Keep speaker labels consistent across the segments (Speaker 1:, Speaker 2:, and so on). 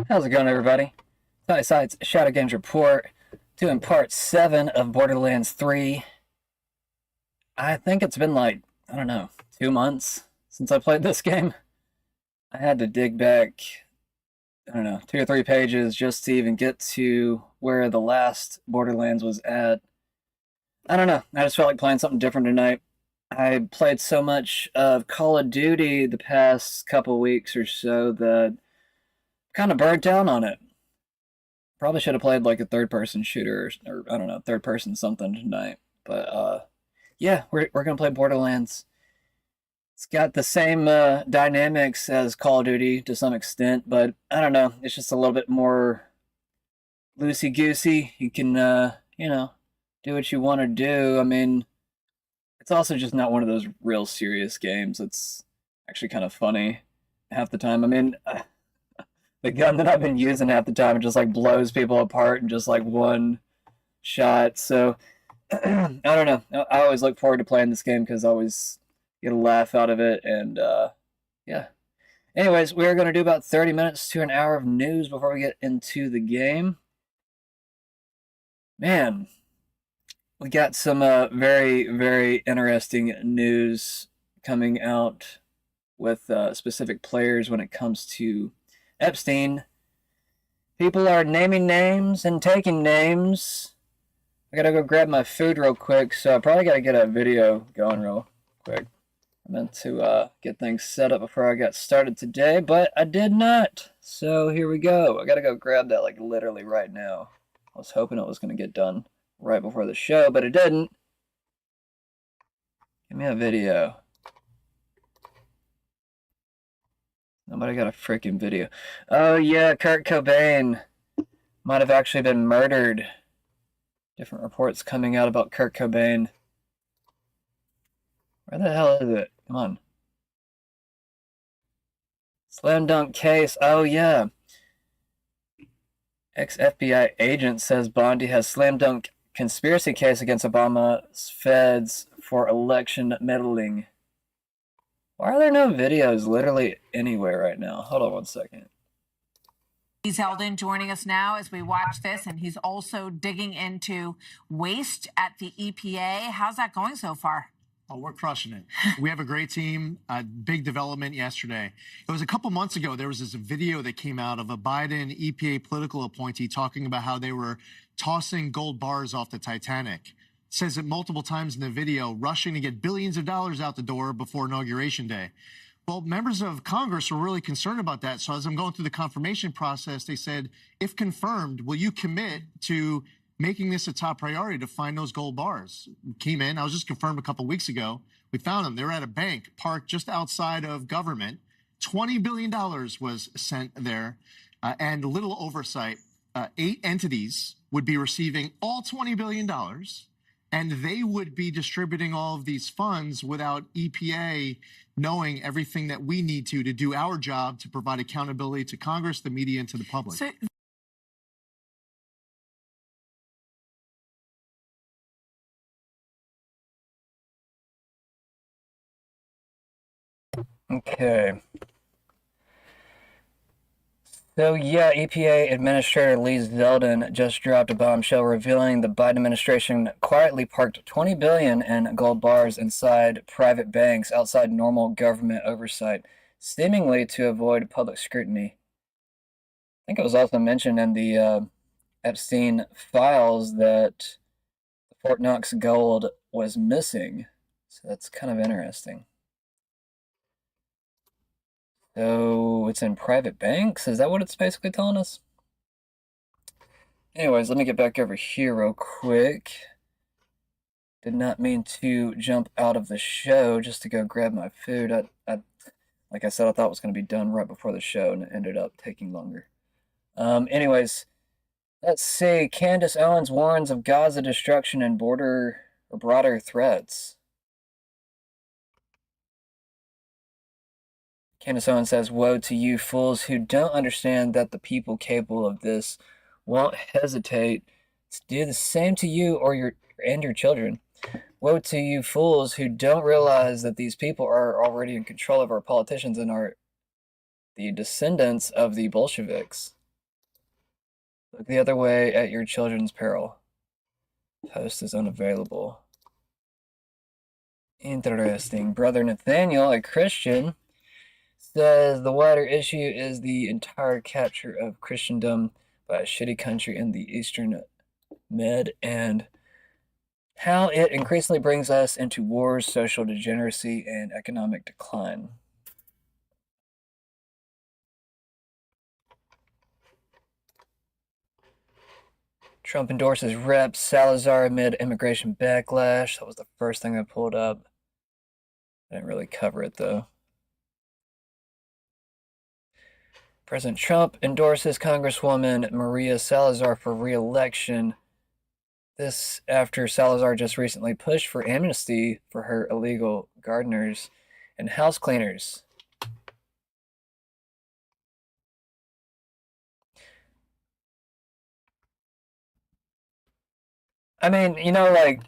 Speaker 1: How's it going, everybody? Ty Sites Shadow Games Report, doing part 7 of Borderlands 3. I think it's been like, I don't know, 2 months since I played this game. I had to dig back, I don't know, 2 or 3 pages just to even get to where the last Borderlands was at. I don't know, I just felt like playing something different tonight. I played so much of Call of Duty the past couple weeks or so that I'm kind of burnt down on it. Probably should have played like a third person shooter or I don't know, third person something tonight. But yeah, we're gonna play Borderlands. It's got the same dynamics as Call of Duty to some extent, but I don't know. It's just a little bit more loosey goosey. You can do what you want to do. I mean, it's also just not one of those real serious games. It's actually kind of funny half the time. I mean, the gun that I've been using half the time just like blows people apart in just like one shot. So I don't know. I always look forward to playing this game because I always get a laugh out of it. And yeah. Anyways, we're going to do about 30 minutes to an hour of news before we get into the game. Man, we got some very, very interesting news coming out with specific players when it comes to Epstein. People are naming names and taking names. I gotta go grab my food real quick, so I probably gotta get a video going real quick. I meant to get things set up before I got started today, but I did not. So here we go. I gotta go grab that like literally right now. I was hoping it was gonna get done right before the show, but it didn't. Give me a video. Nobody got a freaking video. Oh yeah, Kurt Cobain might have actually been murdered. Different reports coming out about Kurt Cobain. Where the hell is it? Come on. Slam dunk case. Oh yeah. Ex-FBI agent says Bondi has slam dunk conspiracy case against Obama's feds for election meddling. Why are there no videos literally anywhere right now? Hold on one second.
Speaker 2: He's held in joining us now as we watch this, and he's also digging into waste at the EPA. How's that going so far?
Speaker 3: Oh, we're crushing it. We have a great team. Big development yesterday. It was a couple months ago. There was this video that came out of a Biden EPA political appointee talking about how they were tossing gold bars off the Titanic. Says it multiple times in the video, rushing to get billions of dollars out the door before Inauguration Day. Well, members of Congress were really concerned about that. So as I'm going through the confirmation process, they said, if confirmed, will you commit to making this a top priority to find those gold bars? Came in. I was just confirmed a couple of weeks ago. We found them. They were at a bank parked just outside of government. $20 billion was sent there, and a little oversight. 8 entities would be receiving all $20 billion, and they would be distributing all of these funds without EPA knowing everything that we need to do our job to provide accountability to Congress, the media, and to the public.
Speaker 1: Okay. So yeah, EPA Administrator Lee Zeldin just dropped a bombshell revealing the Biden administration quietly parked $20 billion in gold bars inside private banks outside normal government oversight, seemingly to avoid public scrutiny. I think it was also mentioned in the Epstein files that the Fort Knox gold was missing, so that's kind of interesting. So it's in private banks? Is that what it's basically telling us? Anyways, let me get back over here real quick. Did not mean to jump out of the show just to go grab my food. Like I said, I thought it was going to be done right before the show, and it ended up taking longer. Anyways, let's see. Candace Owens warns of Gaza destruction and broader threats. Candace Owens says, "Woe to you fools who don't understand that the people capable of this won't hesitate to do the same to you or your children. Woe to you fools who don't realize that these people are already in control of our politicians and are the descendants of the Bolsheviks." Look the other way at your children's peril. Post is unavailable. Interesting. Brother Nathaniel, a Christian, says the wider issue is the entire capture of Christendom by a shitty country in the Eastern Med and how it increasingly brings us into wars, social degeneracy, and economic decline. Trump endorses Rep. Salazar amid immigration backlash. That was the first thing I pulled up. I didn't really cover it though. President Trump endorses Congresswoman Maria Salazar for re-election. This after Salazar just recently pushed for amnesty for her illegal gardeners and house cleaners. I mean, like,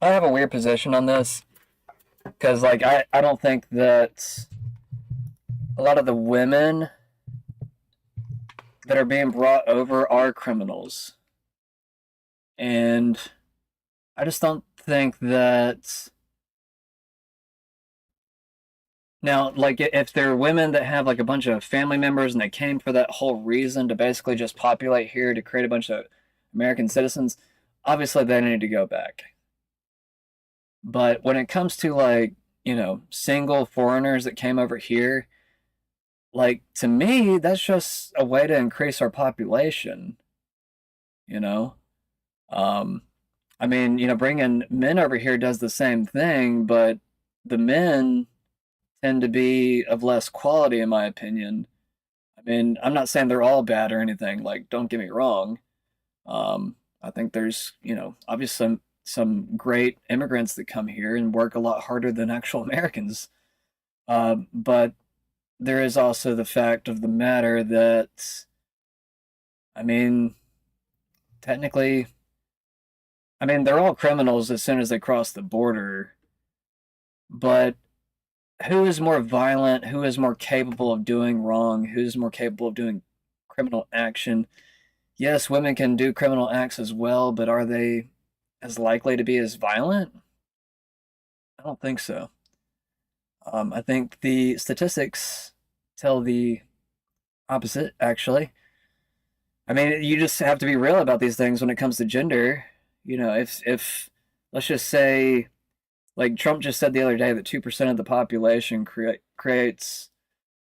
Speaker 1: I have a weird position on this because, like, I don't think that a lot of the women that are being brought over are criminals. And I just don't think that. Now, like, if they're women that have, like, a bunch of family members and they came for that whole reason to basically just populate here to create a bunch of American citizens, obviously they need to go back. But when it comes to, like, single foreigners that came over here, like, to me, that's just a way to increase our population, I mean, bringing men over here does the same thing, but the men tend to be of less quality, in my opinion. I mean, I'm not saying they're all bad or anything, like, don't get me wrong. I think there's, obviously some great immigrants that come here and work a lot harder than actual Americans. But there is also the fact of the matter that, I mean, technically, they're all criminals as soon as they cross the border. But who is more violent? Who is more capable of doing wrong? Who's more capable of doing criminal action? Yes, women can do criminal acts as well, but are they as likely to be as violent? I don't think so. I think the statistics tell the opposite, actually. I mean, you just have to be real about these things when it comes to gender. If let's just say, like Trump just said the other day, that 2% of the population creates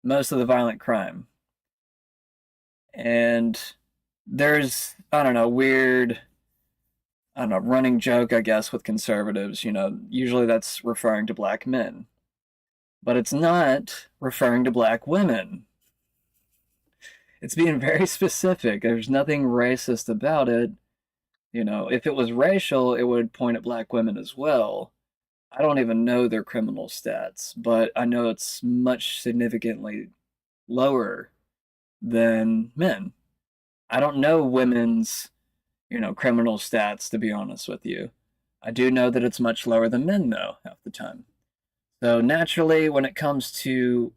Speaker 1: most of the violent crime. And there's, I don't know, running joke, I guess, with conservatives. Usually that's referring to black men. But it's not referring to black women. It's being very specific. There's nothing racist about it. If it was racial, it would point at black women as well. I don't even know their criminal stats, but I know it's much significantly lower than men. I don't know women's, criminal stats, to be honest with you. I do know that it's much lower than men, though, half the time. So naturally, when it comes to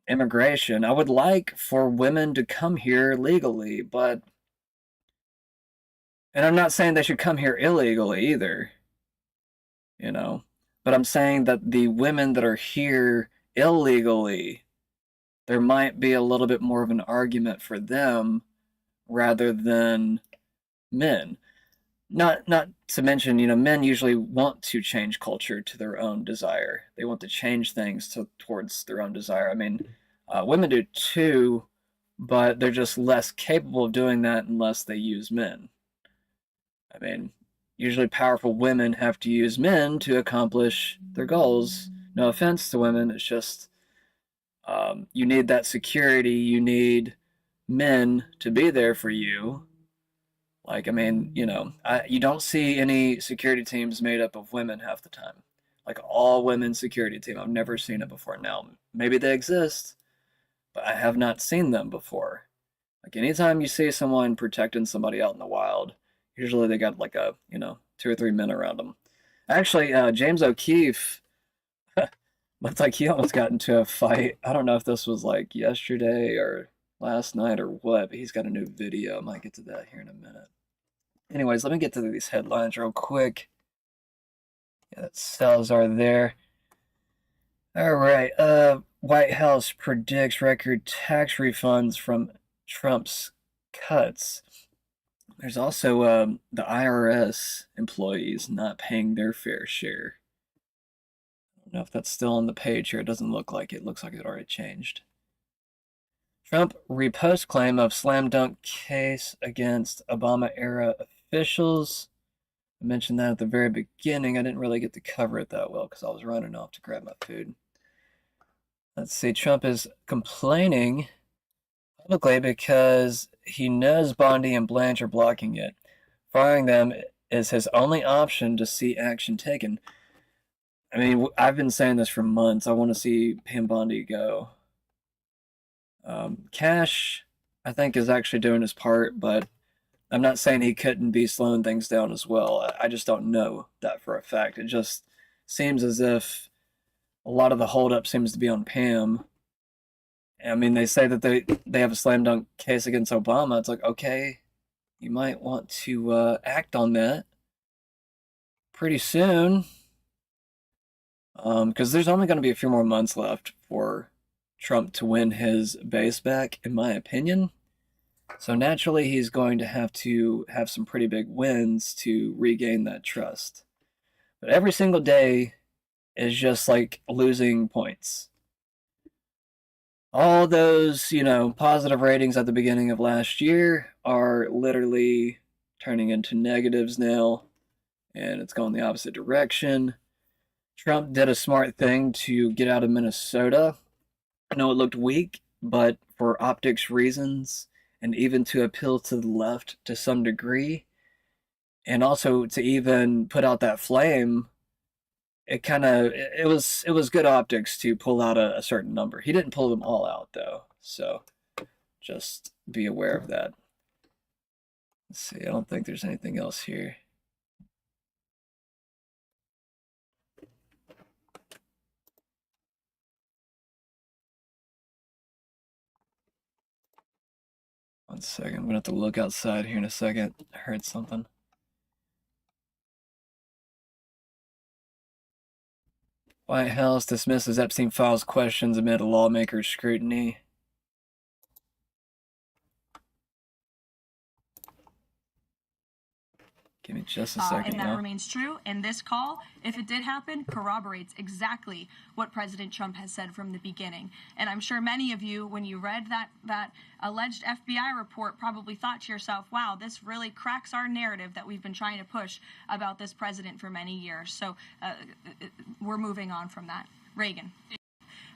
Speaker 1: immigration, I would like for women to come here legally, and I'm not saying they should come here illegally either, but I'm saying that the women that are here illegally, there might be a little bit more of an argument for them rather than men. Not to mention, men usually want to change culture to their own desire. They want to change things towards their own desire. I mean, women do too, but they're just less capable of doing that unless they use men. I mean, usually powerful women have to use men to accomplish their goals. No offense to women, it's just you need that security. You need men to be there for you. Like, I mean, you don't see any security teams made up of women half the time. Like, all women security team. I've never seen it before. Now, maybe they exist, but I have not seen them before. Like, anytime you see someone protecting somebody out in the wild, usually they got like 2 or 3 men around them. Actually, James O'Keefe looked like he almost got into a fight. I don't know if this was like yesterday or last night or what, but he's got a new video. I might get to that here in a minute. Anyways, let me get to these headlines real quick. Yeah, that's Salazar there. All right. White House predicts record tax refunds from Trump's cuts. There's also the IRS employees not paying their fair share. I don't know if that's still on the page here. It doesn't look like it. It looks like it already changed. Trump reposts claim of slam dunk case against Obama-era officials. I mentioned that at the very beginning. I didn't really get to cover it that well because I was running off to grab my food. Let's see. Trump is complaining publicly because he knows Bondi and Blanche are blocking it. Firing them is his only option to see action taken. I mean, I've been saying this for months. I want to see Pam Bondi go. Cash, I think, is actually doing his part, but I'm not saying he couldn't be slowing things down as well. I just don't know that for a fact. It just seems as if a lot of the holdup seems to be on Pam. I mean, they say that they have a slam dunk case against Obama. It's like, okay, you might want to act on that pretty soon. Because there's only going to be a few more months left for Trump to win his base back, in my opinion. So naturally, he's going to have some pretty big wins to regain that trust. But every single day is just like losing points. All those, positive ratings at the beginning of last year are literally turning into negatives now, and it's going the opposite direction. Trump did a smart thing to get out of Minnesota. I know it looked weak, but for optics reasons, and even to appeal to the left to some degree, and also to even put out that flame, it was good optics to pull out a certain number. He didn't pull them all out though, so just be aware of that. Let's see, I don't think there's anything else here. One second, I'm gonna have to look outside here in a second. I heard something. White House dismisses Epstein files questions amid lawmakers' scrutiny. Give me just a second.
Speaker 4: And that remains true. And this call, if it did happen, corroborates exactly what President Trump has said from the beginning. And I'm sure many of you, when you read that alleged FBI report, probably thought to yourself, wow, this really cracks our narrative that we've been trying to push about this president for many years. So we're moving on from that. Reagan.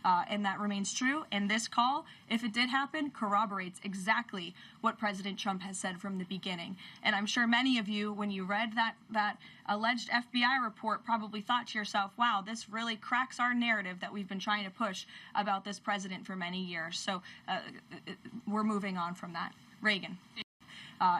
Speaker 4: And that remains true. And this call, if it did happen, corroborates exactly what President Trump has said from the beginning. And I'm sure many of you, when you read that alleged FBI report, probably thought to yourself, wow, this really cracks our narrative that we've been trying to push about this president for many years. So we're moving on from that. Reagan.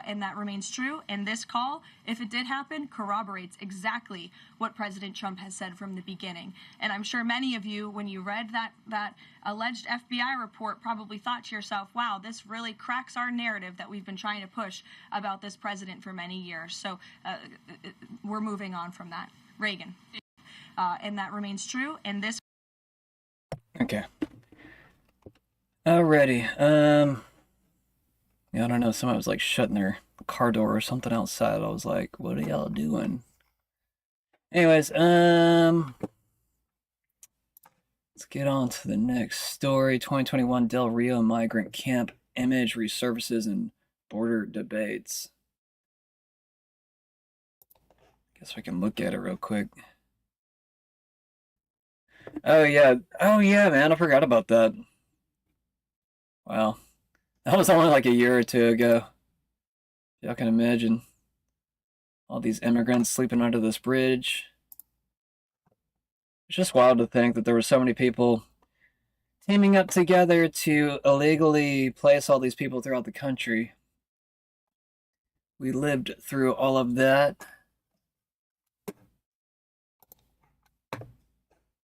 Speaker 4: And that remains true. And this call, if it did happen, corroborates exactly what President Trump has said from the beginning. And I'm sure many of you, when you read that alleged FBI report, probably thought to yourself, wow, this really cracks our narrative that we've been trying to push about this president for many years. So we're moving on from that. Reagan. And that remains true. And this.
Speaker 1: Okay. Alrighty. Yeah, I don't know. Somebody was like shutting their car door or something outside. I was like, what are y'all doing? Anyways, let's get on to the next story. 2021 Del Rio migrant camp image resurfaces in border debates. Guess we can look at it real quick. Oh yeah, man, I forgot about that. Wow. That was only like a year or two ago. Y'all can imagine all these immigrants sleeping under this bridge. It's just wild to think that there were so many people teaming up together to illegally place all these people throughout the country. We lived through all of that.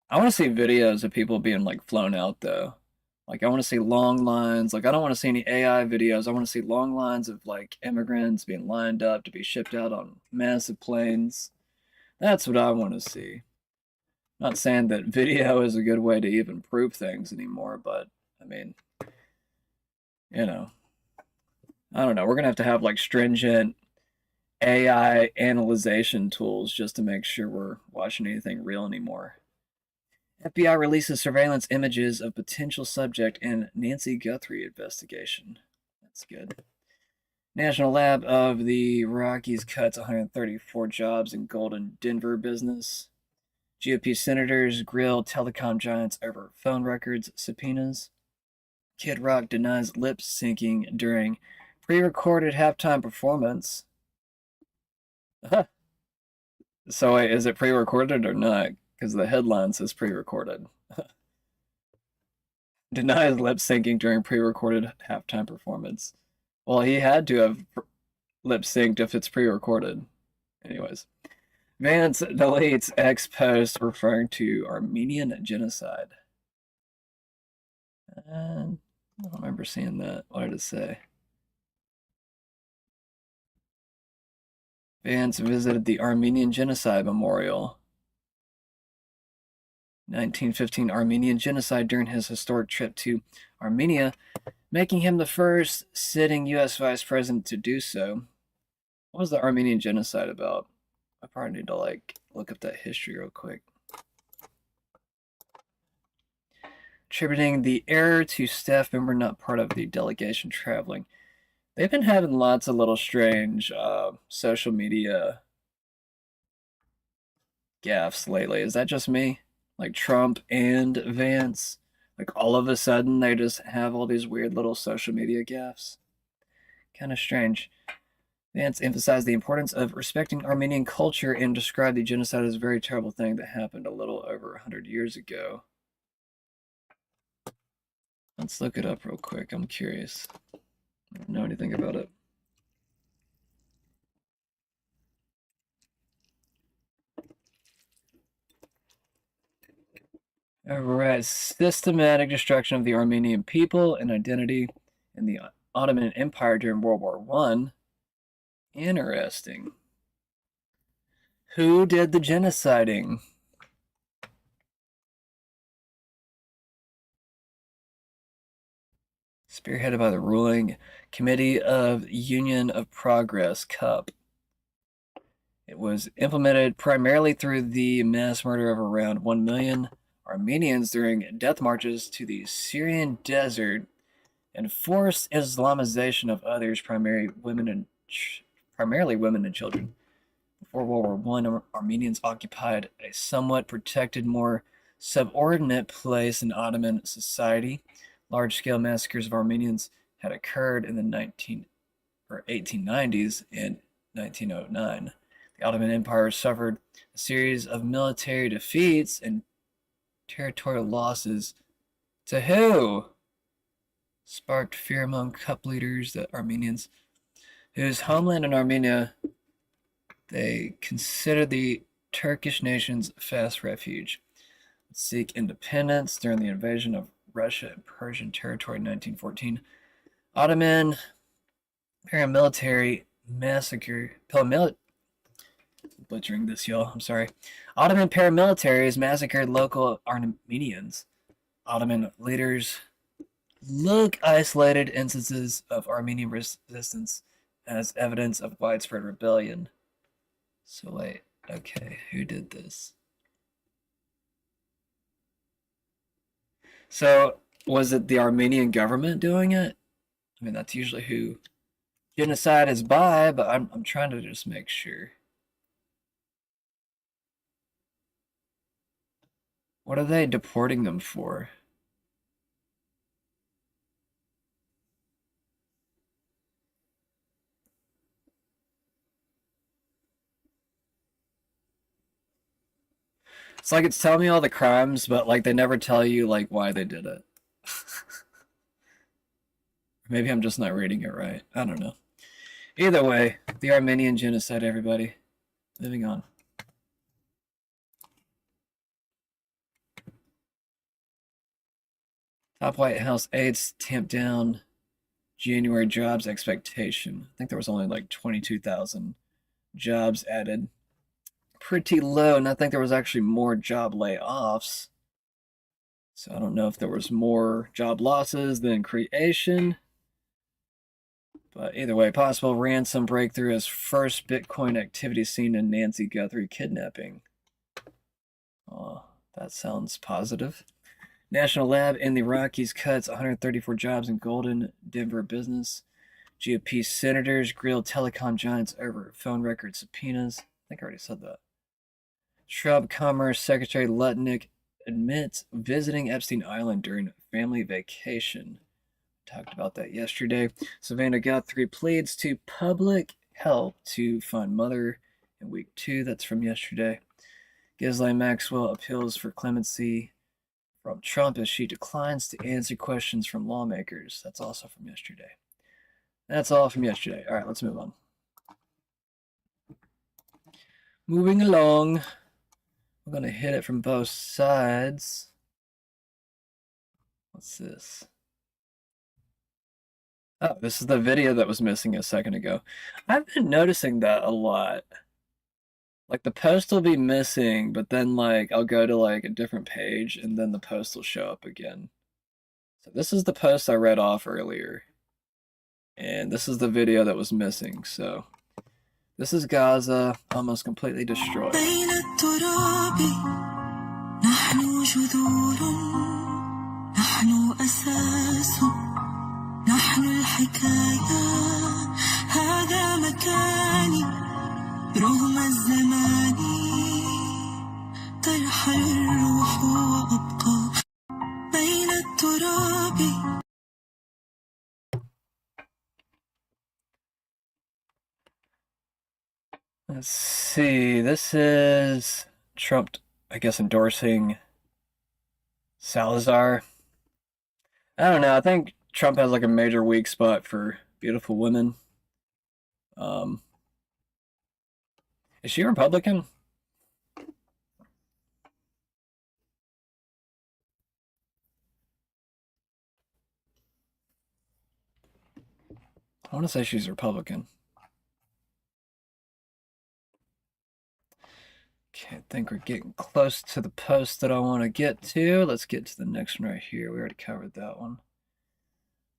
Speaker 1: I want to see videos of people being like flown out though. Like, I want to see long lines. Like, I don't want to see any AI videos. I want to see long lines of like immigrants being lined up to be shipped out on massive planes. That's what I want to see. Not saying that video is a good way to even prove things anymore, but I mean, you know, I don't know. We're gonna have like stringent AI analyzation tools just to make sure we're watching anything real anymore. FBI releases surveillance images of potential subject in Nancy Guthrie investigation. That's good. National Lab of the Rockies cuts 134 jobs in golden Denver business. GOP senators grill telecom giants over phone records subpoenas. Kid Rock denies lip syncing during pre-recorded halftime performance. So wait, is it pre-recorded or not? Because the headline says pre-recorded. Denies lip syncing during pre-recorded halftime performance. Well, he had to have lip synced if it's pre-recorded. Anyways, Vance deletes X post referring to Armenian genocide. And I don't remember seeing that. What did it say? Vance visited the Armenian Genocide Memorial. 1915 Armenian Genocide during his historic trip to Armenia, making him the first sitting U.S. vice president to do so. What was the Armenian Genocide about? I probably need to like look up that history real quick. Attributing the error to staff member not part of the delegation traveling. They've been having lots of little strange social media gaffes lately. Is that just me? Like Trump and Vance? Like all of a sudden they just have all these weird little social media gaffes? Kind of strange. Vance emphasized the importance of respecting Armenian culture and described the genocide as a very terrible thing that happened a little over 100 years ago. Let's look it up real quick. I'm curious. I don't know anything about it. Alright, systematic destruction of the Armenian people and identity in the Ottoman Empire during World War I. Interesting. Who did the genociding? Spearheaded by the ruling Committee of Union of Progress, CUP. It was implemented primarily through the mass murder of around 1 million Armenians during death marches to the Syrian desert and forced Islamization of others, primarily women and children. Before World War I, Armenians occupied a somewhat protected, more subordinate place in Ottoman society. Large-scale massacres of Armenians had occurred in the 1890s and 1909. The Ottoman Empire suffered a series of military defeats and territorial losses. To who? Sparked fear among CUP leaders that Armenians, whose homeland in Armenia they considered the Turkish nation's fast refuge, would seek independence during the invasion of Russia and Persian territory in 1914. Ottoman paramilitary massacre. Butchering this, y'all. I'm sorry. Ottoman paramilitaries massacred local Armenians. Ottoman leaders look isolated instances of Armenian resistance as evidence of widespread rebellion. So wait, okay, who did this? So was it the Armenian government doing it? I mean, that's usually who genocide is by, but I'm trying to just make sure. What are they deporting them for? It's like it's telling me all the crimes, but like they never tell you like why they did it. Maybe I'm just not reading it right. I don't know. Either way, the Armenian genocide, everybody. Moving on. Top White House aides tamp down January jobs expectation. I think there was only like 22,000 jobs added. Pretty low, and I think there was actually more job layoffs. So I don't know if there was more job losses than creation. But either way, possible ransom breakthrough as first Bitcoin activity seen in Nancy Guthrie kidnapping. Oh, that sounds positive. National Lab in the Rockies cuts 134 jobs in Golden, Denver business. GOP senators grill telecom giants over phone record subpoenas. I think I already said that. Trump Commerce Secretary Lutnick admits visiting Epstein Island during family vacation. Talked about that yesterday. Savannah Guthrie pleads to public help to find mother in week 2. That's from yesterday. Ghislaine Maxwell appeals for clemency from Trump as she declines to answer questions from lawmakers. That's also from yesterday. That's all from yesterday. All right, let's move on. Moving along. We're going to hit it from both sides. What's this? Oh, this is the video that was missing a second ago. I've been noticing that a lot. Like the post will be missing, but then like I'll go to like a different page and then the post will show up again. So this is the post I read off earlier. And this is the video that was missing. So this is Gaza almost completely destroyed.
Speaker 5: نحن الحكاية هذا مكاني رغم الزمان ترحل الروح وأبقى بين التراب.
Speaker 1: Let's see, this is Trump, I guess, endorsing Salazar. I don't know, I think Trump has like a major weak spot for beautiful women. Is she Republican? I want to say she's Republican. Okay, I think we're getting close to the post that I want to get to. Let's get to the next one right here. We already covered that one.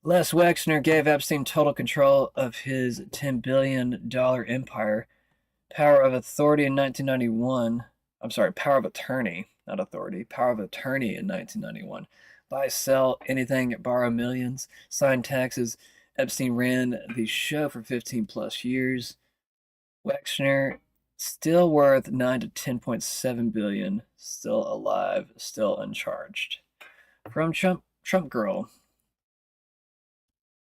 Speaker 1: Les Wexner gave Epstein total control of his $10 billion empire. Power of authority in 1991. I'm sorry, power of attorney, not authority. Power of attorney in 1991. Buy, sell, anything, borrow millions, sign taxes. Epstein ran the show for 15 plus years. Wexner still worth 9 to 10.7 billion, still alive, still uncharged. From Trump Girl.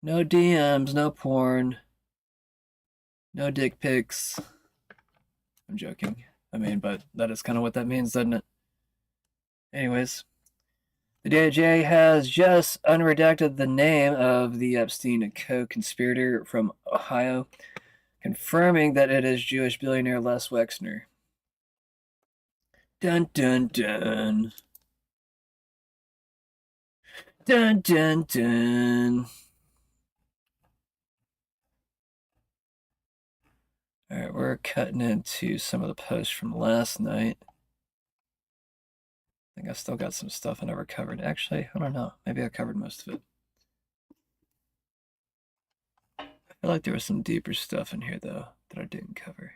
Speaker 1: No DMs, no porn, no dick pics. I'm joking. I mean, but that is kind of what that means, doesn't it? Anyways, the DOJ has just unredacted the name of the Epstein co-conspirator from Ohio, confirming that it is Jewish billionaire Les Wexner. Dun dun dun. Dun dun dun. All right, we're cutting into some of the posts from last night. I think I still got some stuff I never covered. Actually, I don't know. Maybe I covered most of it. I feel like there was some deeper stuff in here, though, that I didn't cover.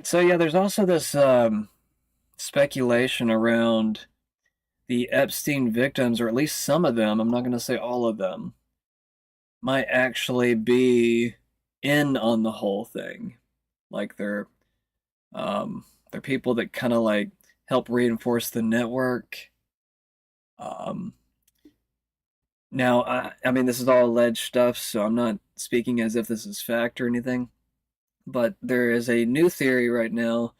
Speaker 1: So, yeah, there's also this speculation around the Epstein victims, or at least some of them, I'm not going to say all of them, might actually be in on the whole thing. Like they're people that kind of like help reinforce the network. Now, I mean, this is all alleged stuff, so I'm not speaking as if this is fact or anything, but there is a new theory right now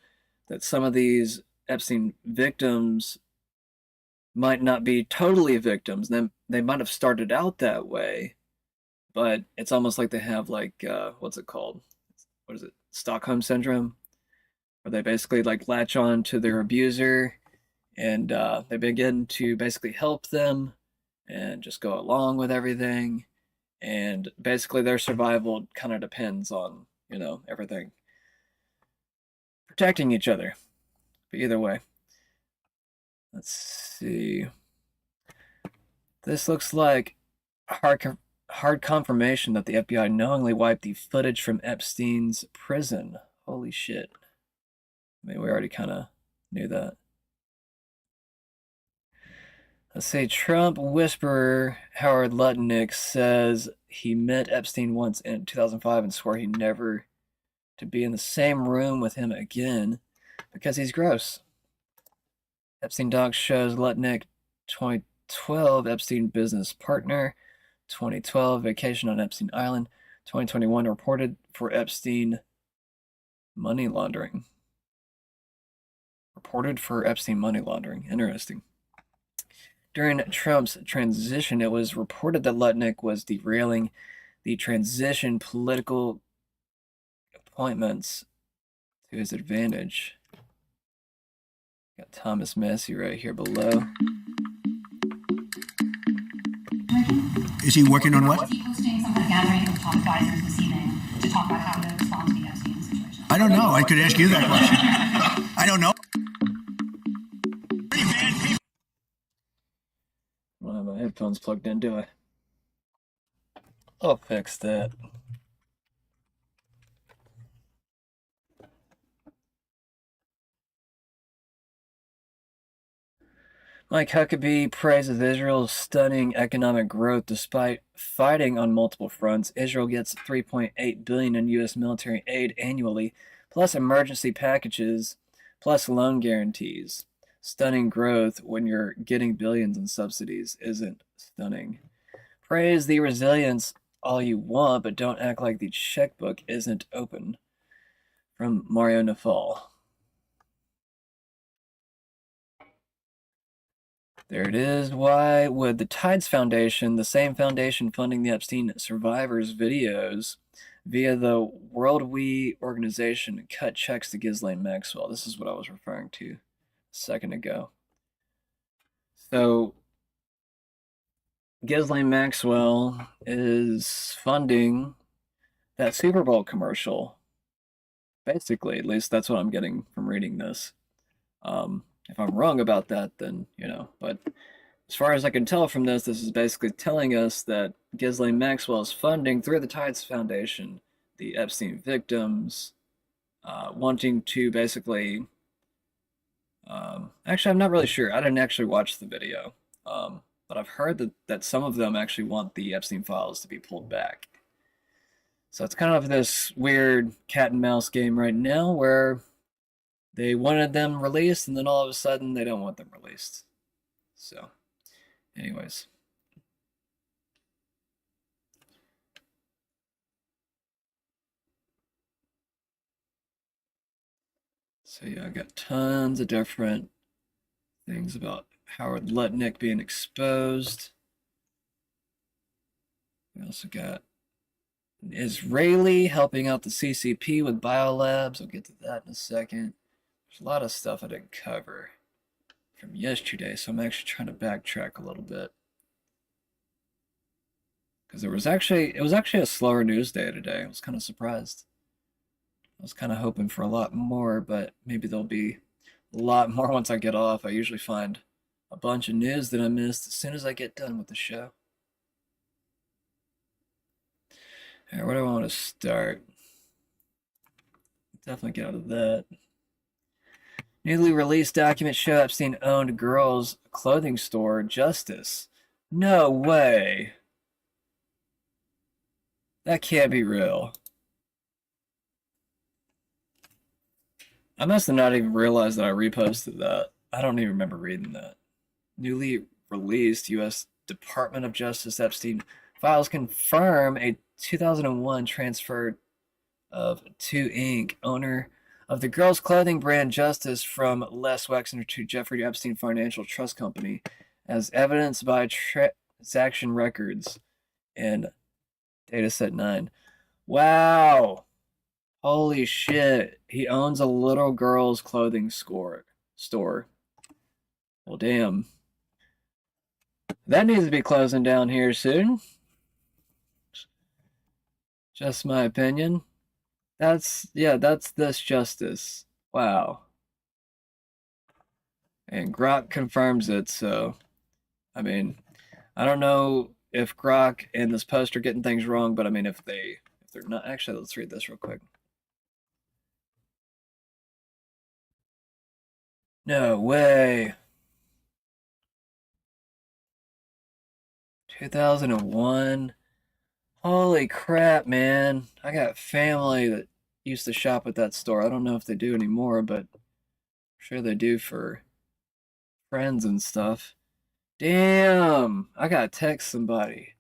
Speaker 1: that some of these Epstein victims might not be totally victims. They might have started out that way, but it's almost like they have like what's it called? What is it? Stockholm syndrome. where they basically like latch on to their abuser, and they begin to basically help them and just go along with everything. And basically their survival kind of depends on, everything protecting each other. But either way, let's see. This looks like hard confirmation that the FBI knowingly wiped the footage from Epstein's prison. Holy shit. I mean, we already kind of knew that. Let's say Trump whisperer Howard Lutnick says he met Epstein once in 2005 and swore he never to be in the same room with him again because he's gross. Epstein doc shows Lutnick 2012 Epstein business partner, 2012 vacation on Epstein Island, 2021 reported for Epstein money laundering. Reported for Epstein money laundering. Interesting. During Trump's transition, it was reported that Lutnick was derailing the transition political appointments to his advantage. Got Thomas Massey right here below.
Speaker 6: Is he working on what?
Speaker 7: Is he hosting some kind of gathering of top advisors this evening to talk about how to respond to the Epstein situation?
Speaker 6: I don't know. I could ask you that question. I don't know.
Speaker 1: I don't have my headphones plugged in, do I? I'll fix that. Mike Huckabee praises Israel's stunning economic growth despite fighting on multiple fronts. Israel gets $3.8 billion in U.S. military aid annually, plus emergency packages, plus loan guarantees. Stunning growth when you're getting billions in subsidies isn't stunning. Praise the resilience all you want, but don't act like the checkbook isn't open. From Mario Nafal. There it is. Why would the Tides Foundation, the same foundation funding the Epstein survivors' videos via the World We organization, cut checks to Ghislaine Maxwell? This is what I was referring to a second ago. So Ghislaine Maxwell is funding that Super Bowl commercial. Basically, at least that's what I'm getting from reading this. If I'm wrong about that, then, but as far as I can tell from this is basically telling us that Ghislaine Maxwell is funding through the Tides Foundation the Epstein victims, wanting to basically, actually, I'm not really sure. I didn't actually watch the video, but I've heard that some of them actually want the Epstein files to be pulled back. So it's kind of this weird cat and mouse game right now where they wanted them released, and then all of a sudden they don't want them released. So, anyways. So yeah, I got tons of different things about Howard Lutnick being exposed. We also got an Israeli helping out the CCP with biolabs. I'll get to that in a second. There's a lot of stuff I didn't cover from yesterday, so I'm actually trying to backtrack a little bit. Because it was actually a slower news day today. I was kind of surprised. I was kind of hoping for a lot more, but maybe there'll be a lot more once I get off. I usually find a bunch of news that I missed as soon as I get done with the show. All right, where do I want to start? Definitely get out of that. Newly released documents show Epstein owned girls' clothing store, Justice. No way. That can't be real. I must have not even realized that I reposted that. I don't even remember reading that. Newly released U.S. Department of Justice Epstein files confirm a 2001 transfer of 2 Inc., owner of the girls' clothing brand Justice, from Les Wexner to Jeffrey Epstein Financial Trust Company, as evidenced by transaction records in Dataset 9. Wow. Holy shit. He owns a little girl's clothing store. Well, damn. That needs to be closing down here soon. Just my opinion. That's this justice. Wow. And Grok confirms it, so I mean, I don't know if Grok and this post are getting things wrong, but I mean if they're not, actually, let's read this real quick. No way. 2001. Holy crap, man. I got family that used to shop at that store. I don't know if they do anymore, but I'm sure they do for friends and stuff. Damn. I gotta text somebody.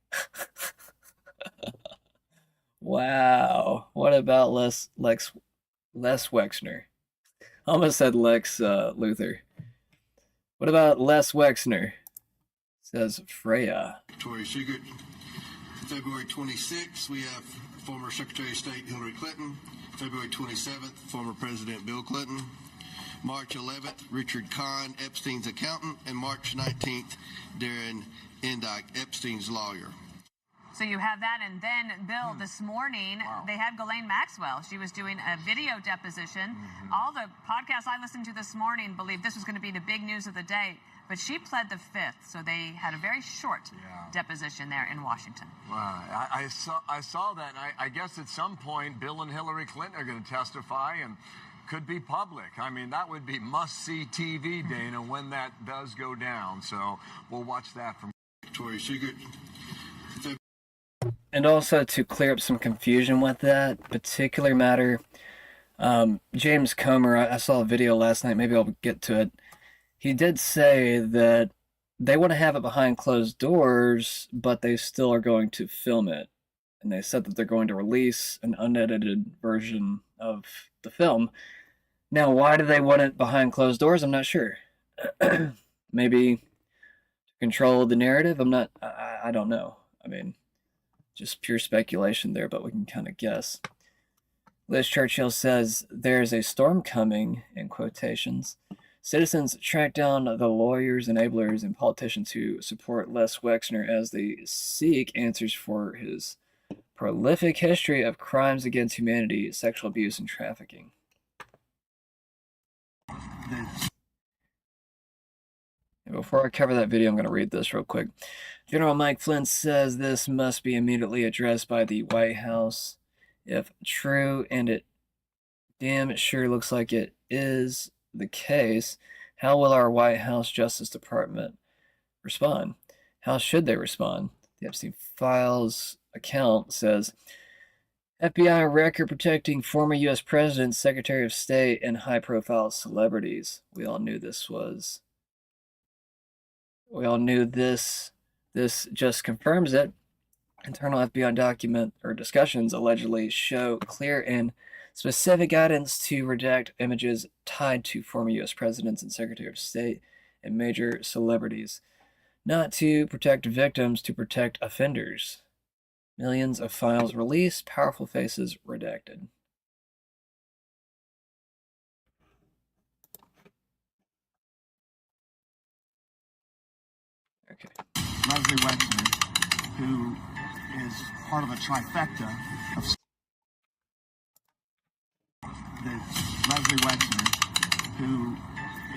Speaker 1: Wow. What about Les Wexner? Almost said Lex Luthor. What about Les Wexner? Says Freya.
Speaker 8: Victoria's Secret. February 26th, we have former Secretary of State Hillary Clinton. February 27th, former President Bill Clinton. March 11th, Richard Kahn, Epstein's accountant. And March 19th, Darren Endike, Epstein's lawyer.
Speaker 2: So you have that, and then, Bill, this morning, they had Ghislaine Maxwell. She was doing a video deposition. All the podcasts I listened to this morning believed this was going to be the big news of the day, but she pled the fifth, so they had a very short deposition there in Washington.
Speaker 9: Wow, I saw that, and I guess at some point, Bill and Hillary Clinton are going to testify, and could be public. I mean, that would be must-see TV, Dana, when that does go down, so we'll watch that from
Speaker 8: Victoria's Secret.
Speaker 1: And also to clear up some confusion with that particular matter, James Comer, I saw a video last night, maybe I'll get to it. He did say that they want to have it behind closed doors, but they still are going to film it. And they said that they're going to release an unedited version of the film. Now, why do they want it behind closed doors? I'm not sure. Maybe to control the narrative? I don't know. I mean, just pure speculation there, but we can kind of guess. Liz Churchill says, "There's a storm coming," in quotations. Citizens track down the lawyers, enablers, and politicians who support Les Wexner as they seek answers for his prolific history of crimes against humanity, sexual abuse, and trafficking. And before I cover that video, I'm going to read this real quick. General Mike Flynn says this must be immediately addressed by the White House. If true, and it damn sure looks like it is the case, how will our White House Justice Department respond? How should they respond? The Epstein Files account says, FBI record protecting former U.S. President, Secretary of State, and high-profile celebrities. We all knew this. This just confirms it. Internal FBI document or discussions allegedly show clear and specific guidance to redact images tied to former U.S. presidents and Secretary of State and major celebrities, not to protect victims, to protect offenders. Millions of files released, powerful faces redacted. Okay.
Speaker 6: Leslie Wexner, who is part of a trifecta of Leslie Wexner, who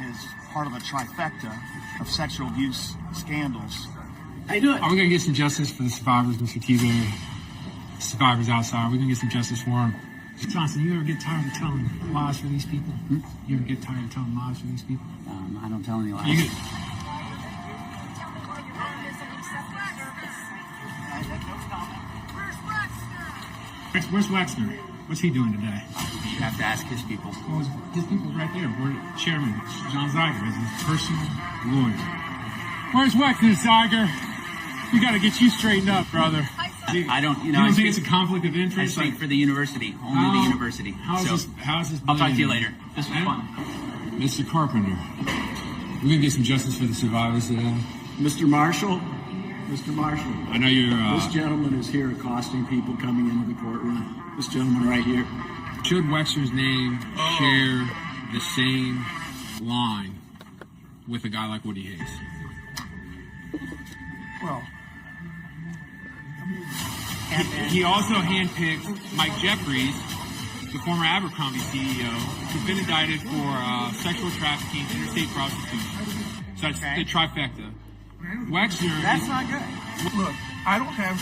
Speaker 6: is part of a trifecta of sexual abuse scandals.
Speaker 10: How you doing? Are we gonna get some justice for the survivors, Mr. Kibe? Survivors outside. We're gonna get some justice for them. Mr. Johnson, you ever get tired of telling lies for these people? You ever get tired of telling lies for these people?
Speaker 11: I don't tell any lies.
Speaker 10: Where's Wexner? What's he doing today?
Speaker 11: You have to ask his people.
Speaker 10: Well, his people right there. Board Chairman John Zeiger is his personal lawyer. Where's Wexner, Zeiger? We got to get you straightened up, brother.
Speaker 11: I don't,
Speaker 10: you don't think it's a conflict of interest?
Speaker 11: I speak for the university, only the university.
Speaker 10: How's this?
Speaker 11: I'll talk to you later. This was fun.
Speaker 10: Mr. Carpenter, we're gonna get some justice for the survivors today.
Speaker 12: Mr. Marshall,
Speaker 10: I know you're.
Speaker 12: this gentleman is here accosting people coming into the courtroom. This gentleman right here.
Speaker 10: Should Wexler's name share the same line with a guy like Woody Hayes?
Speaker 6: Well,
Speaker 10: He also handpicked Mike Jeffries, the former Abercrombie CEO, who's been indicted for sexual trafficking, interstate prostitution. So that's the trifecta. Wexler
Speaker 6: that's not good.
Speaker 12: Look, I don't have.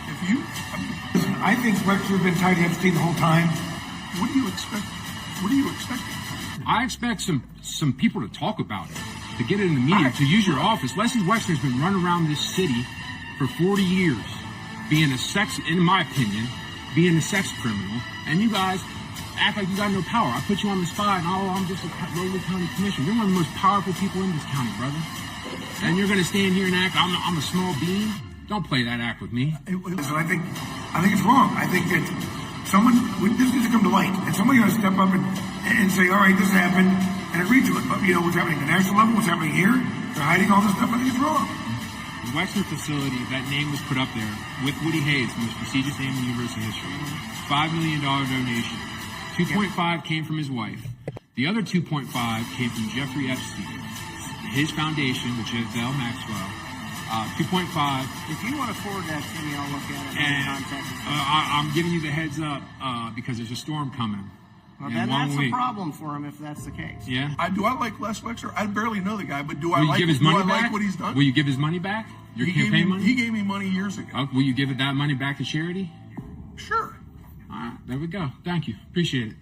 Speaker 12: If you, I think Wexler's been tied to Epstein the whole time. What do you expect? What are you expecting?
Speaker 10: I expect some people to talk about it, to get it in the media, to use your office. Leslie Wexler's been running around this city for 40 years, being a sex, in my opinion, being a sex criminal, and you guys act like you got no power. I put you on the spot, and I'm just a lowly county commissioner. You're one of the most powerful people in this county, brother. And you're gonna stand here and act, I'm a small bean? Don't play that act with me.
Speaker 12: Listen, I think it's wrong. I think that this needs to come to light, and somebody's gonna step up and say, all right, this happened, and agree to it. But you know what's happening at the national level, what's happening here, they're hiding all this stuff. I think it's wrong.
Speaker 10: The Wexler facility, that name was put up there with Woody Hayes, the most prestigious name in university history. $5 million donation. 2.5 came from his wife. The other 2.5 came from Jeffrey Epstein, his foundation, which is L. Maxwell. 2.5.
Speaker 6: If you want to forward that to me, I'll look at it.
Speaker 10: And I'm giving you the heads up because there's a storm coming.
Speaker 6: Well, then that's a problem for him if that's the case.
Speaker 10: Yeah.
Speaker 12: Do I like Les Wexler? I barely know the guy, but do
Speaker 10: Will
Speaker 12: I
Speaker 10: you
Speaker 12: like?
Speaker 10: give his
Speaker 12: Do
Speaker 10: money
Speaker 12: I
Speaker 10: back?
Speaker 12: like what he's done?
Speaker 10: Will you give his money back? Your campaign money?
Speaker 12: He gave me money years ago.
Speaker 10: Will you give that money back to charity?
Speaker 12: Sure.
Speaker 10: All right, there we go. Thank you. Appreciate it.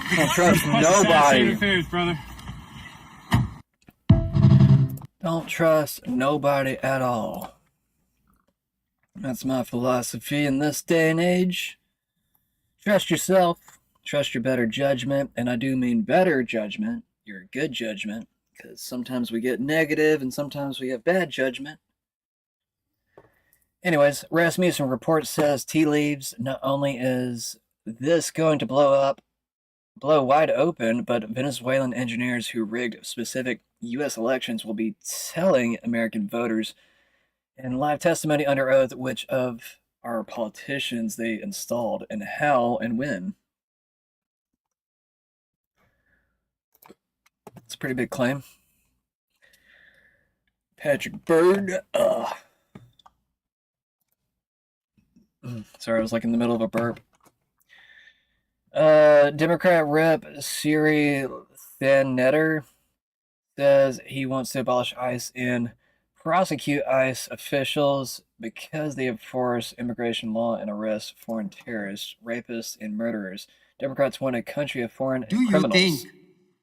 Speaker 1: You don't trust nobody.
Speaker 10: Affairs, brother.
Speaker 1: Don't trust nobody at all. That's my philosophy in this day and age. Trust yourself. Trust your better judgment. And I do mean better judgment. Your good judgment. Because sometimes we get negative and sometimes we have bad judgment. Anyways, Rasmussen report says tea leaves. Not only is this going to blow wide open, but Venezuelan engineers who rigged specific U.S. elections will be telling American voters in live testimony under oath which of our politicians they installed and how and when. It's a pretty big claim. Patrick Byrd. Sorry, I was like in the middle of a burp. Democrat Rep. Siri Thanetter says he wants to abolish ICE and prosecute ICE officials because they enforce immigration law and arrest foreign terrorists, rapists, and murderers. Democrats want a country of foreign criminals.
Speaker 13: Do you think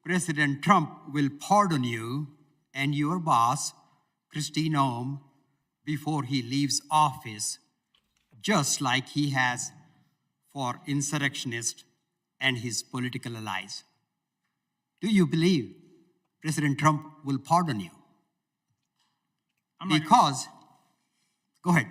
Speaker 13: President Trump will pardon you and your boss, Kristi Noem, before he leaves office, just like he has for insurrectionists and his political allies? Do you believe President Trump will pardon you? Go ahead.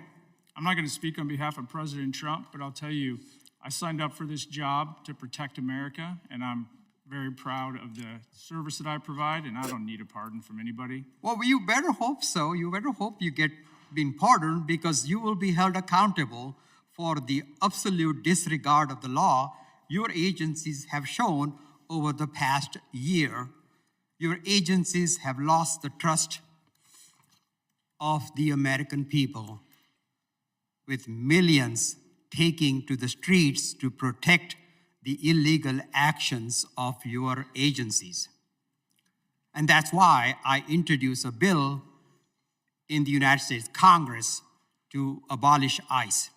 Speaker 14: I'm not going to speak on behalf of President Trump, but I'll tell you, I signed up for this job to protect America, and I'm very proud of the service that I provide, and I don't need a pardon from anybody.
Speaker 13: Well, you better hope so. You better hope you get been pardoned, because you will be held accountable for the absolute disregard of the law your agencies have shown over the past year. Your agencies have lost the trust of the American people, with millions taking to the streets to protect the illegal actions of your agencies. And that's why I introduced a bill in the United States Congress to abolish ICE.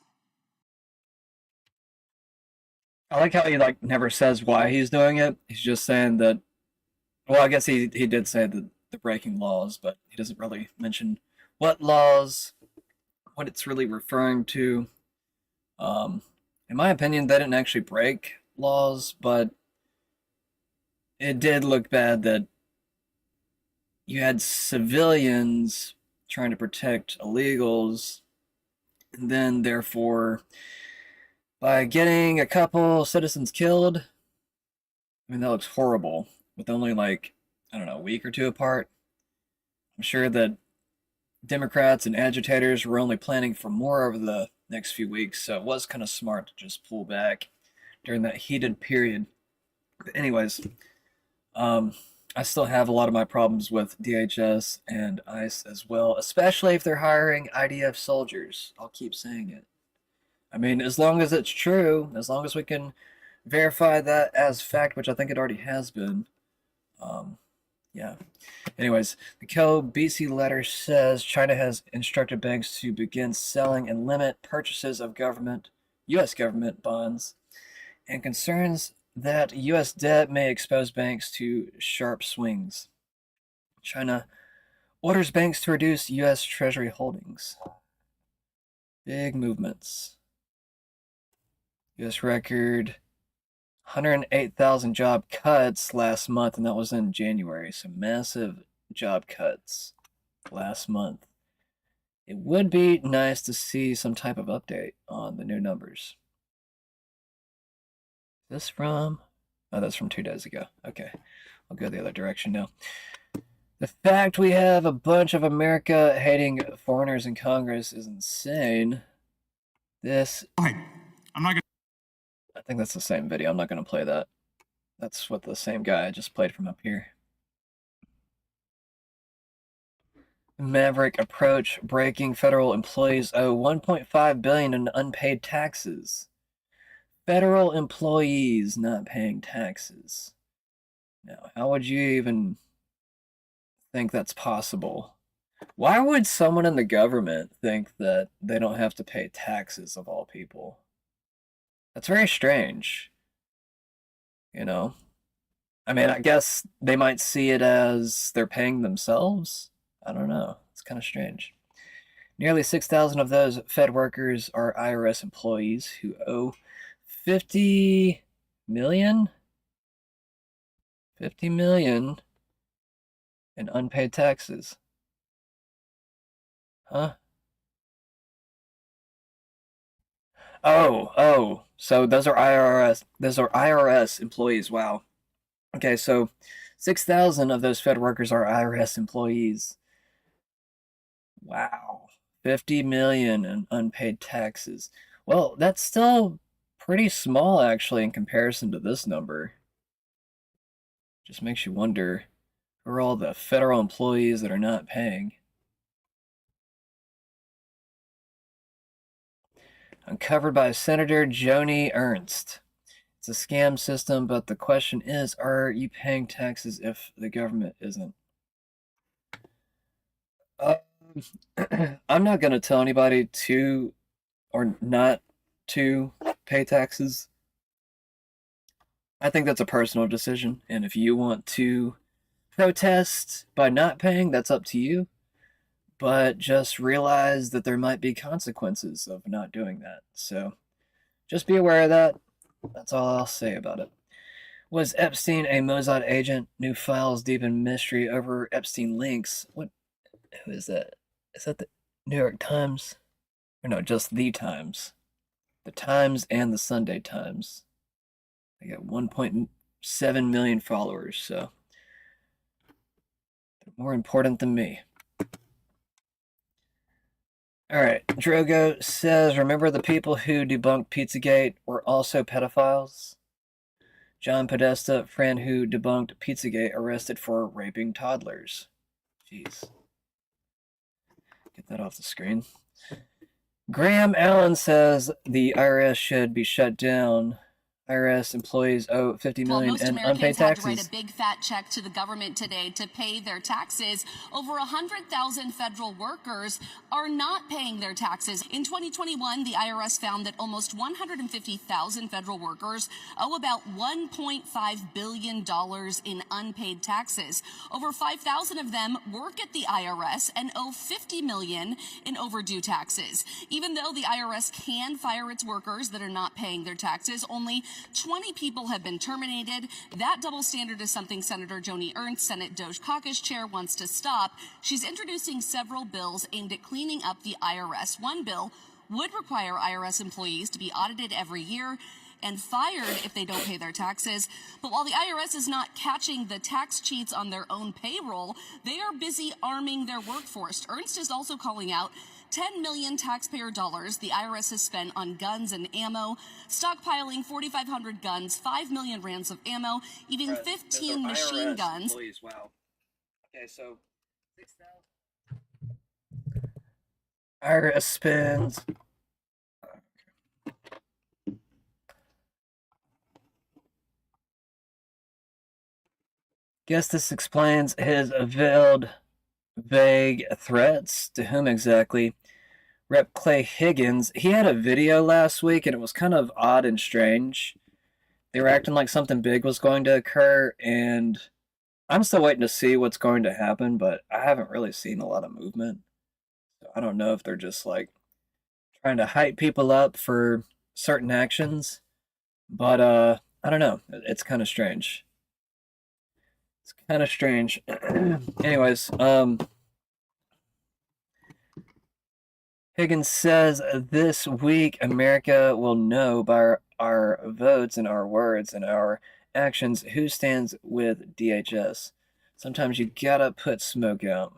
Speaker 1: I like how he never says why he's doing it. He's just saying that. Well, I guess he did say that they're breaking laws, but he doesn't really mention what laws, what it's really referring to. In my opinion, they didn't actually break laws, but it did look bad that you had civilians trying to protect illegals, and then therefore, by getting a couple citizens killed, I mean, that looks horrible, with only a week or two apart. I'm sure that Democrats and agitators were only planning for more of the next few weeks, so it was kind of smart to just pull back during that heated period. But anyways, I still have a lot of my problems with DHS and ICE as well, especially if they're hiring IDF soldiers. I'll keep saying it. I mean, as long as it's true, as long as we can verify that as fact, which I think it already has been. Yeah. Anyways, the KBC letter says China has instructed banks to begin selling and limit purchases of U.S. government bonds, and concerns that U.S. debt may expose banks to sharp swings. China orders banks to reduce U.S. Treasury holdings. Big movements. U.S. record 108,000 job cuts last month, and that was in January. So massive job cuts last month. It would be nice to see some type of update on the new numbers. This from? Oh, that's from 2 days ago. Okay, I'll go the other direction now. The fact we have a bunch of America-hating foreigners in Congress is insane. This...
Speaker 14: I'm not gonna...
Speaker 1: I think that's the same video. I'm not going to play that. That's what the same guy just played from up here. Maverick approach breaking. Federal employees owe $1.5 billion in unpaid taxes. Federal employees not paying taxes. Now, how would you even think that's possible? Why would someone in the government think that they don't have to pay taxes, of all people? That's very strange. You know? I mean, I guess they might see it as they're paying themselves. I don't know. It's kind of strange. Nearly 6,000 of those Fed workers are IRS employees who owe $50 million? $50 million in unpaid taxes. Huh? Oh, so those are IRS employees. Wow. Okay, so 6,000 of those Fed workers are IRS employees. Wow. 50 million in unpaid taxes. Well, that's still pretty small, actually, in comparison to this number. Just makes you wonder, who are all the federal employees that are not paying? Uncovered by Senator Joni Ernst. It's a scam system, but the question is, are you paying taxes if the government isn't? I'm not going to tell anybody to or not to pay taxes. I think that's a personal decision, and if you want to protest by not paying, that's up to you. But just realize that there might be consequences of not doing that. So just be aware of that. That's all I'll say about it. Was Epstein a Mossad agent? New files deepen mystery over Epstein links. Who is that? Is that the New York Times? Or no, just the Times. The Times and the Sunday Times. They got 1.7 million followers, so they're more important than me. All right, Drogo says, remember the people who debunked Pizzagate were also pedophiles? John Podesta, friend who debunked Pizzagate, arrested for raping toddlers. Jeez. Get that off the screen. Graham Allen says the IRS should be shut down. IRS employees owe $50 million in unpaid taxes.
Speaker 15: Had to write a big fat check to the government today to pay their taxes. Over 100,000 federal workers are not paying their taxes. In 2021, the IRS found that almost 150,000 federal workers owe about $1.5 billion in unpaid taxes. Over 5,000 of them work at the IRS and owe $50 million in overdue taxes. Even though the IRS can fire its workers that are not paying their taxes, only 20 people have been terminated. That double standard is something Senator Joni Ernst, Senate Doge Caucus Chair, wants to stop. She's introducing several bills aimed at cleaning up the IRS. One bill would require IRS employees to be audited every year, and fired if they don't pay their taxes. But while the IRS is not catching the tax cheats on their own payroll, they are busy arming their workforce. Ernst is also calling out 10 million taxpayer dollars the IRS has spent on guns and ammo, stockpiling 4,500 guns, 5 million rounds of ammo, even 15 machine guns.
Speaker 1: Employees, wow. Okay, so 6,000. IRS spends. Guess this explains his veiled, vague threats. To whom exactly? Rep. Clay Higgins, he had a video last week and it was kind of odd and strange. They were acting like something big was going to occur, and I'm still waiting to see what's going to happen, but I haven't really seen a lot of movement. So I don't know if they're just like trying to hype people up for certain actions, but I don't know. It's kind of strange. It's kind of strange. Anyways, Higgins says this week America will know by our votes and our words and our actions who stands with DHS. Sometimes you gotta put smoke out.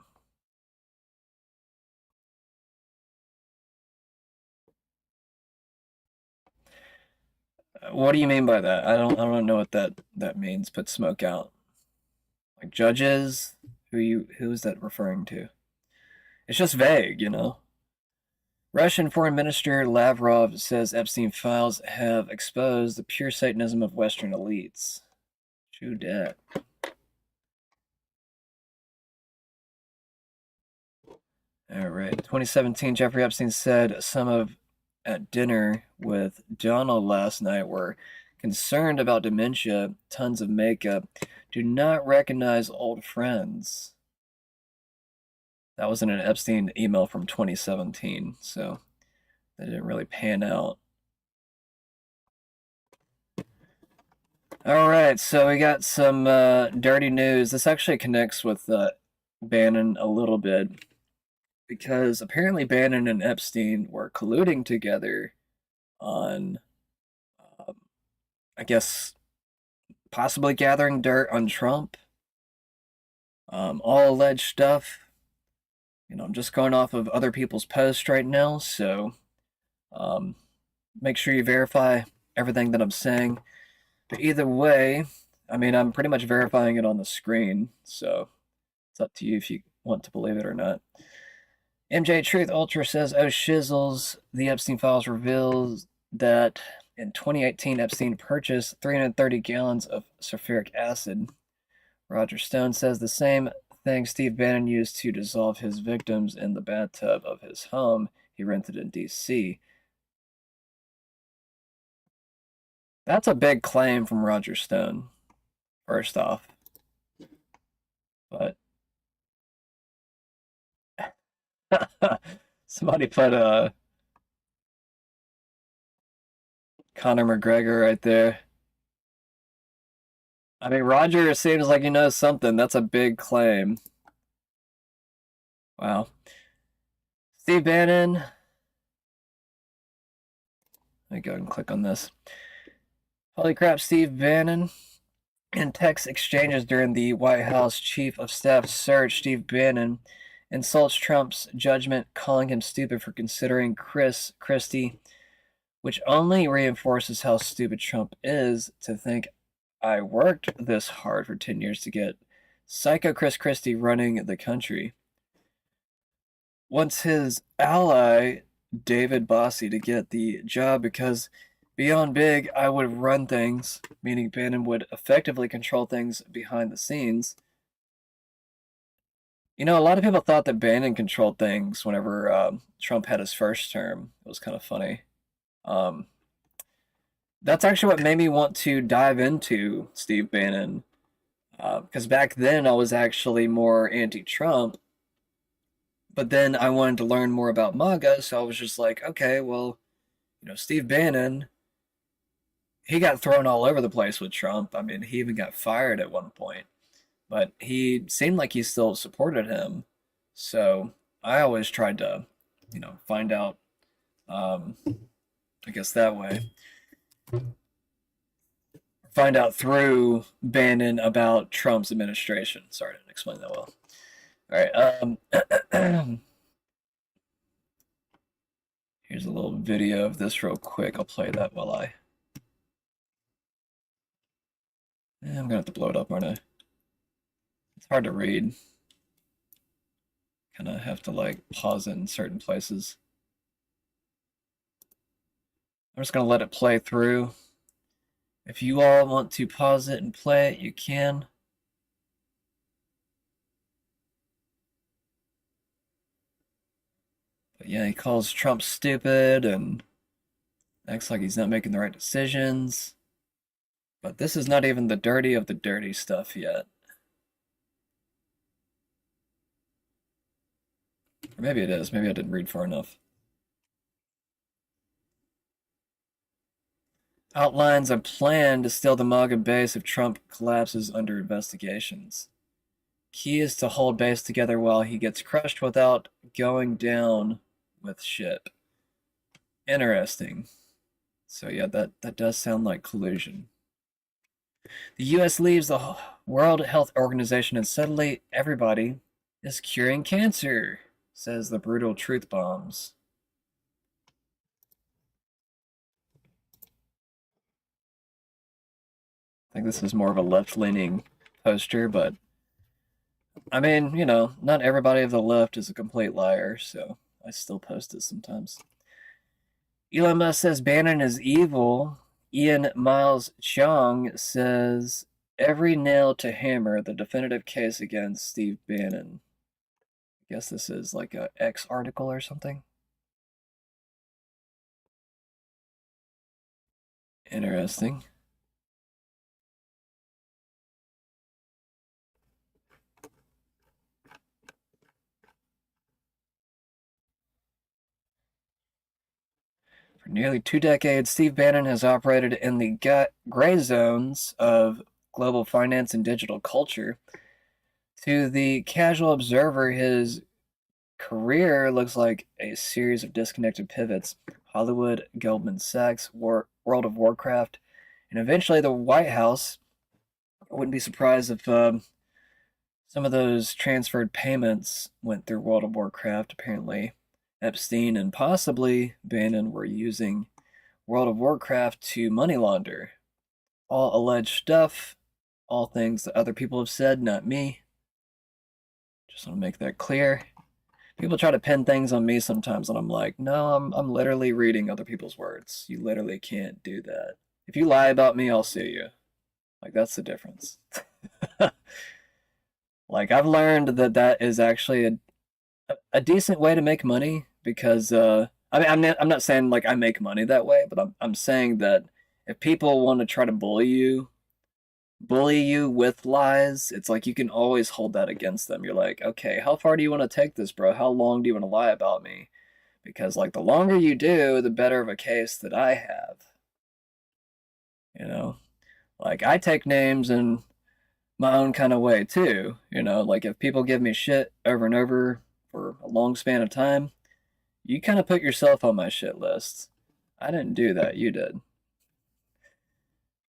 Speaker 1: What do you mean by that? I don't know what that means. Put smoke out. Like judges? Who is that referring to? It's just vague, you know. Russian Foreign Minister Lavrov says Epstein files have exposed the pure Satanism of Western elites. True dat. All right. 2017, Jeffrey Epstein said some of at dinner with Donald last night were concerned about dementia, tons of makeup, do not recognize old friends. That was in an Epstein email from 2017, so that didn't really pan out. All right, so we got some dirty news. This actually connects with Bannon a little bit, because apparently Bannon and Epstein were colluding together on, I guess, possibly gathering dirt on Trump. All alleged stuff. You know, I'm just going off of other people's posts right now, so make sure you verify everything that I'm saying. But either way, I mean, I'm pretty much verifying it on the screen, so it's up to you if you want to believe it or not. MJ Truth Ultra says, oh shizzles, the Epstein files reveals that in 2018, Epstein purchased 330 gallons of sulfuric acid. Roger Stone says the same thing Steve Bannon used to dissolve his victims in the bathtub of his home he rented in D.C. That's a big claim from Roger Stone, first off. But somebody put Conor McGregor right there. I mean, Roger seems like he knows something. That's a big claim. Wow. Steve Bannon. Let me go and click on this. Holy crap, Steve Bannon. In text exchanges during the White House Chief of Staff search, Steve Bannon insults Trump's judgment, calling him stupid for considering Chris Christie, which only reinforces how stupid Trump is to think I worked this hard for 10 years to get Psycho Chris Christie running the country. Wants his ally, David Bossie, to get the job because beyond big, I would run things, meaning Bannon would effectively control things behind the scenes. You know, a lot of people thought that Bannon controlled things whenever Trump had his first term. It was kind of funny. That's actually what made me want to dive into Steve Bannon, because back then I was actually more anti-Trump, but then I wanted to learn more about MAGA, so I was just like, okay, well, you know, Steve Bannon, he got thrown all over the place with Trump. I mean, he even got fired at one point, but he seemed like he still supported him, so I always tried to, you know, find out, I guess that way. find out through Bannon about Trump's administration. Sorry, I didn't explain that well. All right. Here's a little video of this real quick. I'll play that while I'm going to have to blow it up, aren't I? It's hard to read. Kind of have to like pause it in certain places. I'm just going to let it play through. If you all want to pause it and play it, you can. But yeah, he calls Trump stupid and acts like he's not making the right decisions. But this is not even the dirty of the dirty stuff yet. Or maybe it is. Maybe I didn't read far enough. Outlines a plan to steal the MAGA base if Trump collapses under investigations. Key is to hold base together while he gets crushed without going down with shit. Interesting. So yeah, that does sound like collusion. The U.S. leaves the World Health Organization and suddenly everybody is curing cancer, says the brutal truth bombs. I think this is more of a left-leaning poster, but I mean, you know, not everybody of the left is a complete liar, so I still post it sometimes. Elon Musk says Bannon is evil. Ian Miles Chong says every nail to hammer the definitive case against Steve Bannon. I guess this is like a X article or something. Interesting. For nearly 2 decades, Steve Bannon has operated in the gray zones of global finance and digital culture. To the casual observer, his career looks like a series of disconnected pivots. Hollywood, Goldman Sachs, World of Warcraft, and eventually the White House. I wouldn't be surprised if some of those transferred payments went through World of Warcraft. Apparently, Epstein and possibly Bannon were using World of Warcraft to money launder. All alleged stuff, all things that other people have said, not me. Just want to make that clear. People try to pin things on me sometimes, and I'm like, no, I'm literally reading other people's words. You literally can't do that. If you lie about me, I'll sue you. Like, that's the difference. Like, I've learned that is actually a decent way to make money because, I mean, I'm not saying, like, I make money that way, but I'm saying that if people want to try to bully you with lies, it's like you can always hold that against them. You're like, okay, how far do you want to take this, bro? How long do you want to lie about me? Because, like, the longer you do, the better of a case that I have. You know? Like, I take names in my own kind of way, too. You know, like, if people give me shit over and over for a long span of time, you kind of put yourself on my shit list. I didn't do that. You did.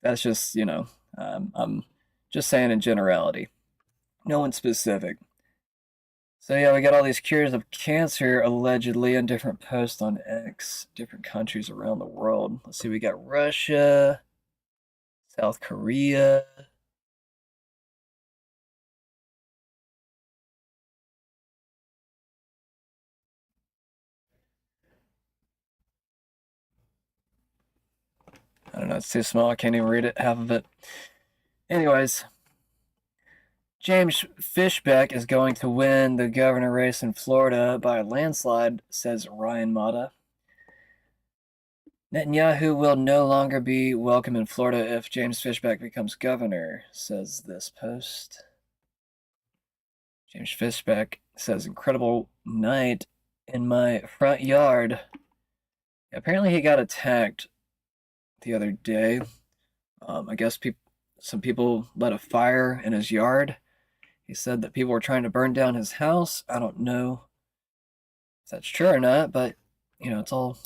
Speaker 1: That's just, you know, I'm just saying in generality. No one specific. So yeah, we got all these cures of cancer allegedly in different posts on X, different countries around the world. Let's see, we got Russia, South Korea. I don't know, it's too small, I can't even read it, half of it. Anyways, James Fishbeck is going to win the governor race in Florida by a landslide, says Ryan Mata. Netanyahu will no longer be welcome in Florida if James Fishbeck becomes governor, says this post. James Fishbeck says, incredible night in my front yard. Apparently he got attacked the other day. I guess some people lit a fire in his yard. He said that people were trying to burn down his house. I don't know if that's true or not, but, you know, it's all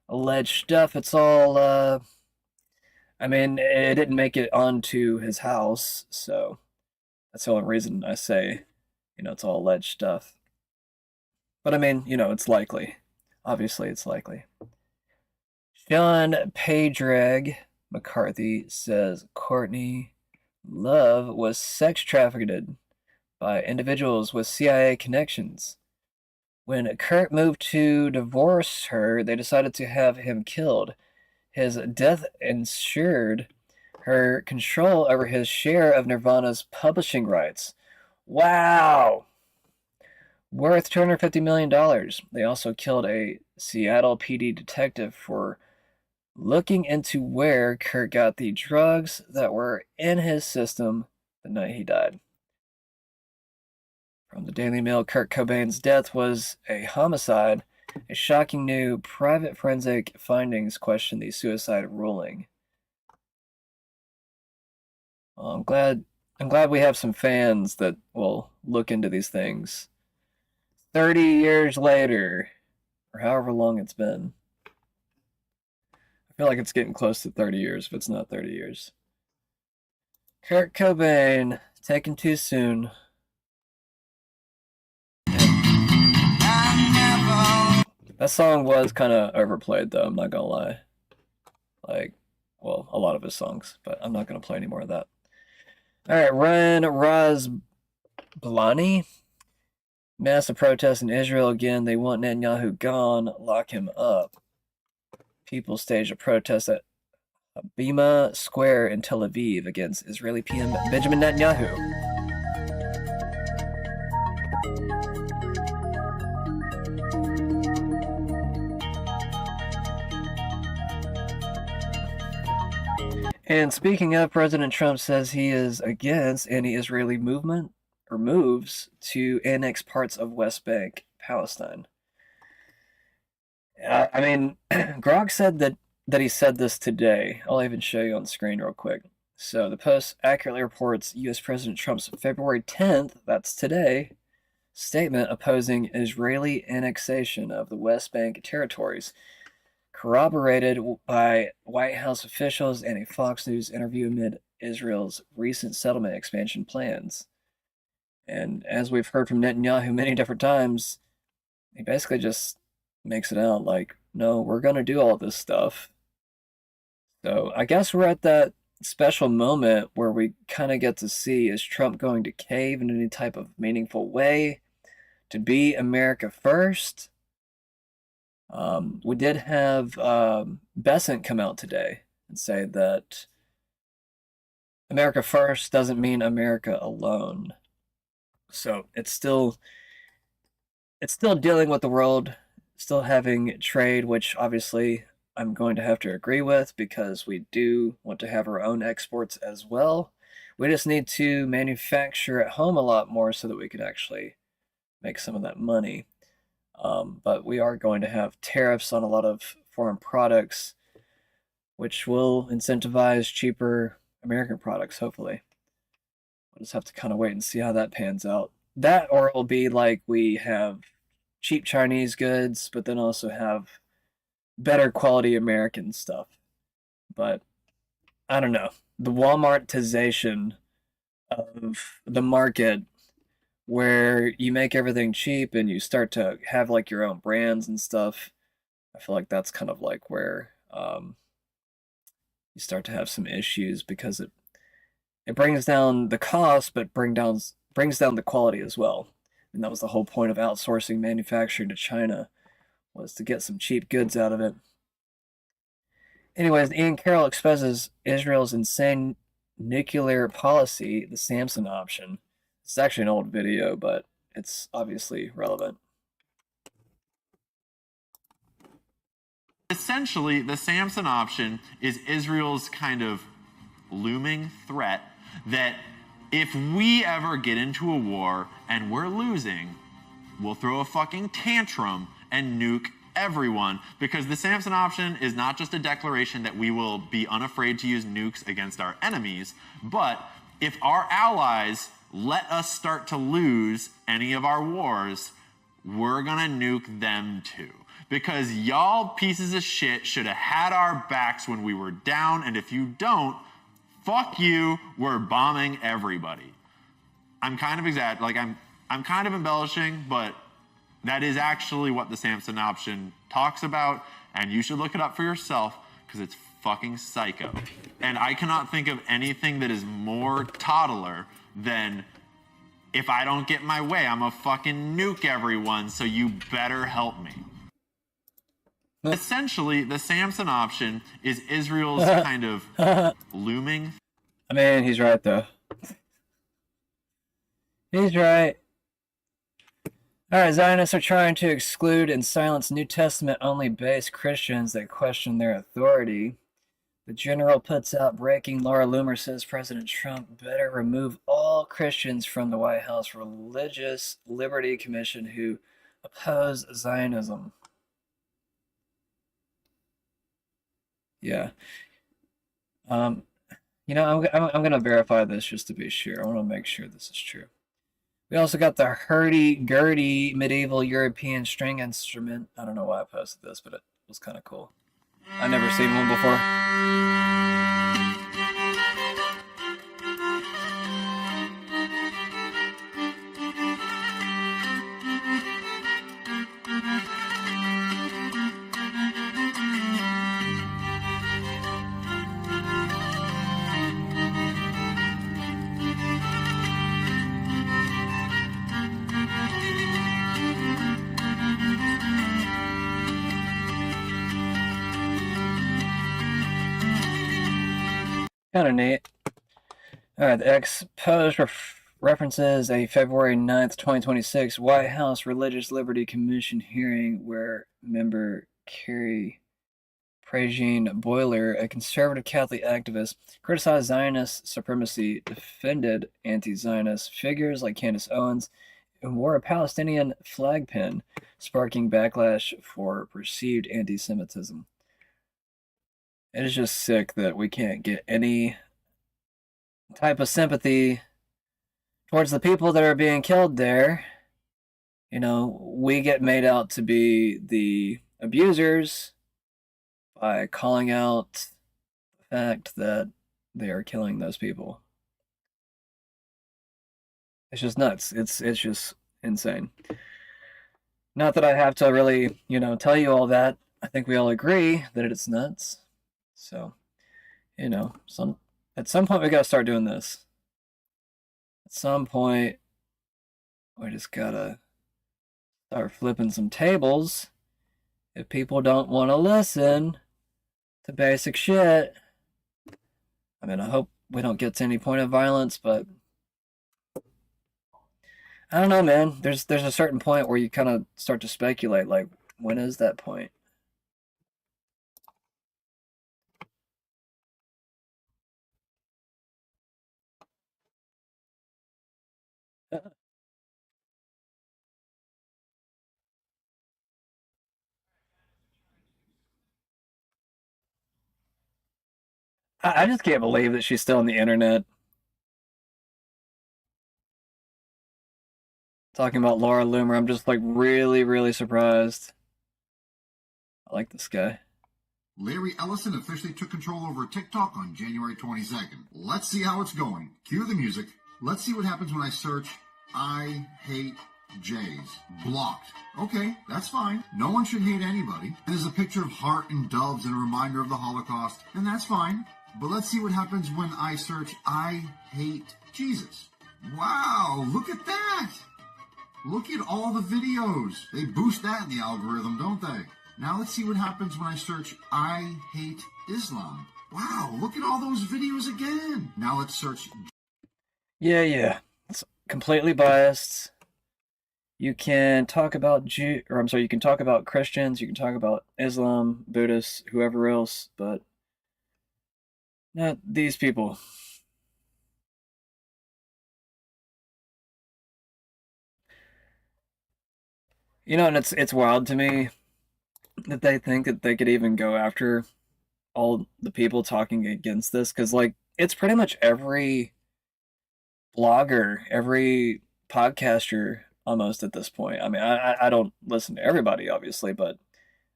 Speaker 1: alleged stuff. It's all, I I mean, it didn't make it onto his house, so that's the only reason I say, it's all alleged stuff. But I mean, it's likely. Obviously, it's likely. Sean Padraig McCarthy says Courtney Love was sex trafficked by individuals with CIA connections. When Kurt moved to divorce her, they decided to have him killed. His death ensured her control over his share of Nirvana's publishing rights. Wow! Worth $250 million. They also killed a Seattle PD detective for looking into where Kurt got the drugs that were in his system the night he died. From the Daily Mail, Kurt Cobain's death was a homicide. A shocking new private forensic findings question the suicide ruling. Well, I'm glad we have some fans that will look into these things. 30 years later, or however long it's been. I feel like it's getting close to 30 years, if it's not 30 years. Kurt Cobain, taken too soon. That song was kind of overplayed, though, I'm not gonna lie. Like, well, a lot of his songs, but I'm not gonna play any more of that. Alright, Ryan Razblani. Massive protest in Israel again. They want Netanyahu gone. Lock him up. People staged a protest at Bima Square in Tel Aviv against Israeli PM Benjamin Netanyahu. And speaking of, President Trump says he is against any Israeli movement or moves to annex parts of West Bank, Palestine. I mean, Grog said that he said this today. I'll even show you on the screen real quick. So the Post accurately reports U.S. President Trump's February 10th, that's today, statement opposing Israeli annexation of the West Bank territories, corroborated by White House officials and a Fox News interview amid Israel's recent settlement expansion plans. And as we've heard from Netanyahu many different times, he basically just makes it out like, no, we're going to do all this stuff. So I guess we're at that special moment where we kind of get to see, is Trump going to cave in any type of meaningful way to be America first? We did have Bessent come out today and say that America first doesn't mean America alone. So it's still dealing with the world, still having trade, which obviously I'm going to have to agree with because we do want to have our own exports as well. We just need to manufacture at home a lot more so that we can actually make some of that money. But we are going to have tariffs on a lot of foreign products, which will incentivize cheaper American products, hopefully. We'll just have to kind of wait and see how that pans out. That, or it'll be like we have cheap Chinese goods, but then also have better quality American stuff. But I don't know. The Walmartization of the market, where you make everything cheap and you start to have like your own brands and stuff, I feel like that's kind of like where you start to have some issues, because it brings down the cost, but brings down the quality as well. And that was the whole point of outsourcing manufacturing to China, was to get some cheap goods out of it. Anyways, Ian Carroll exposes Israel's insane nuclear policy, the Samson option. It's actually an old video, but it's obviously relevant.
Speaker 16: Essentially, the Samson option is Israel's kind of looming threat that if we ever get into a war and we're losing, we'll throw a fucking tantrum and nuke everyone. Because the Samson option is not just a declaration that we will be unafraid to use nukes against our enemies, but if our allies let us start to lose any of our wars, we're gonna nuke them too. Because y'all pieces of shit should have had our backs when we were down, and if you don't, fuck you, we're bombing everybody. I'm kind of I'm kind of embellishing, but that is actually what the Samson option talks about, and you should look it up for yourself because it's fucking psycho. And I cannot think of anything that is more toddler than, if I don't get my way, I'm gonna fucking nuke everyone, so you better help me. Essentially, the Samson option is Israel's kind of looming.
Speaker 1: I mean, he's right, though. He's right. Alright, Zionists are trying to exclude and silence New Testament-only based Christians that question their authority. The general puts out breaking. Laura Loomer says President Trump better remove all Christians from the White House Religious Liberty Commission who oppose Zionism. Yeah. You know, I'm going to verify this just to be sure. I want to make sure this is true. We also got the hurdy-gurdy medieval European string instrument. I don't know why I posted this, but it was kind of cool. I've never seen one before. Kind of neat. Alright, the Exposed references a February 9th, 2026 White House Religious Liberty Commission hearing where member Carrie Prejean Boiler, a conservative Catholic activist, criticized Zionist supremacy, defended anti-Zionist figures like Candace Owens, and wore a Palestinian flag pin, sparking backlash for perceived anti-Semitism. It is just sick that we can't get any type of sympathy towards the people that are being killed there. You know, we get made out to be the abusers by calling out the fact that they are killing those people. It's just nuts. It's just insane. Not that I have to really, tell you all that. I think we all agree that it's nuts. So, at some point we gotta start doing this. At some point, we just gotta start flipping some tables. If people don't want to listen to basic shit, I mean, I hope we don't get to any point of violence, but I don't know, man. There's a certain point where you kind of start to speculate, like, when is that point? I just can't believe that she's still on the internet. Talking about Laura Loomer, I'm just like really, really surprised. I like this guy.
Speaker 17: Larry Ellison officially took control over TikTok on January 22nd. Let's see how it's going. Cue the music. Let's see what happens when I search I hate Jays. Blocked. Okay, that's fine. No one should hate anybody. There's a picture of heart and doves and a reminder of the Holocaust, and that's fine. But let's see what happens when I search I hate Jesus. Wow, look at that. Look at all the videos. They boost that in the algorithm, don't they? Now let's see what happens when I search I hate Islam. Wow, look at all those videos again. Now let's search.
Speaker 1: Yeah. It's completely biased. You can talk about you can talk about Christians, you can talk about Islam, Buddhists, whoever else, but not these people. And it's wild to me that they think that they could even go after all the people talking against this, because like it's pretty much every blogger, every podcaster almost at this point. I mean, I don't listen to everybody, obviously, but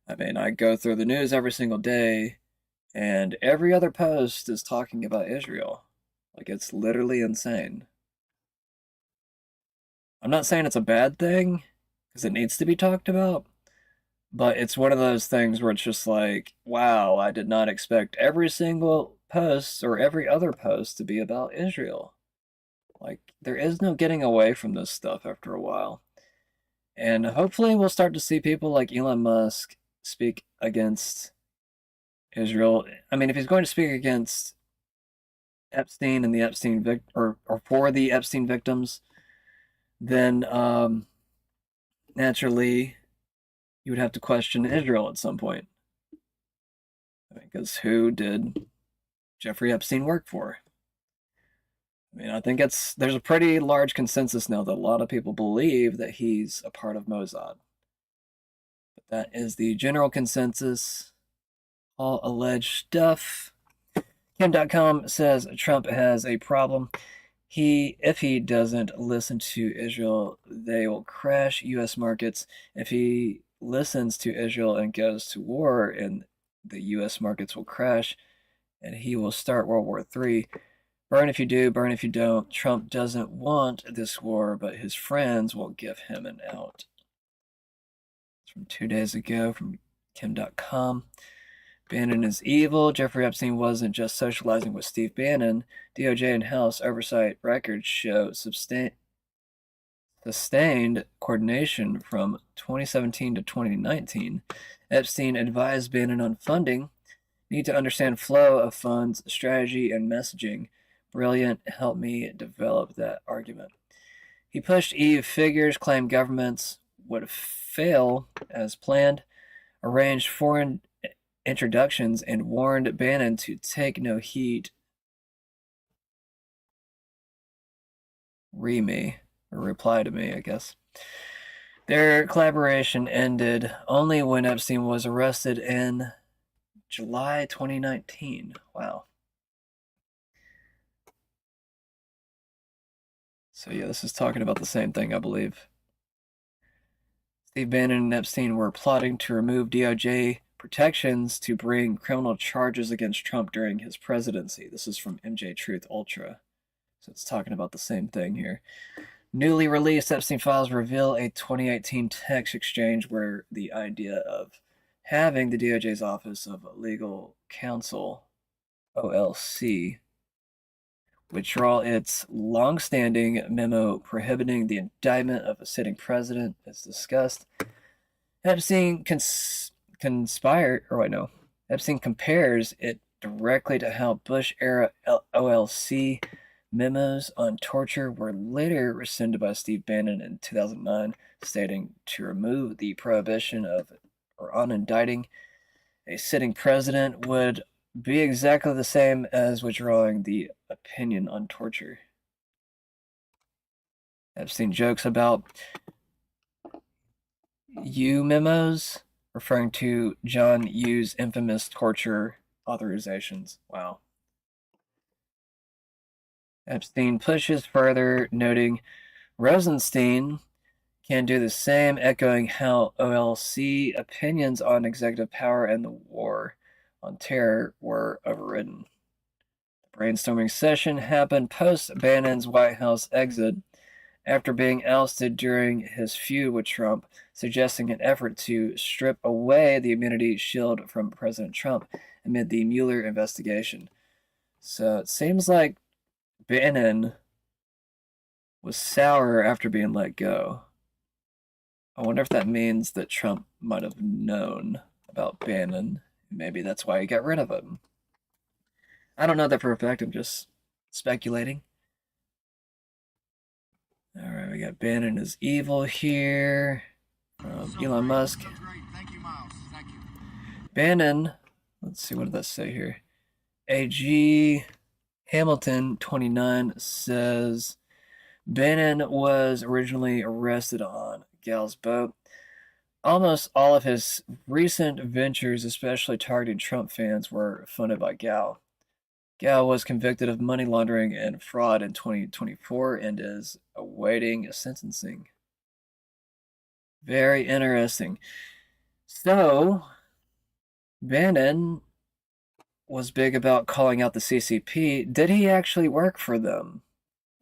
Speaker 1: I mean, I go through the news every single day, and every other post is talking about Israel. Like, it's literally insane. I'm not saying it's a bad thing, because it needs to be talked about, but it's one of those things where it's just like, wow, I did not expect every single post or every other post to be about Israel. Like, there is no getting away from this stuff after a while. And hopefully we'll start to see people like Elon Musk speak against Israel. I mean, if he's going to speak against Epstein and the Epstein or for the Epstein victims, then naturally you would have to question Israel at some point. Because who did Jeffrey Epstein work for? I mean, I think there's a pretty large consensus now that a lot of people believe that he's a part of Mossad. But that is the general consensus. All alleged stuff. Kim.com says Trump has a problem. If he doesn't listen to Israel, they will crash U.S. markets. If he listens to Israel and goes to war, and the U.S. markets will crash, and he will start World War III. Burn if you do, burn if you don't. Trump doesn't want this war, but his friends will give him an out. It's from 2 days ago from Kim.com. Bannon is evil. Jeffrey Epstein wasn't just socializing with Steve Bannon. DOJ and House oversight records show sustained coordination from 2017 to 2019. Epstein advised Bannon on funding. Need to understand flow of funds, strategy, and messaging. Brilliant. Help me develop that argument. He pushed EU figures, claimed governments would fail as planned, arranged foreign introductions, and warned Bannon to take no heed. Reply to me, I guess. Their collaboration ended only when Epstein was arrested in July 2019. Wow. So yeah, this is talking about the same thing, I believe. Steve Bannon and Epstein were plotting to remove DOJ protections to bring criminal charges against Trump during his presidency. This is from MJ Truth Ultra. So it's talking about the same thing here. Newly released Epstein files reveal a 2018 text exchange where the idea of having the DOJ's Office of Legal Counsel, OLC, withdraw its long-standing memo prohibiting the indictment of a sitting president is discussed. Epstein Epstein compares it directly to how Bush-era OLC memos on torture were later rescinded by Steve Bannon in 2009, stating to remove the prohibition on indicting a sitting president would be exactly the same as withdrawing the opinion on torture. Epstein jokes about Yoo memos, referring to John Yoo's infamous torture authorizations. Wow. Epstein pushes further, noting Rosenstein can do the same, echoing how OLC opinions on executive power and the war on terror were overridden. The brainstorming session happened post-Bannon's White House exit after being ousted during his feud with Trump, suggesting an effort to strip away the immunity shield from President Trump amid the Mueller investigation. So it seems like Bannon was sour after being let go. I wonder if that means that Trump might have known about Bannon. Maybe that's why he got rid of him. I don't know that for a fact. I'm just speculating. All right, we got Bannon is evil here. Elon Musk.
Speaker 6: Thank you, Miles. Thank you.
Speaker 1: Bannon, let's see, what did that say here? AG Hamilton 29 says Bannon was originally arrested on Gal's boat. Almost all of his recent ventures, especially targeting Trump fans, were funded by Gal. Gal was convicted of money laundering and fraud in 2024 and is awaiting sentencing. Very interesting. So, Bannon was big about calling out the CCP. Did he actually work for them?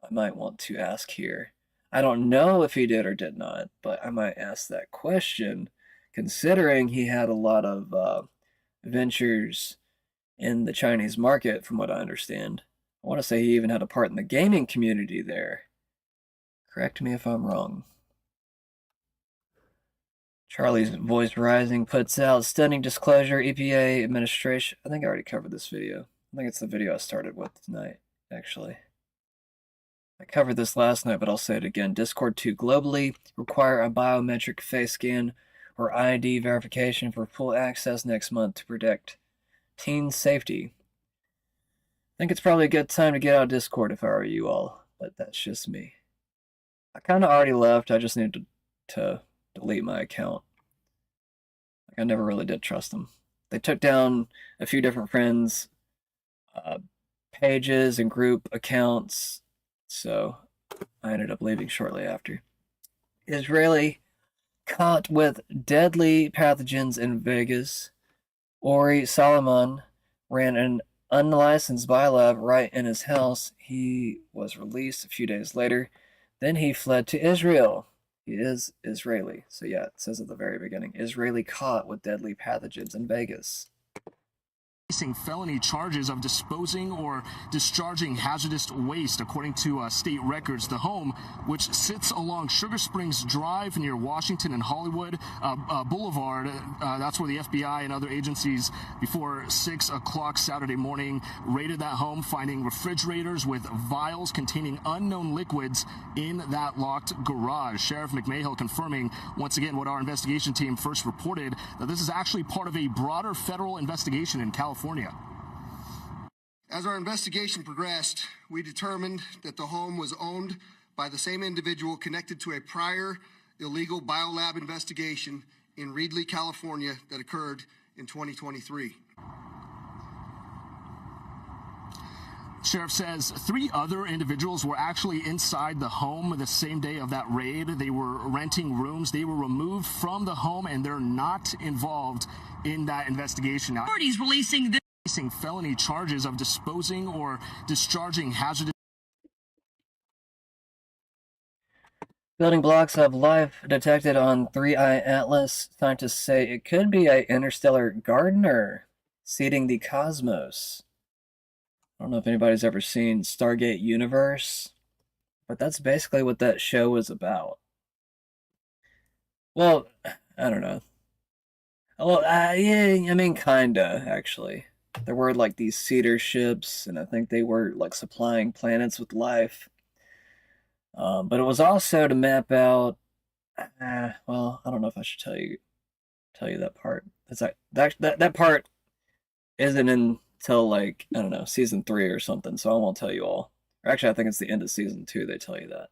Speaker 1: I might want to ask here. I don't know if he did or did not, but I might ask that question, considering he had a lot of ventures in the Chinese market, from what I understand. I want to say he even had a part in the gaming community there. Correct me if I'm wrong. Charlie's Voice Rising puts out stunning disclosure, EPA administration. I think I already covered this video. I think it's the video I started with tonight, actually. I covered this last night, but I'll say it again. Discord 2 globally require a biometric face scan or ID verification for full access next month to protect teen safety. I think it's probably a good time to get out of Discord if I were you all, but that's just me. I kind of already left. I just need to delete my account. Like, I never really did trust them. They took down a few different friends' pages and group accounts, so I ended up leaving shortly after. Israeli caught with deadly pathogens in Vegas. Ori Solomon ran an unlicensed biolab right in his house. He was released a few days later. Then he fled to Israel. He is Israeli. So yeah, it says at the very beginning, Israeli caught with deadly pathogens in Vegas.
Speaker 18: Facing felony charges of disposing or discharging hazardous waste, according to state records. The home, which sits along Sugar Springs Drive near Washington and Hollywood Boulevard, that's where the FBI and other agencies before 6 o'clock Saturday morning raided that home, finding refrigerators with vials containing unknown liquids in that locked garage. Sheriff McMahill confirming once again what our investigation team first reported, that this is actually part of a broader federal investigation in California.
Speaker 8: As our investigation progressed, we determined that the home was owned by the same individual connected to a prior illegal biolab investigation in Reedley, California that occurred in 2023.
Speaker 18: Sheriff says 3 other individuals were actually inside the home the same day of that raid. They were renting rooms. They were removed from the home, and they're not involved in that investigation. Now, authorities releasing felony charges of disposing or discharging hazardous.
Speaker 1: Building blocks of life detected on 3I Atlas. Scientists say it could be an interstellar gardener seeding the cosmos. I don't know if anybody's ever seen Stargate Universe, but that's basically what that show was about. Well, I don't know. Well, yeah, I mean, kinda, actually. There were, like, these seeder ships, and I think they were, like, supplying planets with life. But it was also to map out... well, I don't know if I should tell you that part. It's like, that part isn't until, like, I don't know, season 3 or something, so I won't tell you all. Or actually, I think it's the end of season 2 they tell you that.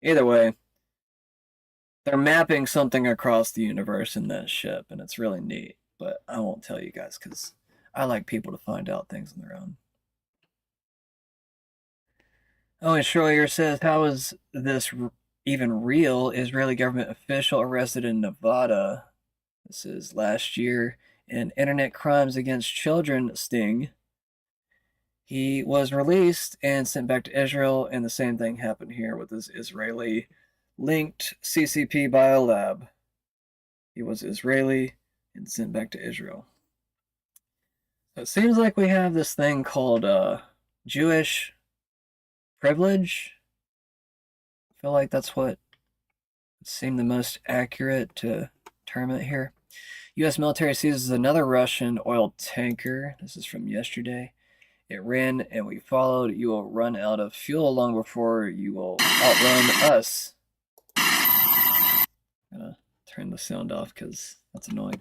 Speaker 1: Either way, they're mapping something across the universe in that ship, and it's really neat. But I won't tell you guys, because I like people to find out things on their own. Oh, and Schroyer says, how is this even real? Israeli government official arrested in Nevada. This is last year in internet crimes against children sting. He was released and sent back to Israel, and the same thing happened here with this Israeli-linked CCP biolab. He was Israeli and sent back to Israel. So it seems like we have this thing called Jewish privilege. I feel like that's what seemed the most accurate to term it here. U.S. military seizes another Russian oil tanker. This is from yesterday. It ran and we followed. You will run out of fuel long before you will outrun us. I'm gonna turn the sound off because that's annoying.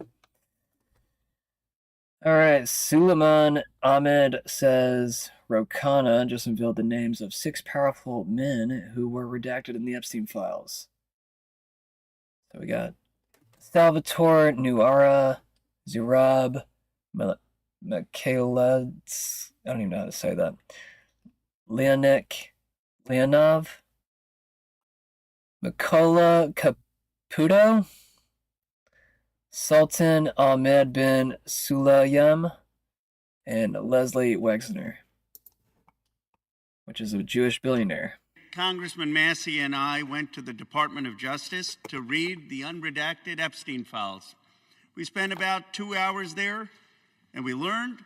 Speaker 1: Alright, Suleiman Ahmed says Ro Khanna just unveiled the names of 6 powerful men who were redacted in the Epstein files. So we got Salvatore Nuara, Zurab, Mikhailets, I don't even know how to say that, Leonov, Mykola Puto, Sultan Ahmed bin Sulayem, and Leslie Wexner, which is a Jewish billionaire.
Speaker 19: Congressman Massey and I went to the Department of Justice to read the unredacted Epstein files. We spent about 2 hours there, and we learned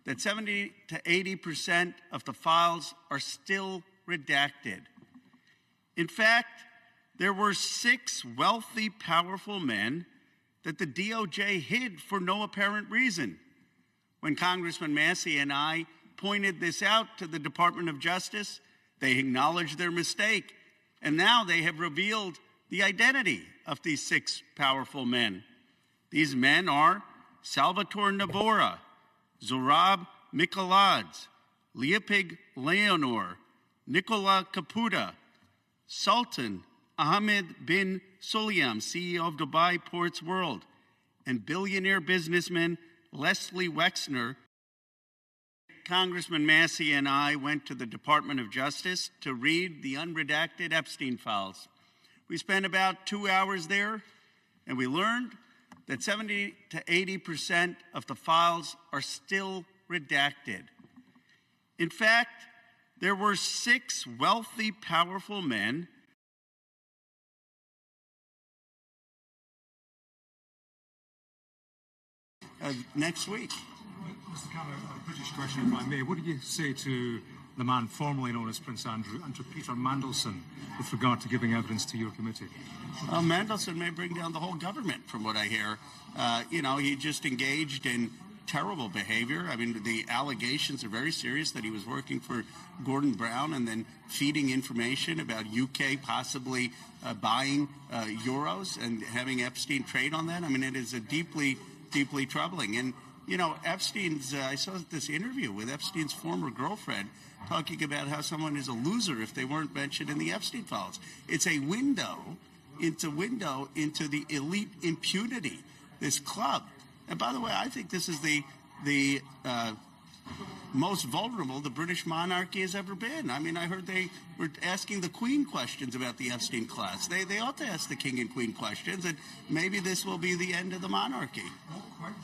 Speaker 19: that 70 to 80% of the files are still redacted. In fact, there were 6 wealthy, powerful men that the DOJ hid for no apparent reason. When Congressman Massey and I pointed this out to the Department of Justice, they acknowledged their mistake, and now they have revealed the identity of these 6 powerful men. These men are Salvatore Navora, Zorab Mikoladze, Leopig Leonor, Nicola Caputa, Sultan Ahmed bin Sulayem, CEO of Dubai Ports World, and billionaire businessman Leslie Wexner. Congressman Massey and I went to the Department of Justice to read the unredacted Epstein files. We spent about 2 hours there, and we learned that 70 to 80% of the files are still redacted. In fact, there were 6 wealthy, powerful men next week.
Speaker 10: Mr. Cameron, a British question, if I may. What do you say to the man formerly known as Prince Andrew and to Peter Mandelson with regard to giving evidence to your committee?
Speaker 19: Mandelson may bring down the whole government, from what I hear. He just engaged in terrible behavior. I mean, the allegations are very serious that he was working for Gordon Brown and then feeding information about UK possibly buying euros and having Epstein trade on that. I mean, it is a deeply, deeply troubling. And Epstein's, I saw this interview with Epstein's former girlfriend talking about how someone is a loser if they weren't mentioned in the Epstein files. It's a window into the elite impunity, this club. And by the way, I think this is the most vulnerable the British monarchy has ever been. I mean, I heard they were asking the Queen questions about the Epstein class. They ought to ask the King and Queen questions, and maybe this will be the end of the monarchy.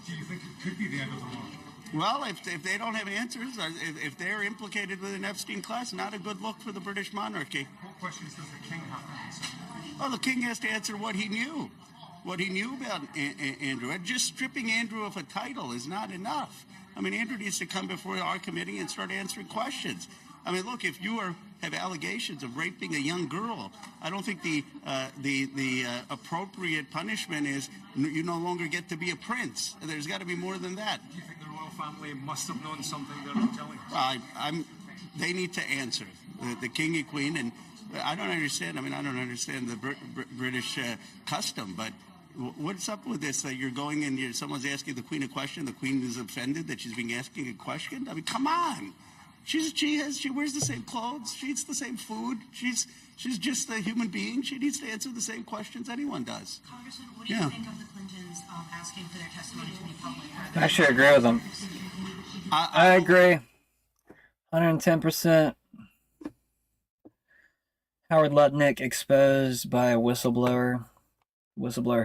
Speaker 10: Do you think it could be the end of the monarchy?
Speaker 19: Well, if they don't have answers, or if they're implicated with an Epstein class, not a good look for the British monarchy.
Speaker 10: What questions does the King have to answer?
Speaker 19: Well, the King has to answer what he knew about Andrew. And just stripping Andrew of a title is not enough. I mean, Andrew needs to come before our committee and start answering questions. I mean, look, if you have allegations of raping a young girl, I don't think the appropriate punishment is you no longer get to be a prince. There's got to be more than that.
Speaker 10: Do you think the royal family must have known something they're not telling us?
Speaker 19: They need to answer, the King and Queen, and I don't understand. I mean, I don't understand the British custom, but what's up with this? You're going and someone's asking the Queen a question. The Queen is offended that she's being asking a question. I mean, come on. She wears the same clothes. She eats the same food. She's just a human being. She needs to answer the same questions anyone does.
Speaker 7: Congressman, what do you think of the Clintons asking for their testimony to be public?
Speaker 1: I actually agree with them. I agree. 110%. Howard Lutnick exposed by a whistleblower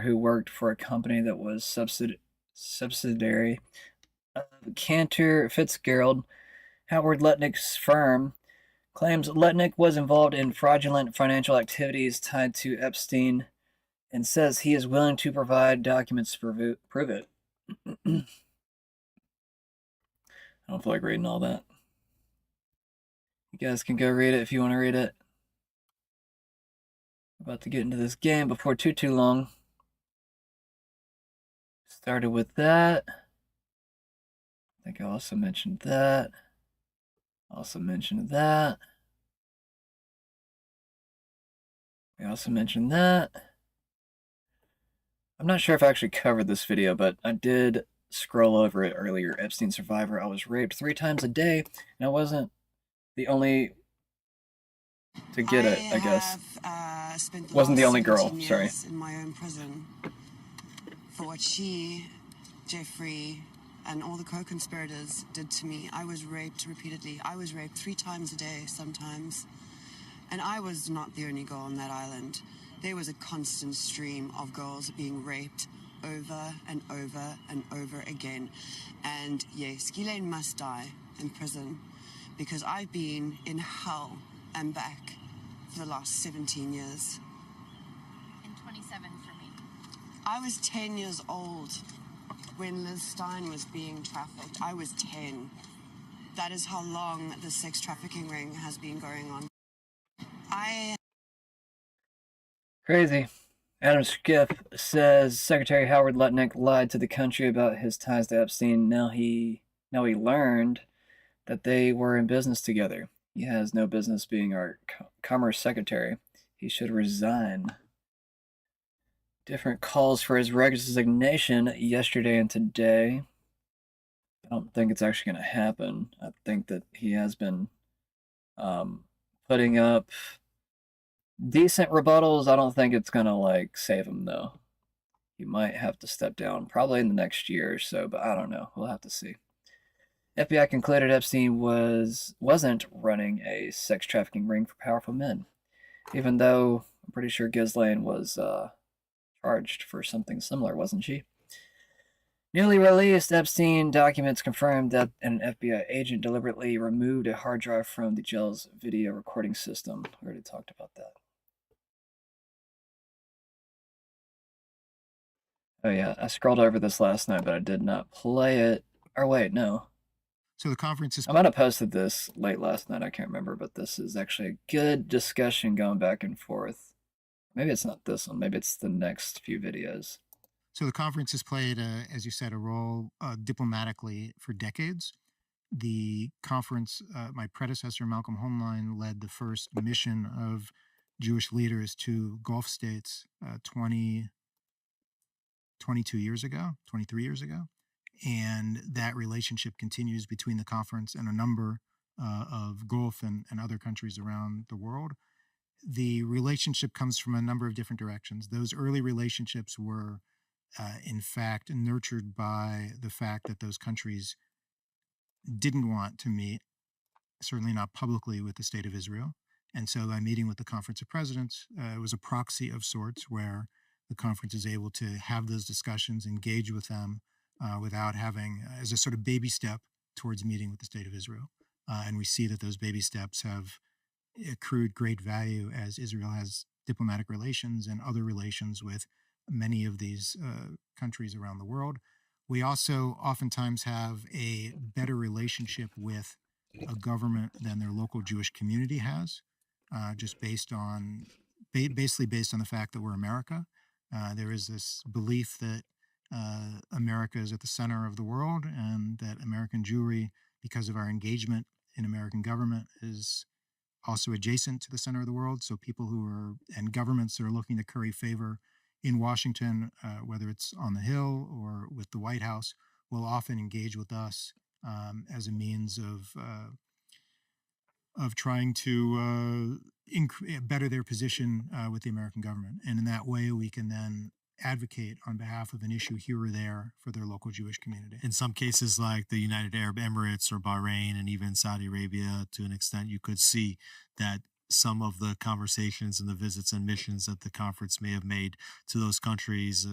Speaker 1: who worked for a company that was subsidiary of Cantor Fitzgerald. Howard Lutnick's firm claims Lutnick was involved in fraudulent financial activities tied to Epstein and says he is willing to provide documents to prove it. I don't feel like reading all that. You guys can go read it if you want to read it. About to get into this game before too long. Started with that. I think I also mentioned that. We also mentioned that. I'm not sure if I actually covered this video, but I did scroll over it earlier. Epstein survivor. I was raped 3 times a day, and I wasn't the only to get it, I guess. Wasn't the only girl, sorry.
Speaker 20: In my own prison for what she, Jeffrey, and all the co-conspirators did to me. I was raped repeatedly. I was raped 3 times a day sometimes. And I was not the only girl on that island. there was a constant stream of girls being raped over and over and over again. And yes, Ghislaine must die in prison because I've been in hell and back for the last 17 years.
Speaker 15: And 27 for me.
Speaker 20: I was 10 years old when Liz Stein was being trafficked. I was 10. That is how long the sex trafficking ring has been going on.
Speaker 1: Crazy. Adam Schiff says Secretary Howard Lutnick lied to the country about his ties to Epstein. Now he learned that they were in business together. He has no business being our Commerce Secretary. He should resign. Different calls for his resignation yesterday and today. I don't think it's actually going to happen. I think that he has been putting up decent rebuttals. I don't think it's going to save him though. He might have to step down probably in the next year or so, but I don't know. We'll have to see. FBI concluded Epstein wasn't running a sex trafficking ring for powerful men, even though I'm pretty sure Ghislaine was charged for something similar, wasn't she? Newly released Epstein documents confirmed that an FBI agent deliberately removed a hard drive from the jail's video recording system. We already talked about that. Oh yeah, I scrolled over this last night, but I did not play it. Or wait, no.
Speaker 3: So the conference is...
Speaker 1: I might have posted this late last night, I can't remember, but this is actually a good discussion going back and forth. Maybe it's not this one, maybe it's the next few videos.
Speaker 3: So the conference has played, as you said, a role diplomatically for decades. The conference, my predecessor, Malcolm Hoenlein, led the first mission of Jewish leaders to Gulf states 22 years ago, 23 years ago. And that relationship continues between the conference and a number of Gulf and other countries around the world. The relationship comes from a number of different directions. Those early relationships were in fact, nurtured by the fact that those countries didn't want to meet, certainly not publicly, with the State of Israel. And so by meeting with the Conference of Presidents, it was a proxy of sorts where the conference is able to have those discussions, engage with them without having, as a sort of baby step towards meeting with the State of Israel. And we see that those baby steps have accrued great value as Israel has diplomatic relations and other relations with many of these countries around the world. We also oftentimes have a better relationship with a government than their local Jewish community has, just based on, basically based on the fact that we're America. There is this belief that America is at the center of the world and that American Jewry, because of our engagement in American government, is also adjacent to the center of the world. So people who are, and governments that are looking to curry favor in Washington, whether it's on the Hill or with the White House, will often engage with us as a means of trying to better their position with the American government. And in that way, we can then advocate on behalf of an issue here or there for their local Jewish community.
Speaker 21: In some cases like the United Arab Emirates or Bahrain and even Saudi Arabia, to an extent, you could see that some of the conversations and the visits and missions that the conference may have made to those countries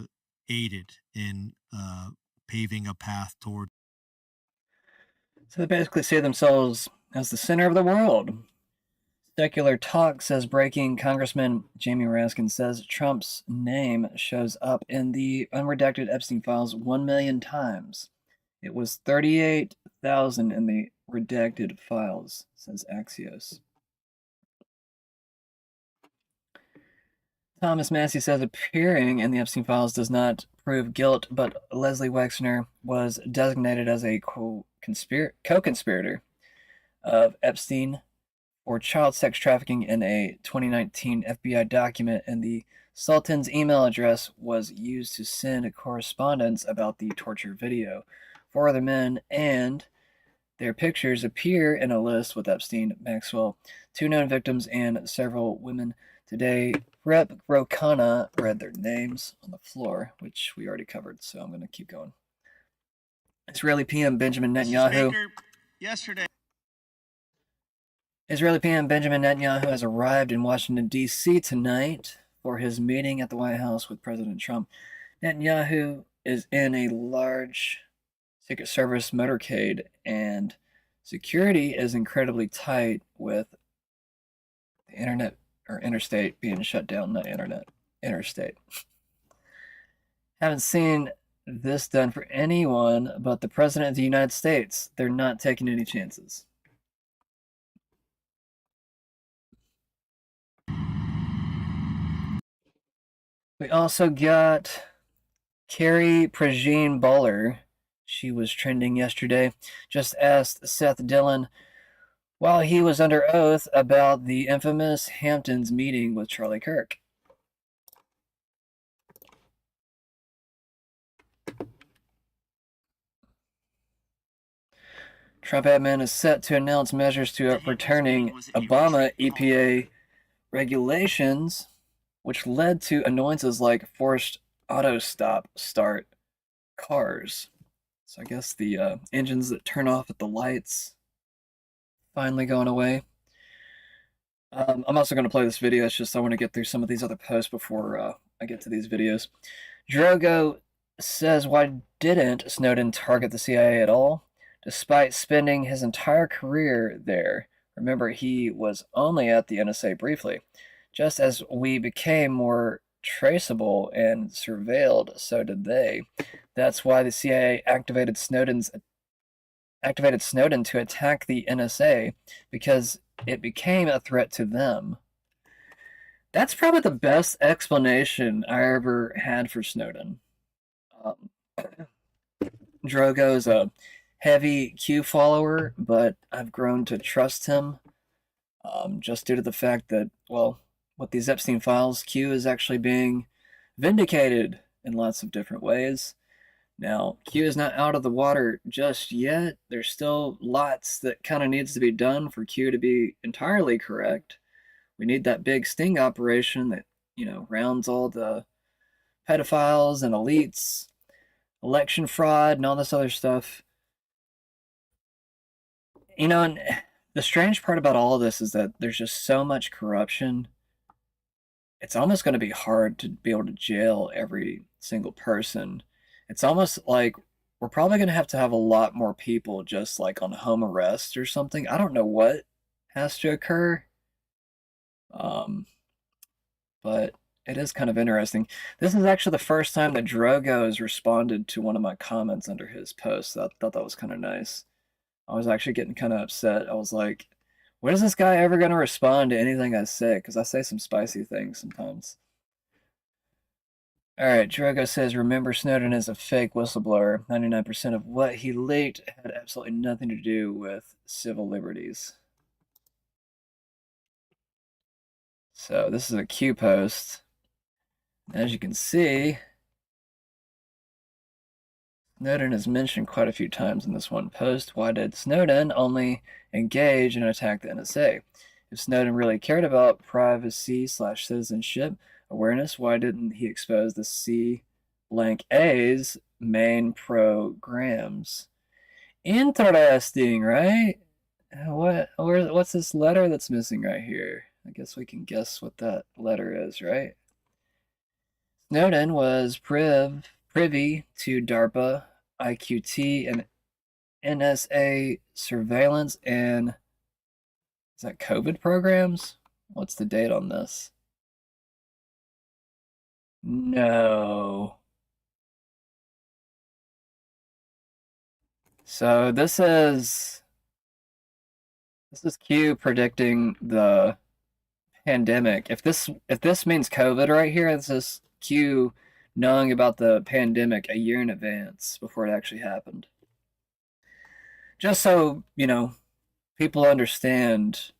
Speaker 21: aided in paving a path toward.
Speaker 1: So they basically see themselves as the center of the world. Secular Talk says breaking Congressman Jamie Raskin says Trump's name shows up in the unredacted Epstein files 1 million times. It was 38,000 in the redacted files, says Axios. Thomas Massey says appearing in the Epstein files does not prove guilt, but Leslie Wexner was designated as a co-conspirator of Epstein for child sex trafficking in a 2019 FBI document, and the Sultan's email address was used to send correspondence about the torture video. 4 other men and their pictures appear in a list with Epstein, Maxwell, 2 known victims, and several women. Today, Rep. Ro Khanna read their names on the floor, which we already covered, so I'm going to keep going. Israeli PM Benjamin Netanyahu.
Speaker 19: Yesterday.
Speaker 1: Israeli PM Benjamin Netanyahu has arrived in Washington, D.C. tonight for his meeting at the White House with President Trump. Netanyahu is in a large Secret Service motorcade, and security is incredibly tight with the internet or interstate being shut down, not internet, interstate. Haven't seen this done for anyone but the President of the United States. They're not taking any chances. We also got Carrie Prejean Bowler. She was trending yesterday. Just asked Seth Dillon while he was under oath about the infamous Hamptons meeting with Charlie Kirk. Trump admin is set to announce measures to overturning Obama EPA regulations, which led to annoyances like forced auto start cars. So I guess the engines that turn off at the lights finally going away. I'm also going to play this video. It's just I want to get through some of these other posts before I get to these videos. Drogo says, why didn't Snowden target the CIA at all, despite spending his entire career there? Remember, he was only at the NSA briefly. Just as we became more traceable and surveilled, so did they. That's why the CIA activated Snowden to attack the NSA, because it became a threat to them. That's probably the best explanation I ever had for Snowden. Drogo's a heavy Q follower, but I've grown to trust him just due to the fact that, well, with these Epstein files, Q is actually being vindicated in lots of different ways. Now, Q is not out of the water just yet. There's still lots that kind of needs to be done for Q to be entirely correct. We need that big sting operation that, rounds all the pedophiles and elites, election fraud, and all this other stuff. And the strange part about all of this is that there's just so much corruption. It's almost going to be hard to be able to jail every single person. It's almost like we're probably going to have a lot more people just like on home arrest or something. I don't know what has to occur. But it is kind of interesting. This is actually the first time that Drogo has responded to one of my comments under his post. I thought that was kind of nice. I was actually getting kind of upset. I was like, when is this guy ever going to respond to anything I say? Because I say some spicy things sometimes. All right, Drogo says, remember, Snowden is a fake whistleblower. 99% of what he leaked had absolutely nothing to do with civil liberties. So this is a Q post. As you can see, Snowden is mentioned quite a few times in this one post. Why did Snowden only engage and attack the NSA? If Snowden really cared about privacy/citizenship awareness, why didn't he expose the C-A's main programs? Interesting, right? What's this letter that's missing right here? I guess we can guess what that letter is, right? Snowden was privy to DARPA, IQT, and NSA surveillance and is that COVID programs? What's the date on this? No. So this is Q predicting the pandemic. If this means COVID right here, this is Q knowing about the pandemic a year in advance before it actually happened. Just so, people understand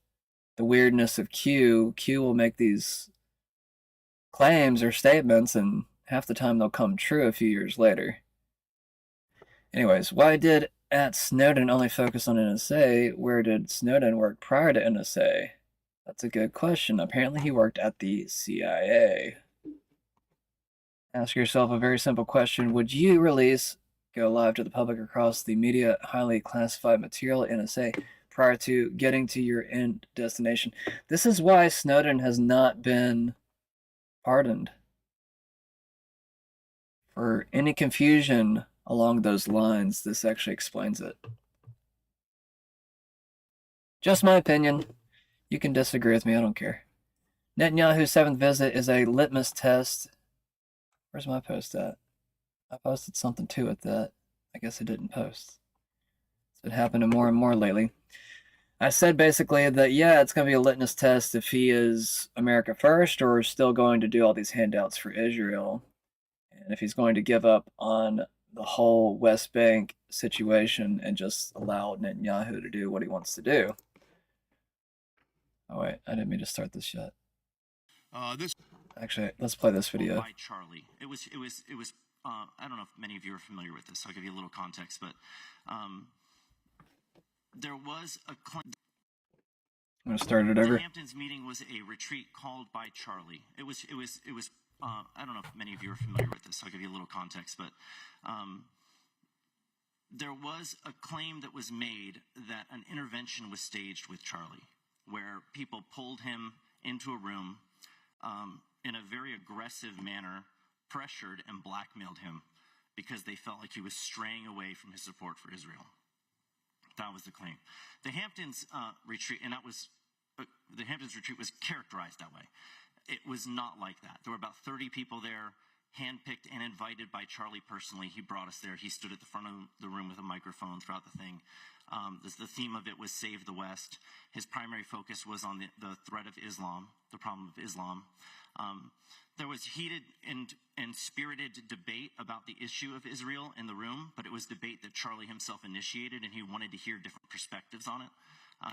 Speaker 1: the weirdness of Q will make these claims or statements, and half the time they'll come true a few years later. Anyways, why did @Snowden only focus on NSA? Where did Snowden work prior to NSA? That's a good question. Apparently he worked at the CIA. Ask yourself a very simple question. Would you go live to the public across the media highly classified material at NSA prior to getting to your end destination? This is why Snowden has not been pardoned. For any confusion along those lines, this actually explains it. Just my opinion. You can disagree with me, I don't care. Netanyahu's 7th visit is a litmus test. Where's my post at? I posted something too with that. I guess I didn't post. It's been happening more and more lately. I said basically that, yeah, it's going to be a litmus test if he is America first or still going to do all these handouts for Israel. And if he's going to give up on the whole West Bank situation and just allow Netanyahu to do what he wants to do. Oh, wait, I didn't mean to start this yet. Actually, let's play this video.
Speaker 4: By Charlie. It was. I don't know if many of you are familiar with this. I'll give you a little context, but there was a.
Speaker 1: I'm gonna start it over.
Speaker 4: The Hamptons meeting was a retreat called by Charlie. It was. I don't know if many of you are familiar with this. I'll give you a little context, but there was a claim that was made that an intervention was staged with Charlie, where people pulled him into a room in a very aggressive manner, pressured and blackmailed him because they felt like he was straying away from his support for Israel. That was the claim. The Hamptons retreat, and that was the Hamptons retreat was characterized that way. It was not like that. There were about 30 people there, handpicked and invited by Charlie personally. He brought us there. He stood at the front of the room with a microphone throughout the thing. The theme of it was Save the West. His primary focus was on the threat of Islam, the problem of Islam. There was heated and spirited debate about the issue of Israel in the room, but it was debate that Charlie himself initiated, and he wanted to hear different perspectives on it.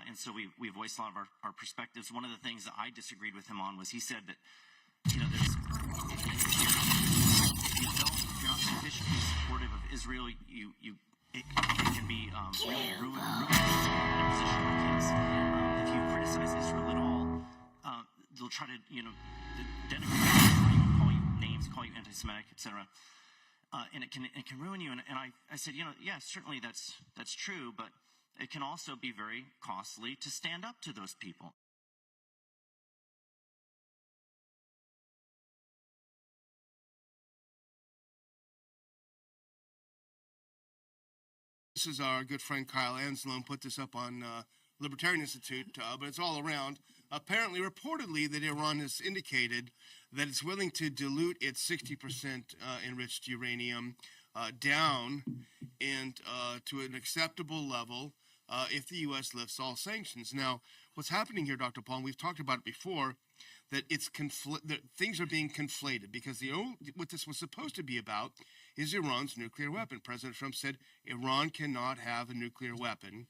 Speaker 4: And so we voiced a lot of our perspectives. One of the things that I disagreed with him on was he said that, you know, if you're not sufficiently supportive of Israel, it can be really ruined in a position like his. If you criticize Israel at all, they'll try to, denigrate you, call you names, call you anti-Semitic, etc. And it can ruin you. And I said, yeah, certainly that's true, but it can also be very costly to stand up to those people.
Speaker 22: This is our good friend Kyle Anselm put this up on Libertarian Institute, but it's all around. Apparently, reportedly, that Iran has indicated that it's willing to dilute its 60% enriched uranium down and to an acceptable level if the U.S. lifts all sanctions. Now, what's happening here, Dr. Paul, and we've talked about it before, that that things are being conflated because what this was supposed to be about is Iran's nuclear weapon. President Trump said Iran cannot have a nuclear weapon.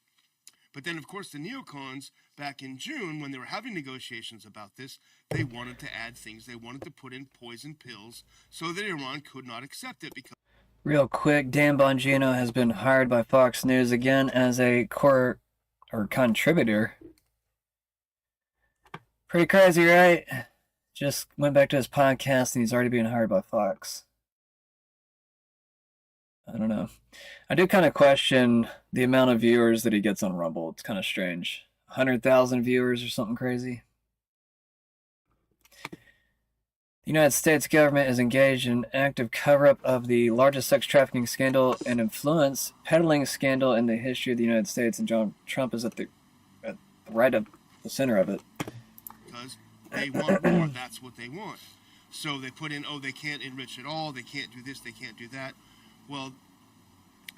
Speaker 22: But then, of course, the neocons back in June, when they were having negotiations about this, they wanted to add things. They wanted to put in poison pills so that Iran could not accept it. Because
Speaker 1: real quick, Dan Bongino has been hired by Fox News again as a contributor. Pretty crazy, right? Just went back to his podcast and he's already being hired by Fox. I don't know. I do kind of question the amount of viewers that he gets on Rumble. It's kind of strange. 100,000 viewers or something crazy. The United States government is engaged in active cover-up of the largest sex trafficking scandal and influence peddling scandal in the history of the United States, and John Trump is at the right of the center of it.
Speaker 22: Because they want more. That's what they want. So they put in, they can't enrich at all. They can't do this. They can't do that. Well,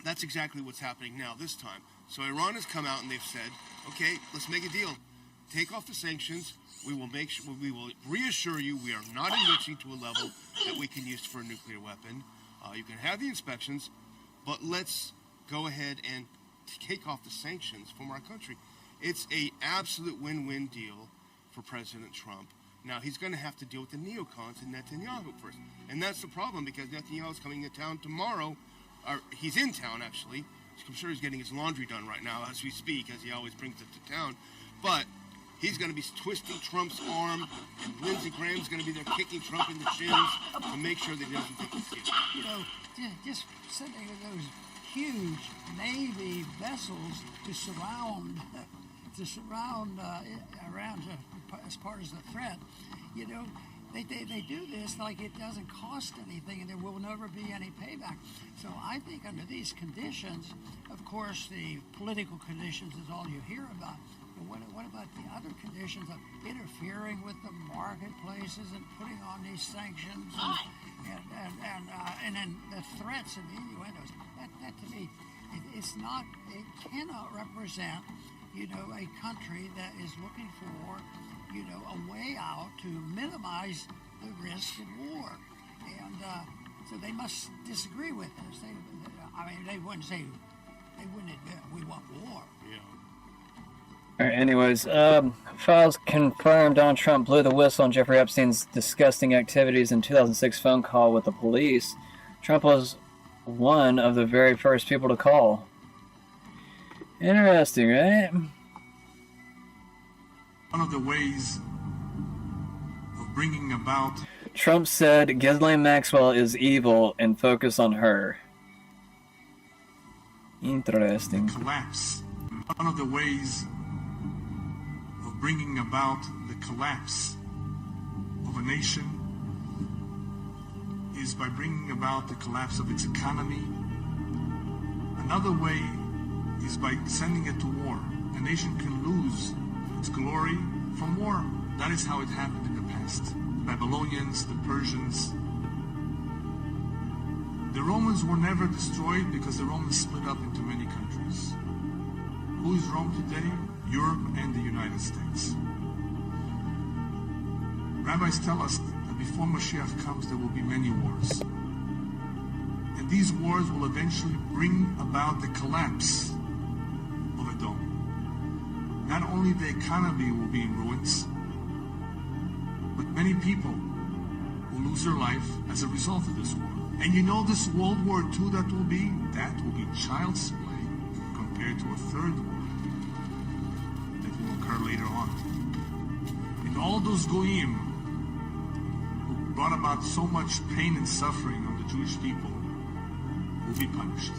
Speaker 22: that's exactly what's happening now this time. So Iran has come out and they've said, okay, let's make a deal. Take off the sanctions. We will reassure you we are not enriching to a level that we can use for a nuclear weapon. You can have the inspections, but let's go ahead and take off the sanctions from our country. It's a absolute win-win deal for President Trump. Now, he's going to have to deal with the neocons and Netanyahu first. And that's the problem, because Netanyahu's coming to town tomorrow. Or he's in town, actually. I'm sure he's getting his laundry done right now as we speak, as he always brings it to town. But he's going to be twisting Trump's arm, and Lindsey Graham's going to be there kicking Trump in the shins to make sure that he doesn't take the seat.
Speaker 23: Just sitting with those huge Navy vessels to surround around as part of the threat, They do this like it doesn't cost anything and there will never be any payback. So I think under these conditions, of course, the political conditions is all you hear about. But what about the other conditions of interfering with the marketplaces and putting on these sanctions and then the threats and the innuendos? That to me, it cannot represent, a country that is looking for, a way out to minimize the risk of war. And so they must disagree with this. They wouldn't admit we want war.
Speaker 22: Yeah.
Speaker 1: All right, anyways, files confirmed Donald Trump blew the whistle on Jeffrey Epstein's disgusting activities in 2006 phone call with the police. Trump was one of the very first people to call. Interesting, right?
Speaker 2: One of the ways of bringing about...
Speaker 1: Trump said Ghislaine Maxwell is evil and focus on her. Interesting.
Speaker 2: Collapse. One of the ways of bringing about the collapse of a nation is by bringing about the collapse of its economy. Another way is by sending it to war. A nation can lose its glory from war. That is how it happened in the past. The Babylonians, the Persians. The Romans were never destroyed because the Romans split up into many countries. Who is Rome today? Europe and the United States. Rabbis tell us that before Mashiach comes, there will be many wars. And these wars will eventually bring about the collapse of Edom. Not only the economy will be in ruins, but many people will lose their life as a result of this war. And this World War II that will be child's play compared to a third war that will occur later on. And all those goyim who brought about so much pain and suffering on the Jewish people will be punished.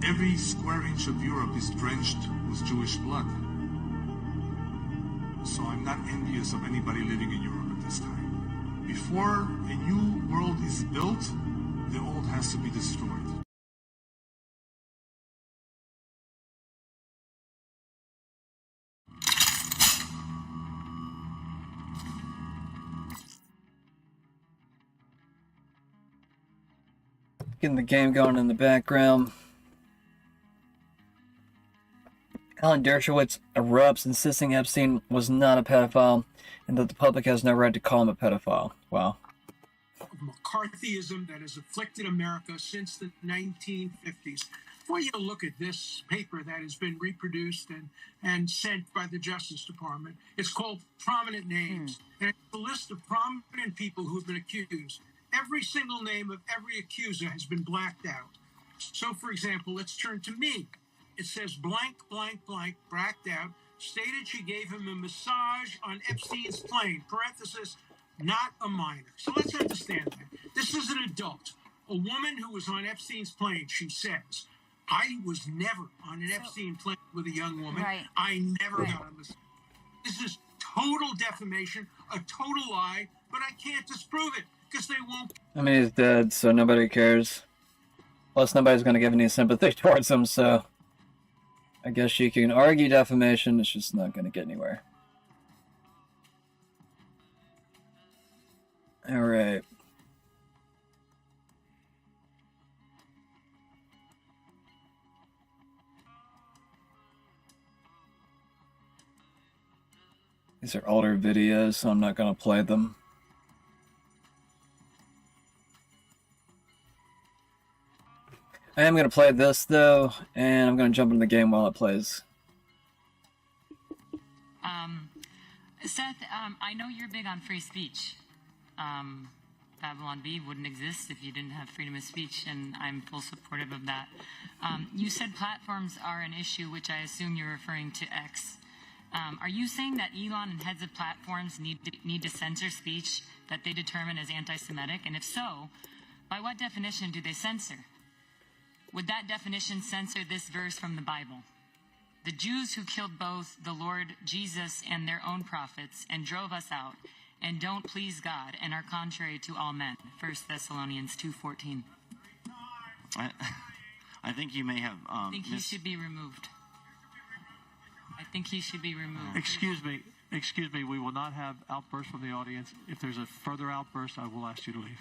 Speaker 2: Every square inch of Europe is drenched with Jewish blood. So I'm not envious of anybody living in Europe at this time. Before a new world is built, the old has to be destroyed.
Speaker 1: Getting the game going in the background. Alan Dershowitz erupts, insisting Epstein was not a pedophile and that the public has no right to call him a pedophile. Wow.
Speaker 5: McCarthyism that has afflicted America since the 1950s. I want you to look at this paper that has been reproduced and sent by the Justice Department. It's called Prominent Names. And it's a list of prominent people who have been accused. Every single name of every accuser has been blacked out. So, for example, let's turn to me. It says blank, blank, blank, blacked out, stated she gave him a massage on Epstein's plane, parenthesis, not a minor. So let's understand that. This is an adult, a woman who was on Epstein's plane. She says, I was never on an Epstein plane with a young woman.
Speaker 9: Right.
Speaker 5: I never got a massage. This is total defamation, a total lie, but I can't disprove it because they won't.
Speaker 1: I mean, he's dead, so nobody cares. Plus, nobody's going to give any sympathy towards him, so I guess you can argue defamation, it's just not going to get anywhere. Alright. These are older videos, so I'm not going to play them. I am going to play this, though, and I'm going to jump into the game while it plays.
Speaker 9: Seth, I know you're big on free speech. Babylon Bee wouldn't exist if you didn't have freedom of speech, and I'm full supportive of that. You said platforms are an issue, which I assume you're referring to X. Are you saying that Elon and heads of platforms need to censor speech that they determine as anti-Semitic? And if so, by what definition do they censor? Would that definition censor this verse from the Bible? The Jews who killed both the Lord Jesus and their own prophets and drove us out, and don't please God and are contrary to all men. 1 Thessalonians 2:14.
Speaker 4: I think you may have.
Speaker 9: I think he should be removed. I think he should be removed.
Speaker 11: Excuse me, we will not have outbursts from the audience. If there's a further outburst, I will ask you to leave.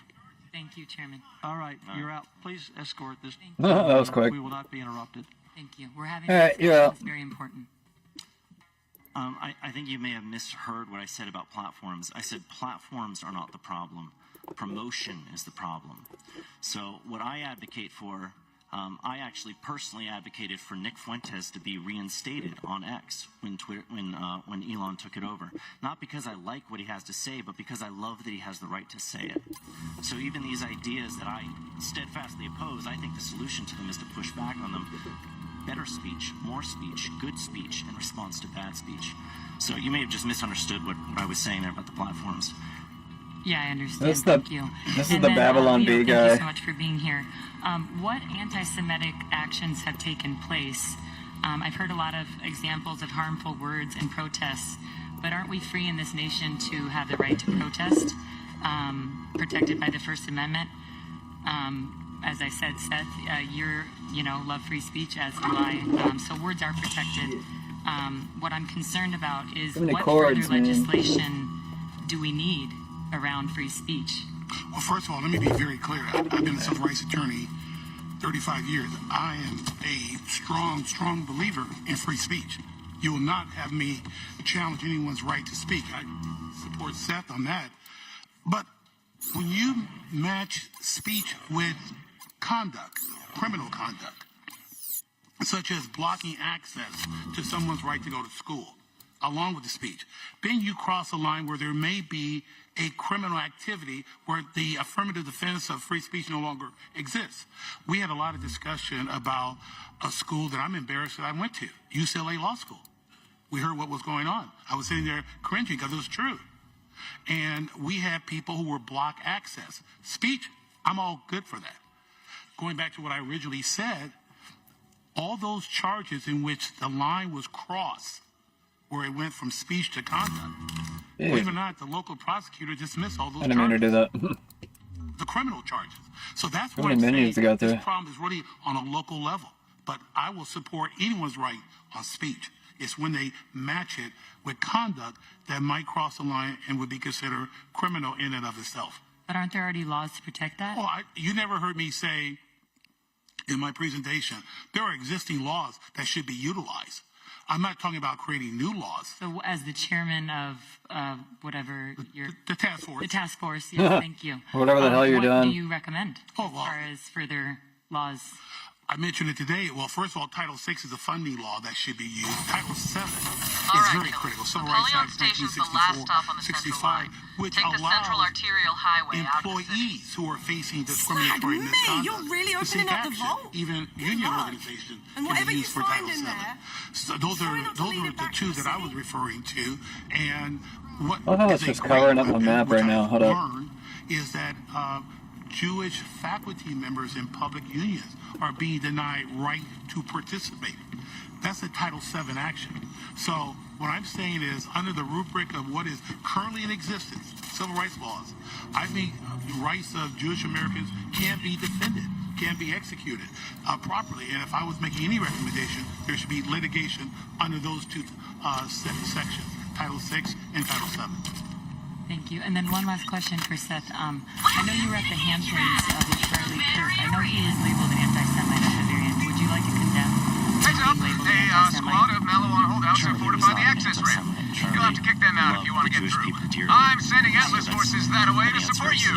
Speaker 9: Thank you, Chairman.
Speaker 11: All right, you're out. Please escort this.
Speaker 1: That was quick.
Speaker 11: We will not be interrupted.
Speaker 9: Thank you. We're having
Speaker 1: All right, you're out.
Speaker 9: It's very important.
Speaker 4: I think you may have misheard what I said about platforms. I said platforms are not the problem. Promotion is the problem. So what I advocate for, I actually personally advocated for Nick Fuentes to be reinstated on X when Elon took it over. Not because I like what he has to say, but because I love that he has the right to say it. So even these ideas that I steadfastly oppose, I think the solution to them is to push back on them. Better speech, more speech, good speech in response to bad speech. So you may have just misunderstood what I was saying there about the platforms.
Speaker 9: Yeah, I understand.
Speaker 1: This
Speaker 9: Thank you.
Speaker 1: is
Speaker 9: And
Speaker 1: the
Speaker 9: then,
Speaker 1: Babylon
Speaker 9: Leo,
Speaker 1: Bee
Speaker 9: thank
Speaker 1: guy.
Speaker 9: you so much for being here. What anti-Semitic actions have taken place? I've heard a lot of examples of harmful words and protests, but aren't we free in this nation to have the right to protest, protected by the First Amendment? As I said, Seth, love free speech, as do I. So words are protected. What I'm concerned about is what further legislation do we need around free speech?
Speaker 5: Well, first of all, let me be very clear. I've been a civil rights attorney 35 years. I am a strong believer in free speech. You will not have me challenge anyone's right to speak. I support Seth on that. But when you match speech with conduct, criminal conduct, such as blocking access to someone's right to go to school, along with the speech, then you cross a line where there may be a criminal activity where the affirmative defense of free speech no longer exists. We had a lot of discussion about a school that I'm embarrassed that I went to, UCLA Law School. We heard what was going on. I was sitting there cringing because it was true. And we had people who were block access. Speech, I'm all good for that. Going back to what I originally said, all those charges in which the line was crossed, where it went from speech to conduct, believe it or not, the local prosecutor dismissed all those
Speaker 1: I didn't mean to do that.
Speaker 5: the criminal charges. So that's
Speaker 1: How
Speaker 5: what
Speaker 1: many
Speaker 5: I'm
Speaker 1: menus
Speaker 5: saying.
Speaker 1: to go through?
Speaker 5: This problem is really on a local level. But I will support anyone's right on speech. It's when they match it with conduct that might cross the line and would be considered criminal in and of itself.
Speaker 9: But aren't there already laws to protect that?
Speaker 5: Well, you never heard me say in my presentation, there are existing laws that should be utilized. I'm not talking about creating new laws.
Speaker 9: So as the chairman of whatever
Speaker 5: the task force.
Speaker 9: The task force, yes, thank you.
Speaker 1: Whatever the hell you're
Speaker 9: what
Speaker 1: doing.
Speaker 9: do you recommend as far as further laws?
Speaker 5: I mentioned it today. Well, first of all, Title VI is a funding law that should be used. Title VII
Speaker 12: All
Speaker 5: is
Speaker 12: right,
Speaker 5: very critical. Civil
Speaker 12: the
Speaker 5: Rights
Speaker 12: Polyon
Speaker 5: Act
Speaker 12: Station's the
Speaker 5: 1964,
Speaker 12: last stop on the Central
Speaker 5: 65,
Speaker 12: Line.
Speaker 5: which
Speaker 12: Take the Central
Speaker 5: allows
Speaker 12: Arterial Highway out of the city.
Speaker 5: employees who are facing discriminatory
Speaker 12: me,
Speaker 5: misconduct
Speaker 12: you're really
Speaker 5: to seek
Speaker 12: opening up the
Speaker 5: action.
Speaker 12: vault.
Speaker 5: Even union organizations
Speaker 12: And
Speaker 5: can
Speaker 12: whatever
Speaker 5: be
Speaker 12: you
Speaker 5: used for
Speaker 12: find
Speaker 5: Title
Speaker 12: in
Speaker 5: VII.
Speaker 12: there,
Speaker 5: So those are the two that I was referring to. And what
Speaker 1: I thought
Speaker 5: is
Speaker 1: it's
Speaker 5: a
Speaker 1: just
Speaker 5: great
Speaker 1: covering up my
Speaker 5: weapon,
Speaker 1: map
Speaker 5: which
Speaker 1: right now. Hold up.
Speaker 5: learned, is that Jewish faculty members in public unions are being denied right to participate. That's a Title VII action. So what I'm saying is, under the rubric of what is currently in existence, civil rights laws, I think rights of Jewish Americans can be defended, can be executed properly. And if I was making any recommendation, there should be litigation under those two sections, Title VI and Title VII.
Speaker 9: Thank you. And then one last question for Seth. I know you were at the Hamptons with Charlie Kirk. I know he is labeled an anti-Semite at the very end. Would you like to condemn
Speaker 12: Heads up, a squad of Maliwan holdouts are fortifying the access ramp. You'll have to kick them out if you want to get through. I'm sending Atlas forces that way to support you.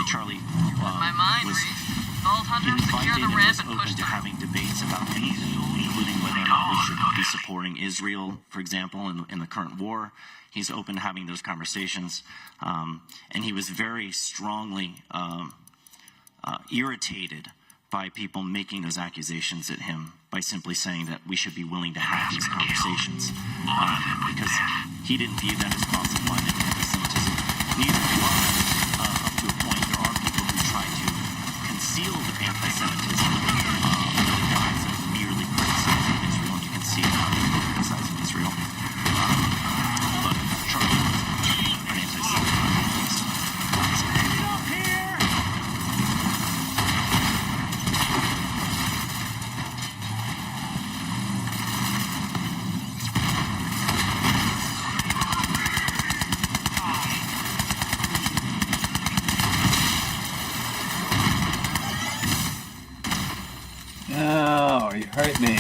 Speaker 12: My mind reads, Vault Hunters secure the ramp and push
Speaker 4: to having debates about anything, including whether or not we should be supporting Israel, for example, in the current war. He's open to having those conversations. And he was very strongly irritated by people making those accusations at him by simply saying that we should be willing to have these conversations because he didn't view that as crossing line into anti-Semitism. Neither do I. Up to a point, there are people who try to conceal the anti-Semitism under the guise of merely criticizing Israel, and you can see how they're criticizing Israel. But Charlie was an anti-Semite. So
Speaker 1: you hurt me.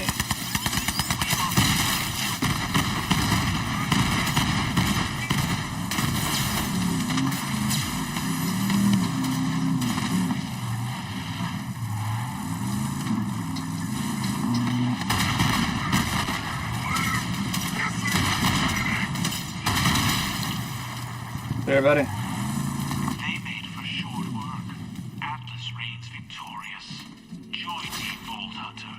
Speaker 1: There, buddy.
Speaker 13: They made for short work. Atlas reigns victorious. Join Team Vault Hunter.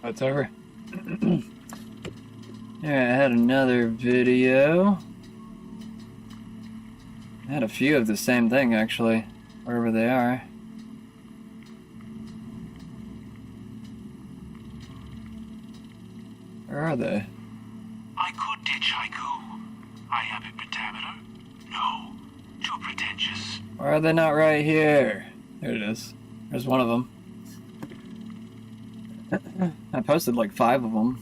Speaker 1: That's over. Yeah, I had another video. I had a few of the same thing, actually, wherever they are. Where are they?
Speaker 13: I could ditch haiku. I have a pentameter. No, too pretentious.
Speaker 1: Why are they not right here? There it is. There's one of them. I posted like 5 of them.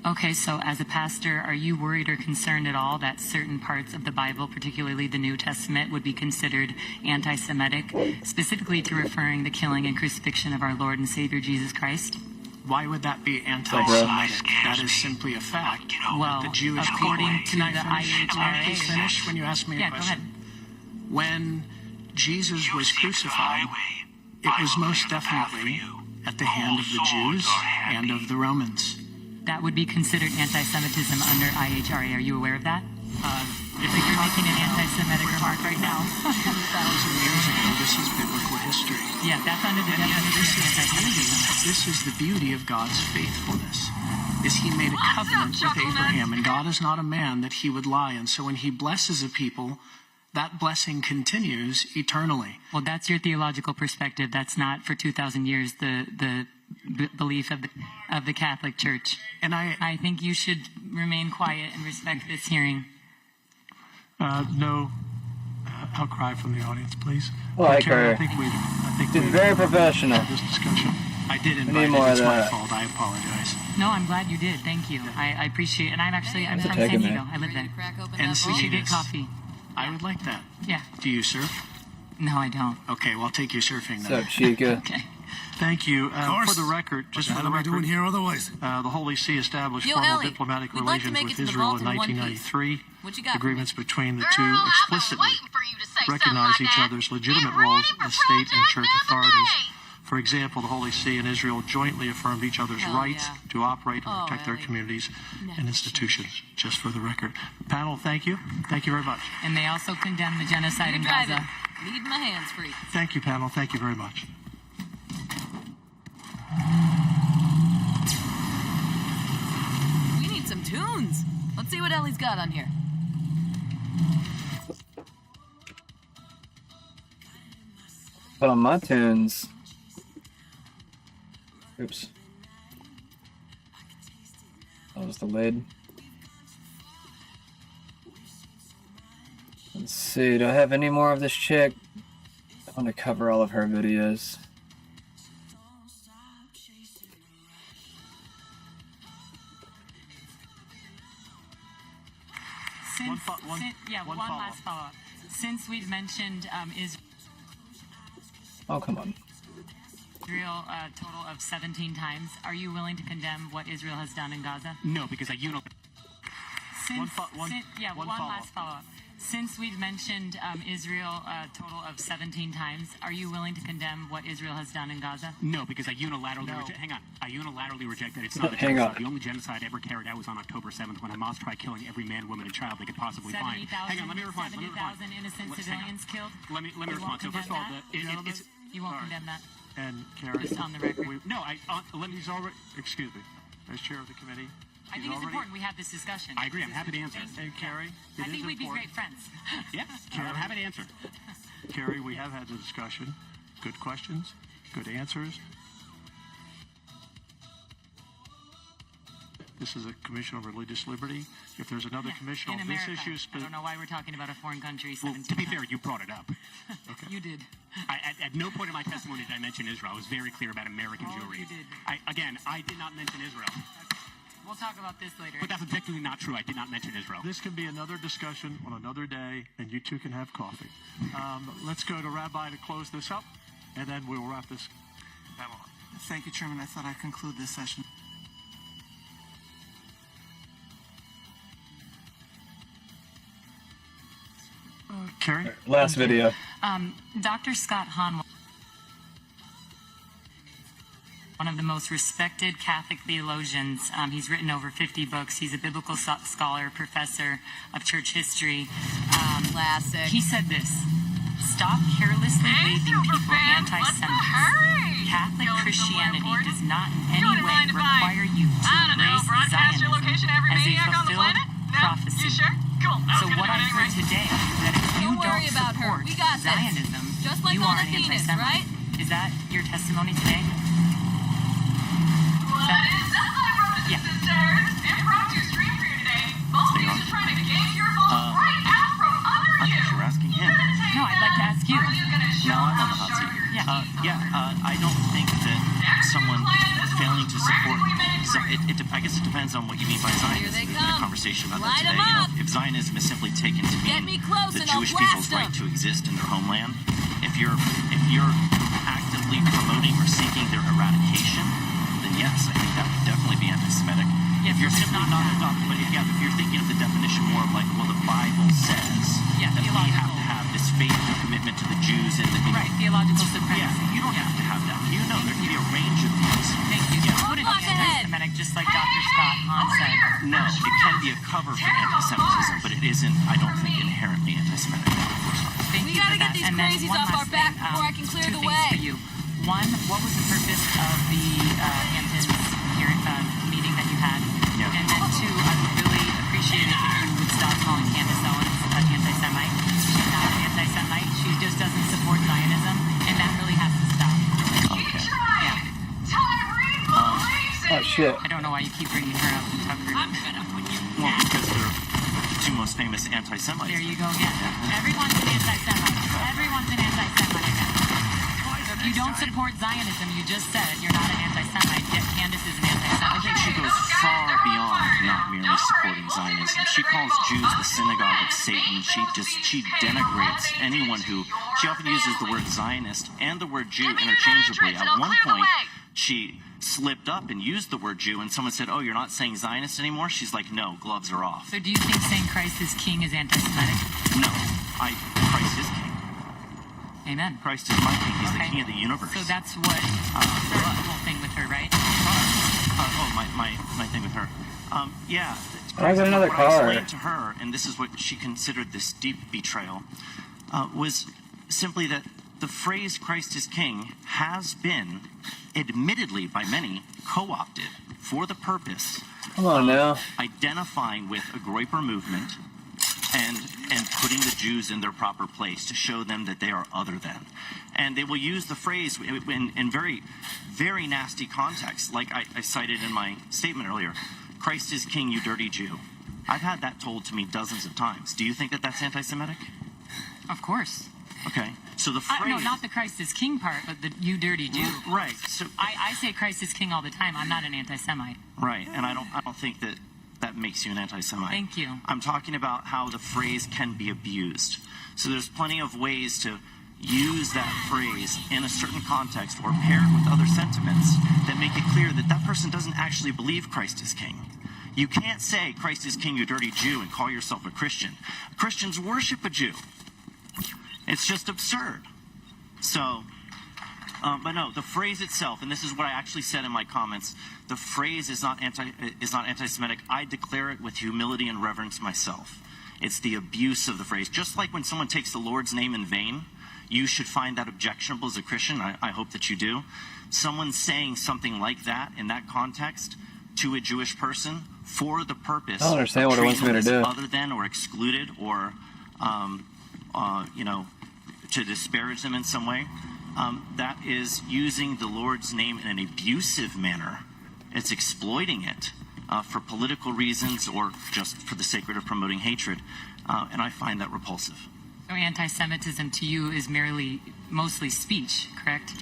Speaker 9: Okay, so as a pastor, are you worried or concerned at all that certain parts of the Bible, particularly the New Testament, would be considered anti-Semitic, specifically to referring the killing and crucifixion of our Lord and Savior Jesus Christ?
Speaker 10: Why would that be anti-Semitic? That is simply a fact.
Speaker 9: Well,
Speaker 10: The Jewish
Speaker 9: according
Speaker 10: people.
Speaker 9: to
Speaker 10: Can I
Speaker 9: the
Speaker 10: finish? Can I please
Speaker 9: IHRA.
Speaker 10: finish when you ask me a
Speaker 9: Yeah, go
Speaker 10: question?
Speaker 9: ahead.
Speaker 10: When Jesus was crucified, it was most definitely at the hand of the Jews and of the Romans.
Speaker 9: That would be considered anti-Semitism under IHRA. Are you aware of that?
Speaker 10: If
Speaker 9: You're making an anti-Semitic remark right now.
Speaker 10: 2,000 years ago, this is biblical history.
Speaker 9: Yeah, that's under the definition of anti-Semitism.
Speaker 10: This is the beauty of God's faithfulness, is he made a covenant with Abraham, and God is not a man that he would lie. And so when he blesses a people, that blessing continues eternally.
Speaker 9: Well, that's your theological perspective. That's not for 2,000 years the belief of the Catholic Church.
Speaker 10: And
Speaker 9: I think you should remain quiet and respect this hearing.
Speaker 11: No outcry from the audience, please.
Speaker 1: Like
Speaker 11: Terry,
Speaker 1: her.
Speaker 11: I think
Speaker 1: She's very professional.
Speaker 11: This discussion.
Speaker 10: I did
Speaker 1: We
Speaker 10: invite
Speaker 1: need
Speaker 10: it.
Speaker 1: more of
Speaker 10: It's my
Speaker 1: that.
Speaker 10: fault. I apologize.
Speaker 9: No, I'm glad you did. Thank you. I appreciate it. And I'm from
Speaker 1: Take
Speaker 9: San
Speaker 1: a
Speaker 9: Diego.
Speaker 1: minute.
Speaker 9: I live there.
Speaker 10: And
Speaker 9: You should get
Speaker 10: Salinas.
Speaker 9: coffee.
Speaker 10: I would like that.
Speaker 9: Yeah.
Speaker 10: Do you surf?
Speaker 9: No, I don't.
Speaker 10: Okay, well, I'll take you surfing then.
Speaker 1: What's up, Chica?
Speaker 11: Thank you.
Speaker 10: course.
Speaker 11: For the record, just
Speaker 10: What
Speaker 11: for
Speaker 10: the
Speaker 11: the
Speaker 10: hell am I
Speaker 11: record,
Speaker 10: doing here
Speaker 11: otherwise? The Holy See established
Speaker 14: Yo,
Speaker 11: formal
Speaker 14: Ellie,
Speaker 11: diplomatic
Speaker 14: we'd like to
Speaker 11: relations
Speaker 14: make it
Speaker 11: with
Speaker 14: to the
Speaker 11: Israel
Speaker 14: vault
Speaker 11: in
Speaker 14: in one piece.
Speaker 11: 1993.
Speaker 14: What you got for
Speaker 11: Agreements between the
Speaker 14: Girl,
Speaker 11: two
Speaker 14: I've been
Speaker 11: explicitly
Speaker 14: waiting for you to say
Speaker 11: recognize
Speaker 14: something
Speaker 11: each
Speaker 14: like that.
Speaker 11: other's legitimate
Speaker 14: Been
Speaker 11: roles
Speaker 14: ready for
Speaker 11: as state and
Speaker 14: Project
Speaker 11: church
Speaker 14: the other
Speaker 11: authorities.
Speaker 14: day.
Speaker 11: For example, the Holy See and Israel jointly affirmed each other's
Speaker 14: Hell
Speaker 11: rights
Speaker 14: yeah.
Speaker 11: to operate and
Speaker 14: Oh,
Speaker 11: protect their
Speaker 14: Ellie.
Speaker 11: communities
Speaker 14: Nice.
Speaker 11: and institutions, just for the record. Panel, thank you. Thank you very much.
Speaker 9: And they also condemn the genocide
Speaker 14: You're
Speaker 9: in
Speaker 14: driving.
Speaker 9: Gaza.
Speaker 14: Need my hands free.
Speaker 11: Thank you, panel. Thank you very much.
Speaker 14: We need some tunes. Let's see what Ellie's got on here.
Speaker 1: Put on my tunes. Oops. That was the lid. Let's see, do I have any more of this chick? I want to cover all of her videos.
Speaker 9: One last follow-up. Since we've mentioned
Speaker 1: Oh, come on.
Speaker 9: Israel a total of 17 times, are you willing to condemn what Israel has done in Gaza?
Speaker 10: No, because one
Speaker 9: last follow-up. Since we've mentioned Israel a total of 17 times, are you willing to condemn what Israel has done in Gaza?
Speaker 10: No, because I unilaterally reject that it's not a
Speaker 1: Hang
Speaker 10: genocide.
Speaker 1: on.
Speaker 10: The only genocide ever carried out was on October 7th when Hamas tried killing every man, woman, and child they could possibly find. Hang on, let me respond.
Speaker 9: 70,000 innocent civilians killed?
Speaker 10: Let me
Speaker 9: You
Speaker 10: respond.
Speaker 9: won't
Speaker 10: So first of all,
Speaker 9: condemn that? You won't condemn that?
Speaker 11: And Carrie,
Speaker 9: Just on the record.
Speaker 11: He's already. Excuse me, as chair of the committee.
Speaker 9: I think it's important we have this discussion.
Speaker 10: I agree. I'm happy to answer.
Speaker 11: And Carrie,
Speaker 9: I think we'd be great friends.
Speaker 10: Yeah, I'm happy to answer.
Speaker 11: Carrie, we have had the discussion. Good questions, good answers. This is a commission on religious liberty. If there's another commission
Speaker 9: in
Speaker 11: on
Speaker 9: America.
Speaker 11: this issue,
Speaker 9: I don't know why we're talking about a foreign country.
Speaker 10: Well,
Speaker 9: 17
Speaker 10: to be
Speaker 9: times.
Speaker 10: fair, you brought it up.
Speaker 9: You did.
Speaker 10: At no point in my testimony did I mention Israel. I was very clear about American
Speaker 9: Oh,
Speaker 10: Jewry.
Speaker 9: you did.
Speaker 10: I did not mention Israel.
Speaker 9: We'll talk about this later.
Speaker 10: But that's objectively not true. I did not mention Israel.
Speaker 11: This can be another discussion on another day, and you two can have coffee. Let's go to Rabbi to close this up, and then we'll wrap this panel up.
Speaker 6: Thank you, Chairman. I thought I'd conclude this session.
Speaker 11: Carrie?
Speaker 1: Last video.
Speaker 9: Dr. Scott Hahn, one of the most respected Catholic theologians. He's written over 50 books. He's a biblical scholar, professor of church history.
Speaker 14: Classic.
Speaker 9: He said this: stop carelessly labeling people anti-Semites. Catholic Christianity does not in any way require you to embrace Zionism as a fulfilled prophecy. So what I heard today is that if you don't support Zionism,
Speaker 14: Just like
Speaker 9: you
Speaker 14: on
Speaker 9: are
Speaker 14: the
Speaker 9: an
Speaker 14: penis,
Speaker 9: anti-Semite.
Speaker 14: right?
Speaker 9: Is that your testimony today? Yeah.
Speaker 12: Impromptu stream for you today. Both of you are trying to gain your vote right out from under
Speaker 4: I
Speaker 12: you.
Speaker 4: thought you were asking him.
Speaker 9: No, I'd like to ask you.
Speaker 4: No, I'm on the hot seat. I don't think that someone failing to support. I guess it depends on what you mean by Zionism.
Speaker 14: Here they
Speaker 4: We've had a
Speaker 14: come.
Speaker 4: conversation about
Speaker 14: Light
Speaker 4: that
Speaker 14: 'em
Speaker 4: today.
Speaker 14: up.
Speaker 4: If Zionism is simply taken to
Speaker 14: Get
Speaker 4: mean
Speaker 14: me close
Speaker 4: the
Speaker 14: and I'll
Speaker 4: Jewish
Speaker 14: blast
Speaker 4: people's right
Speaker 14: 'em.
Speaker 4: to exist in their homeland, if you're actively promoting or seeking their eradication, then yes, I think that would definitely be anti-Semitic. If you're simply not adopting, but if you're thinking of the definition more of like, well, the Bible says that we have to have this faithful commitment to the Jews and the
Speaker 9: theological supremacy.
Speaker 4: Yeah, you don't have to have that. You know, there can be a range of views.
Speaker 9: Thank you.
Speaker 4: Yeah.
Speaker 9: Would it be anti-Semitic, just like Dr. Scott Hahn said?
Speaker 4: No, it can be a cover for anti-Semitism, but it isn't, I don't think, inherently anti-Semitic.
Speaker 9: Thank
Speaker 14: We
Speaker 9: you
Speaker 14: gotta
Speaker 9: for
Speaker 14: get
Speaker 9: that.
Speaker 14: these
Speaker 9: And then
Speaker 14: crazies
Speaker 9: one
Speaker 14: off our
Speaker 9: last
Speaker 14: back
Speaker 9: thing,
Speaker 14: before I can clear
Speaker 9: two
Speaker 14: the
Speaker 9: things
Speaker 14: way.
Speaker 9: for you. One, what was the purpose of the Hamptons meeting that you had?
Speaker 4: Yeah.
Speaker 9: And then two, I would really appreciate it if you would stop calling Candace Owens an anti-Semite. She's not an anti-Semite. She just doesn't support Zionism, and that really has to stop.
Speaker 4: Okay.
Speaker 1: Oh shit.
Speaker 9: I don't know why you keep bringing her up and Tucker. I'm fed up with you.
Speaker 4: Well, because they're the two most famous anti-Semites.
Speaker 9: There you go again. Everyone's an anti-Semite. Everyone's an anti-Semite. So if you don't support Zionism, you just said you're not an anti-Semite, yet Candace is an
Speaker 4: I think
Speaker 9: anti-Semite.
Speaker 4: she goes far beyond not merely supporting Zionism. She calls Jews the synagogue of Satan. She denigrates anyone who, she often uses the word Zionist and the word Jew interchangeably. At one point, she slipped up and used the word Jew, and someone said, "Oh, you're not saying Zionist anymore?" She's like, "No, gloves are off."
Speaker 9: So do you think saying Christ is king is anti-Semitic?
Speaker 4: No, Christ is king.
Speaker 9: Amen.
Speaker 4: Christ is my king. He's the king of the universe.
Speaker 9: So that's what the whole thing with her, right?
Speaker 4: My thing with her. Yeah.
Speaker 1: I got another
Speaker 4: what I
Speaker 1: car.
Speaker 4: explained to her, and this is what she considered this deep betrayal, was simply that the phrase Christ is king has been, admittedly by many, co-opted for the purpose
Speaker 1: Come on now.
Speaker 4: of identifying with a Groyper movement and putting the Jews in their proper place to show them that they are other than. And they will use the phrase in very, very nasty contexts, like I cited in my statement earlier, Christ is king, you dirty Jew. I've had that told to me dozens of times. Do you think that that's anti-Semitic?
Speaker 9: Of course.
Speaker 4: Okay. So the phrase...
Speaker 9: No, not the Christ is king part, but the you dirty Jew.
Speaker 4: Right. So
Speaker 9: I say Christ is king all the time. I'm not an anti-Semite.
Speaker 4: Right, and I don't think that makes you an anti-Semite.
Speaker 9: Thank you.
Speaker 4: I'm talking about how the phrase can be abused. So there's plenty of ways to use that phrase in a certain context or paired with other sentiments that make it clear that that person doesn't actually believe Christ is king. You can't say Christ is king, you dirty Jew, and call yourself a Christian. Christians worship a Jew. It's just absurd. So, but no, the phrase itself, and this is what I actually said in my comments, the phrase is not anti-Semitic. I declare it with humility and reverence myself. It's the abuse of the phrase. Just like when someone takes the Lord's name in vain, you should find that objectionable as a Christian. I hope that you do. Someone saying something like that in that context to a Jewish person for the purpose
Speaker 1: I don't understand what it wants me to do.
Speaker 4: other than or excluded or, to disparage them in some way, that is using the Lord's name in an abusive manner. It's exploiting it for political reasons or just for the sake of promoting hatred. And I find that repulsive.
Speaker 9: So anti-Semitism to you is mostly speech, correct?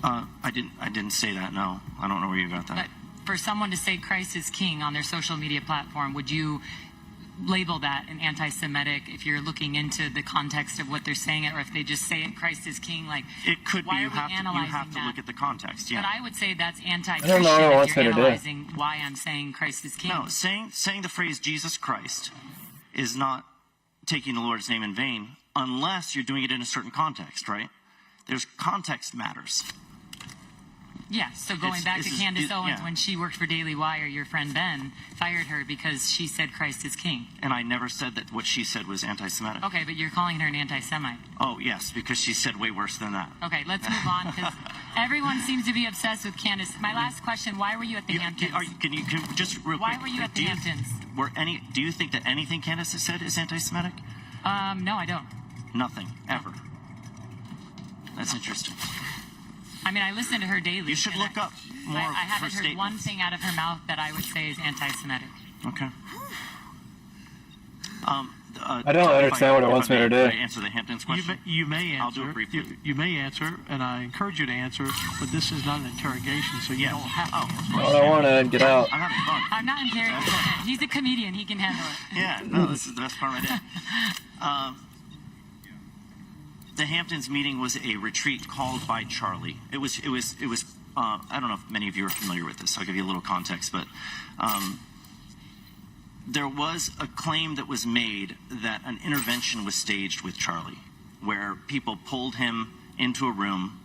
Speaker 4: I didn't say that. No, I don't know where you got that.
Speaker 9: for someone to say Christ is king on their social media platform, would you label that an anti-Semitic if you're looking into the context of what they're saying it, or if they just say it, Christ is king? Like,
Speaker 4: it could
Speaker 9: why
Speaker 4: be.
Speaker 9: are we analyzing
Speaker 4: You have to
Speaker 9: that?
Speaker 4: look at the context. Yeah.
Speaker 9: But I would say that's anti-Christian
Speaker 1: I don't know what
Speaker 9: if
Speaker 1: wants
Speaker 9: you're
Speaker 1: me to do.
Speaker 9: analyzing why I'm saying Christ is king.
Speaker 4: No, saying the phrase Jesus Christ is not taking the Lord's name in vain unless you're doing it in a certain context, right? There's context matters.
Speaker 9: Yeah, so going back to Candace Owens, when she worked for Daily Wire, your friend Ben fired her because she said Christ is king.
Speaker 4: And I never said that what she said was anti-Semitic.
Speaker 9: Okay, but you're calling her an anti-Semite.
Speaker 4: Oh, yes, because she said way worse than that.
Speaker 9: Okay, let's move on, because everyone seems to be obsessed with Candace. My last question, why were you at the Hamptons?
Speaker 4: Can you just real quick?
Speaker 9: Why were you at the Hamptons?
Speaker 4: Do you think that anything Candace has said is anti-Semitic?
Speaker 9: No, I don't.
Speaker 4: Nothing, ever. That's interesting.
Speaker 9: I mean, I listen to her daily.
Speaker 4: You should look up more
Speaker 9: I
Speaker 4: of her
Speaker 9: haven't heard one
Speaker 4: statements.
Speaker 9: thing out of her mouth that I would say is anti-Semitic.
Speaker 4: Okay.
Speaker 1: I don't understand what it wants me to do.
Speaker 4: Can I answer the Hamptons question?
Speaker 11: You may answer.
Speaker 4: I'll do it briefly.
Speaker 11: You may answer, and I encourage you to answer, but this is not an interrogation, so you don't have to answer.
Speaker 1: I don't want to get out.
Speaker 4: I'm having fun.
Speaker 9: I'm not interrogating him. He's a comedian. He can handle it.
Speaker 4: Yeah, no, this is the best part right there. The Hamptons meeting was a retreat called by Charlie. It was. I don't know if many of you are familiar with this. I'll give you a little context, but there was a claim that was made that an intervention was staged with Charlie, where people pulled him into a room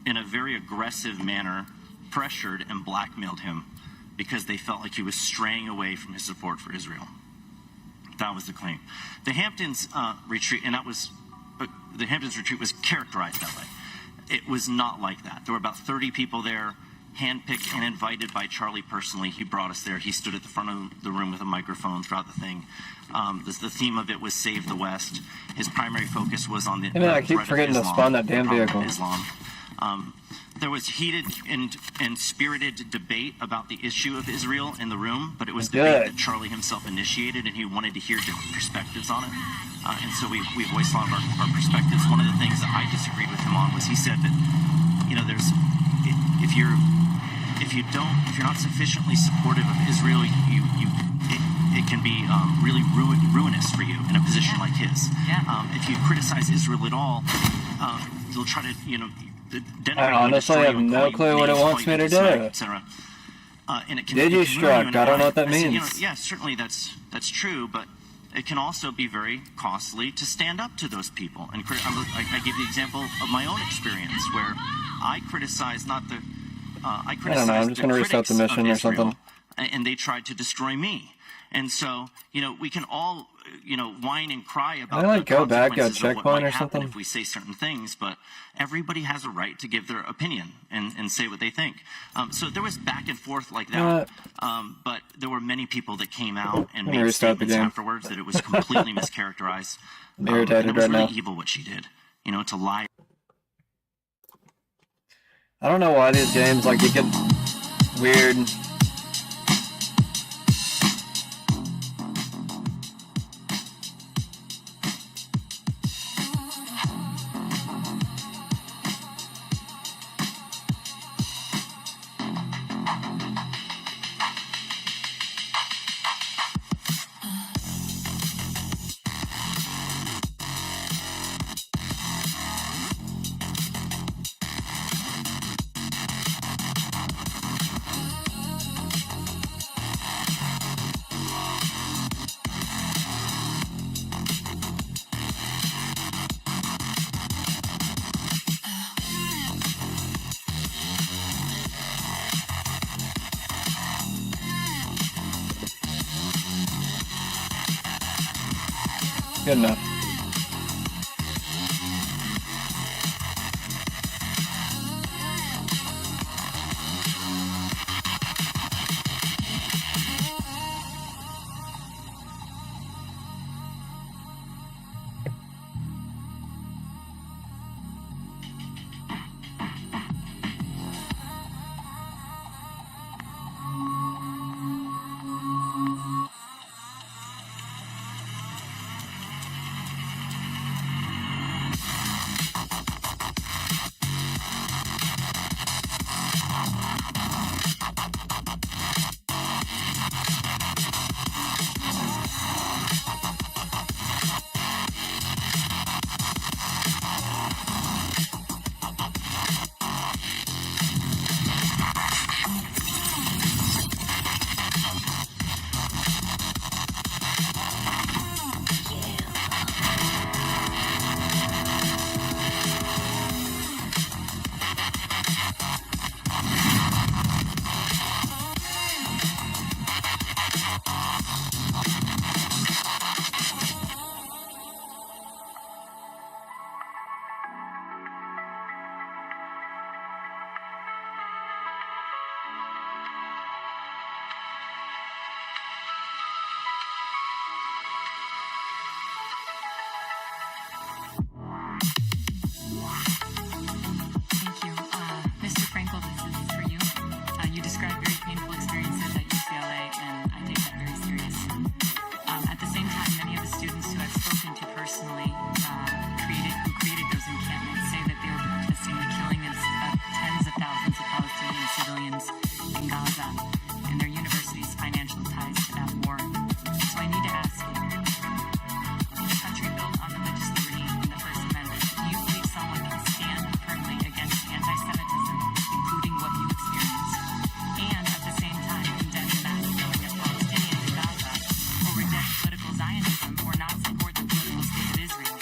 Speaker 4: in a very aggressive manner, pressured and blackmailed him because they felt like he was straying away from his support for Israel. That was the claim. The Hamptons retreat, and the Hamptons retreat was characterized that way. It was not like that. There were about 30 people there, handpicked and invited by Charlie personally. He brought us there. He stood at the front of the room with a microphone throughout the thing. The theme of it was Save the West. His primary focus was on the
Speaker 1: I keep
Speaker 4: threat of
Speaker 1: forgetting to
Speaker 4: Islam,
Speaker 1: spawn that damn
Speaker 4: the problem
Speaker 1: vehicle.
Speaker 4: of Islam. There was heated and spirited debate about the issue of Israel in the room, but it was debate that Charlie himself initiated, and he wanted to hear different perspectives on it. And so we voiced a lot of our perspectives. One of the things that I disagreed with him on was he said that, if you're not sufficiently supportive of Israel, it can be really ruinous for you in a position like his. If you criticize Israel at all, they'll try to
Speaker 1: I honestly have no clue what it wants me to do.
Speaker 4: Etc. And it can
Speaker 1: Digistruct, I don't know what that means.
Speaker 4: Yeah, certainly that's true, but it can also be very costly to stand up to those people. And I give the example of my own experience where I criticized I
Speaker 1: don't know, I'm just going to restart the mission or something.
Speaker 4: And they tried to destroy me. And so, we can all, whine and cry about
Speaker 1: Can I,
Speaker 4: the
Speaker 1: go back at
Speaker 4: consequences of what
Speaker 1: checkpoint
Speaker 4: might
Speaker 1: or
Speaker 4: happen
Speaker 1: something?
Speaker 4: if we say certain things, but everybody has a right to give their opinion and say what they think. So there was back and forth like that. But there were many people that came out and
Speaker 1: Let me
Speaker 4: made
Speaker 1: restart the
Speaker 4: statements
Speaker 1: game.
Speaker 4: afterwards that it was completely mischaracterized.
Speaker 1: I'm irritated
Speaker 4: and it was
Speaker 1: right
Speaker 4: really
Speaker 1: now.
Speaker 4: evil what she did, to lie.
Speaker 1: I don't know why these games they get weird. Good enough.
Speaker 9: personally who created those encampments say that they were protesting the killing of tens of thousands of Palestinian civilians in Gaza and their university's financial ties to that war. So I need to ask you, in a country built on religious liberty and the First Amendment, do you believe someone can stand firmly against anti-Semitism, including what you experienced, and at the same time condemn the mass killing of Palestinians in Gaza, or reject political Zionism, or not support the political state of Israel?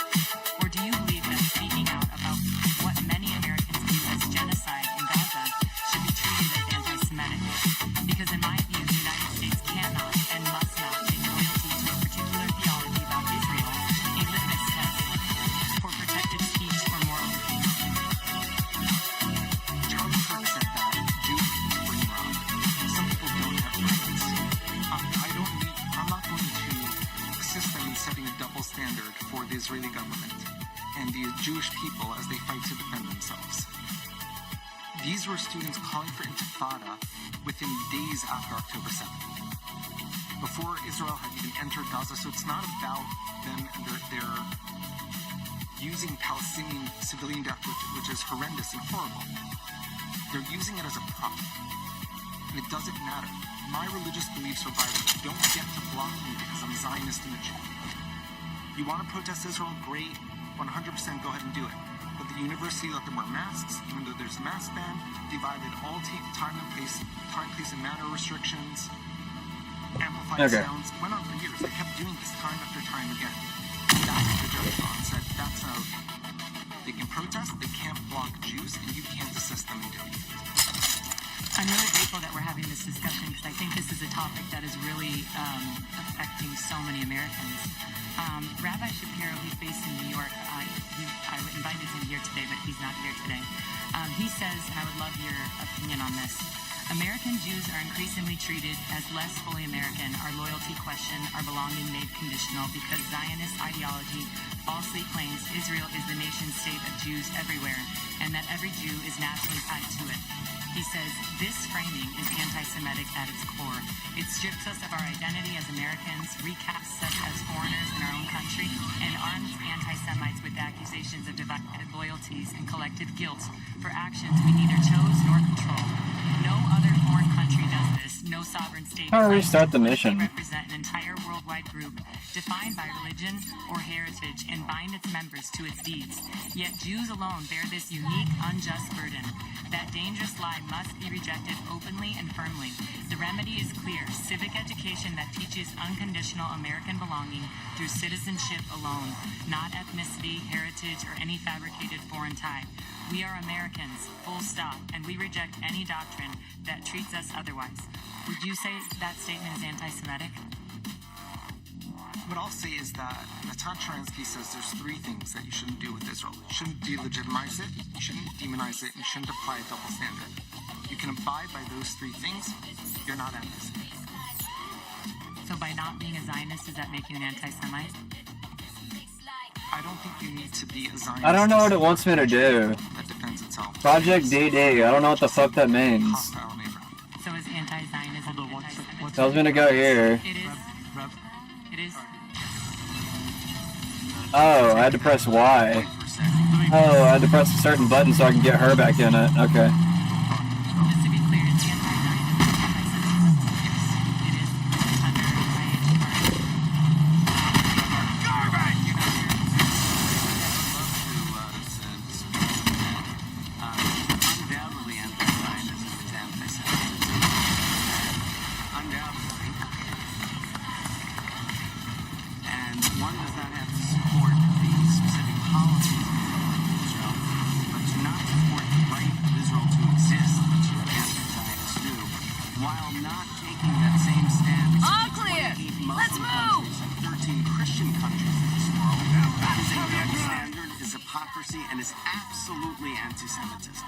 Speaker 9: Or do you believe that speaking out about what many Americans view as genocide in Gaza should be treated as anti-Semitic? Because in my view, the United States cannot and must not make loyalty to a particular theology about Israel a litmus test for protected speech or moral beliefs.
Speaker 8: Charlie Kirk said that Jews were wrong. Some people don't have rights. I'm not going to assist them in setting a double standard for the Israeli government and the Jewish people as they fight to defend themselves. These were students calling for intifada within days after October 7th, before Israel had even entered Gaza. So it's not about them and their using Palestinian civilian death, which is horrendous and horrible. They're using it as a prop, and it doesn't matter. My religious beliefs are vital. Don't get to block me because I'm Zionist and a Jew. You want to protest Israel? Great. 100% go ahead and do it. But the university let them wear masks, even though there's a mask ban. They violated all time, place, and manner restrictions. Amplified sounds. Went on for years. They kept doing this time after time again. That's what the judge saw and said, that's not okay. They can protest, they can't block Jews, and you can't assist them in doing it.
Speaker 9: I'm really grateful that we're having this discussion because I think this is a topic that is really affecting so many Americans. Rabbi Shapiro, he's based in New York. I invited him here today, but he's not here today. He says, and I would love your opinion on this, American Jews are increasingly treated as less fully American. Our loyalty question, our belonging made conditional because Zionist ideology falsely claims Israel is the nation state of Jews everywhere and that every Jew is naturally tied to it. He says, this framing is anti-Semitic at its core. It strips us of our identity as Americans, recasts us as foreigners in our own country, and arms anti-Semites with accusations of divided loyalties and collective guilt for actions we neither chose nor control. No other foreign country does this. No sovereign state.
Speaker 1: How do we restart the mission?
Speaker 9: They represent an entire worldwide group defined by religion or heritage and bind its members to its deeds. Yet Jews alone bear this unique, unjust burden. That dangerous lie must be rejected openly and firmly. The remedy is clear: civic education that teaches unconditional American belonging through citizenship alone, not ethnicity, heritage, or any fabricated foreign tie. We are Americans, full stop, and we reject any doctrine that treats us otherwise. Would you say that statement is anti-Semitic?
Speaker 8: What I'll say is that Natan Sharansky says there's three things that you shouldn't do with Israel. You shouldn't delegitimize it, you shouldn't demonize it, and you shouldn't apply a double standard. You can abide by those three things, you're not anti-Semitic.
Speaker 9: So by not being a Zionist, does that make you an anti-Semite?
Speaker 8: I don't think you need to be a Zionist.
Speaker 1: I don't know what it wants me to do.
Speaker 8: That defends itself.
Speaker 1: Project DD. I don't know what the fuck that means.
Speaker 9: So is anti-Zionism anti-Semitic?
Speaker 1: Tells me to go here.
Speaker 9: It is. It is.
Speaker 1: Oh, I had to press Y. Oh, I had to press a certain button so I can get her back in it. Okay.
Speaker 9: Just to be clear, it's anti-Zionism. It is under IHR.
Speaker 16: Undoubtedly anti-Zionism is anti-Semitism. Undoubtedly. And one does not have to support the specific policies of Israel, but to not support the right of Israel to exist, which anti-Zionists do, while not taking that same stance.
Speaker 14: All clear! Let's move!
Speaker 16: And 13 Christian countries in this world. That is a double standard, is hypocrisy, and is absolutely anti-Semitism.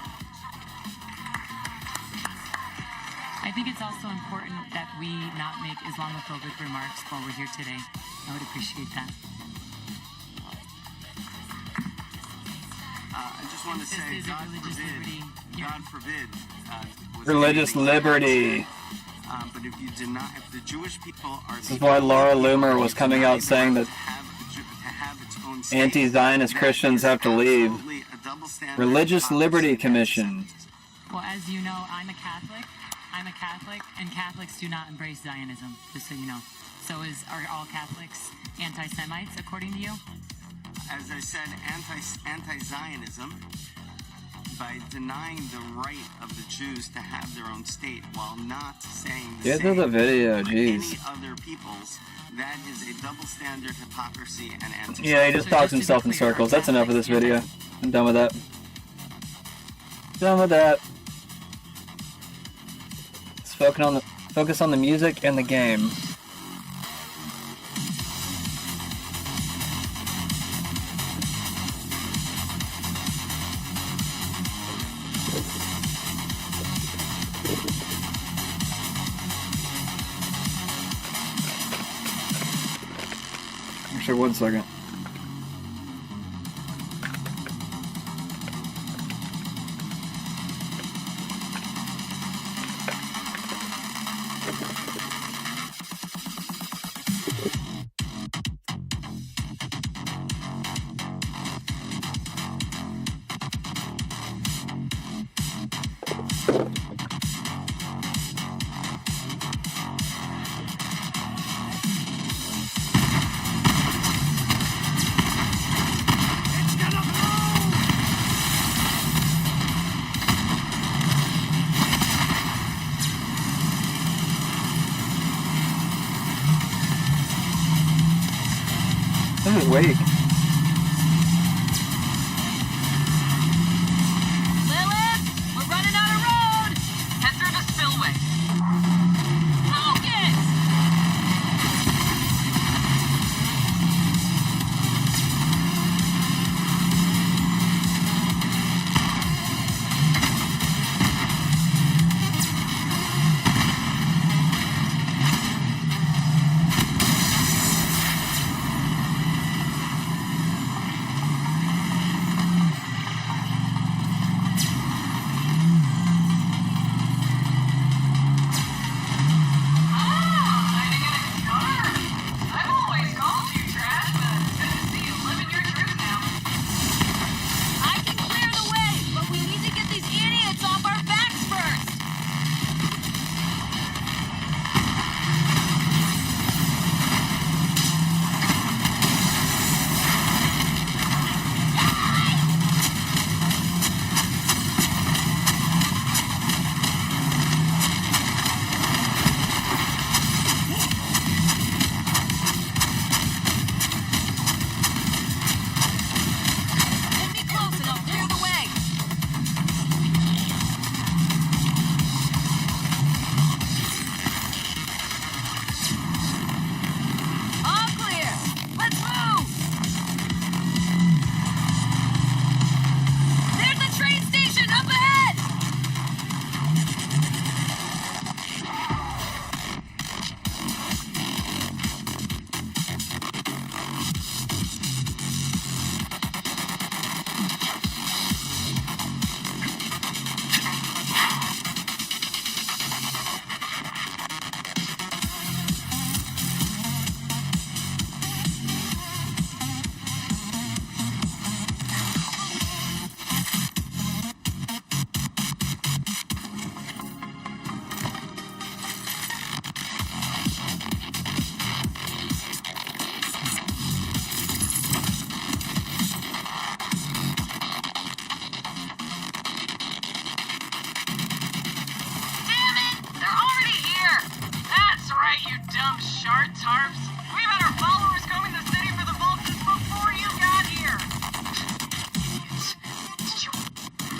Speaker 9: I think it's also important that we not make Islamophobic remarks while we're here today. I would appreciate that.
Speaker 16: I just want to say, God forbid,
Speaker 1: Religious liberty.
Speaker 16: but if you deny, if the Jewish people are
Speaker 1: This is why Laura Loomer was coming out saying that
Speaker 16: to have its own own state.
Speaker 1: Anti-Zionist Christians have to leave.
Speaker 16: Absolutely a double standard.
Speaker 1: Religious Liberty Commission.
Speaker 9: Well, as you know, I'm a Catholic, and Catholics do not embrace Zionism, just so you know. So are all Catholics anti-Semites, according to you?
Speaker 16: As I said, anti-Zionism, by denying the right of the Jews to have their own state while not saying the
Speaker 1: Get to
Speaker 16: same
Speaker 1: the video,
Speaker 16: for
Speaker 1: jeez.
Speaker 16: any other peoples, that is a double standard, hypocrisy, and anti-Semitism.
Speaker 1: Yeah, he just talks himself in circles. That's enough of this video. I'm done with that. Done with that. Let's focus on the music and the game. Actually, 1 second. This is weak.
Speaker 14: Lilith, we're running out of road. Head through the spillway. Focus!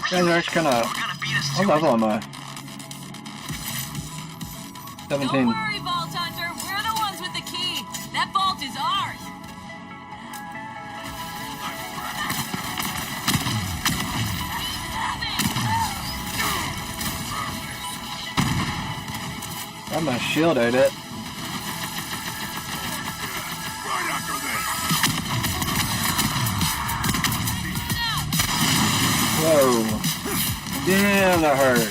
Speaker 1: Guys are actually kind of. What level am I? 17.
Speaker 14: Don't worry, Vault Hunter. We're the ones with the key. That vault is ours.
Speaker 1: I'm gonna shield at it. Whoa. Damn, that hurt.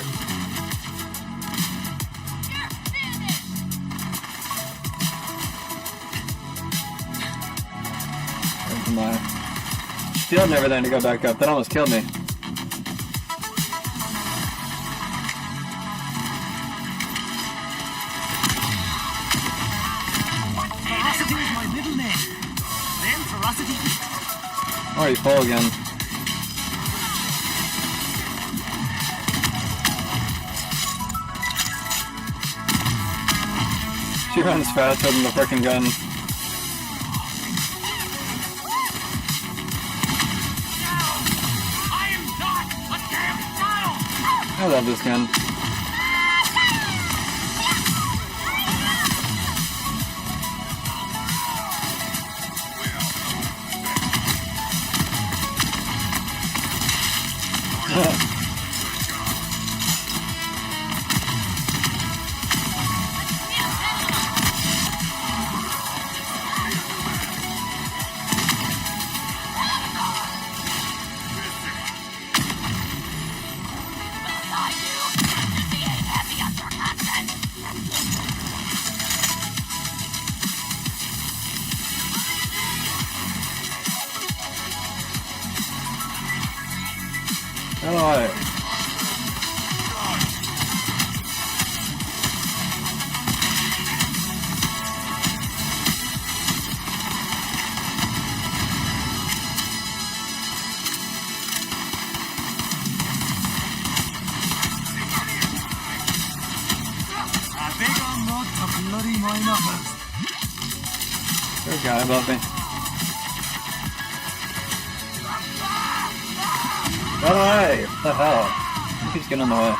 Speaker 1: Where's my... shield and everything to go back up. That almost killed me.
Speaker 13: Ferocity is my middle name. Then Ferocity.
Speaker 1: Oh, you fall again. She runs faster than the frickin' gun.
Speaker 13: I am not a damn child.
Speaker 1: I love this gun. Alright.
Speaker 13: I beg I'm not to bloody my knuckles.
Speaker 1: There's a guy above me. Run away! What the hell? He's getting in the way.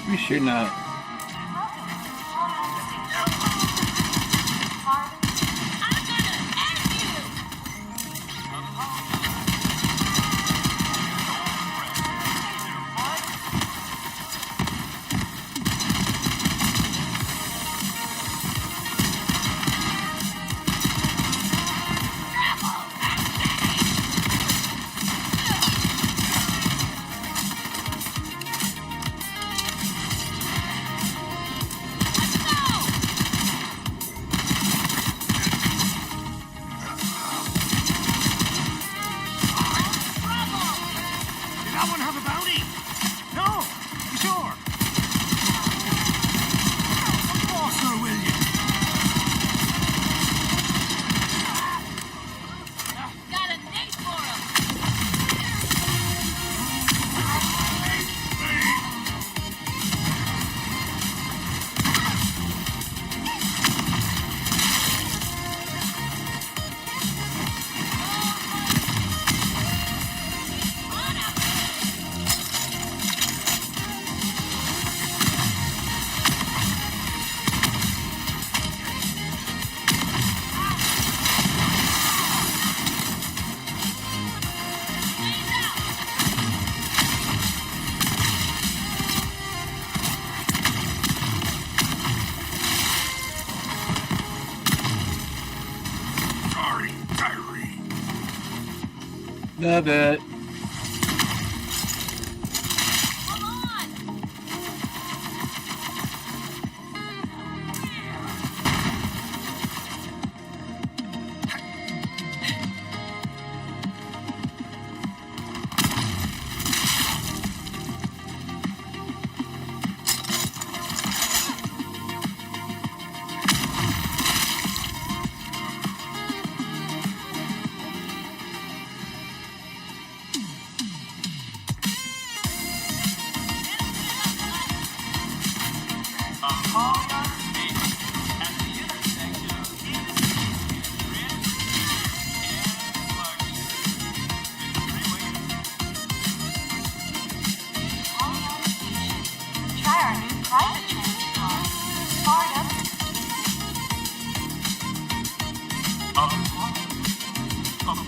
Speaker 1: What are you shooting at?
Speaker 13: Did that one have a bounty? No? You sure? Come closer, will you?
Speaker 14: Got a date for him.
Speaker 1: Love it.
Speaker 13: Apollyon Station at the intersection of East and Rich and Lucky.
Speaker 7: Apollyon Station. Try our new private train car. Smart up.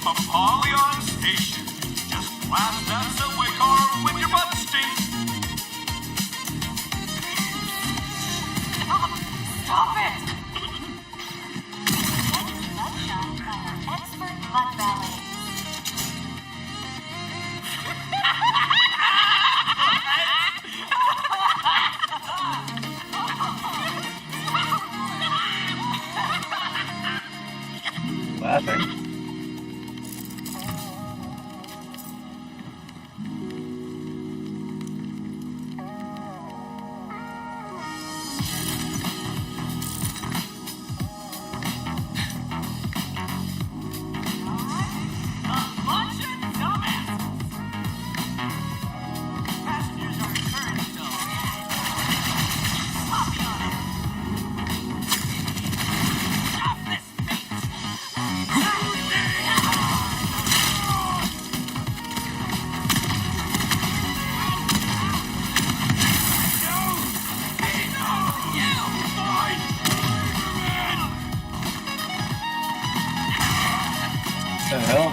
Speaker 13: Apollyon Station. Just blast that subway car with your butt stink.
Speaker 7: Stop it! Bloodshot by our expert blood ballet.
Speaker 1: Laughing. The hell?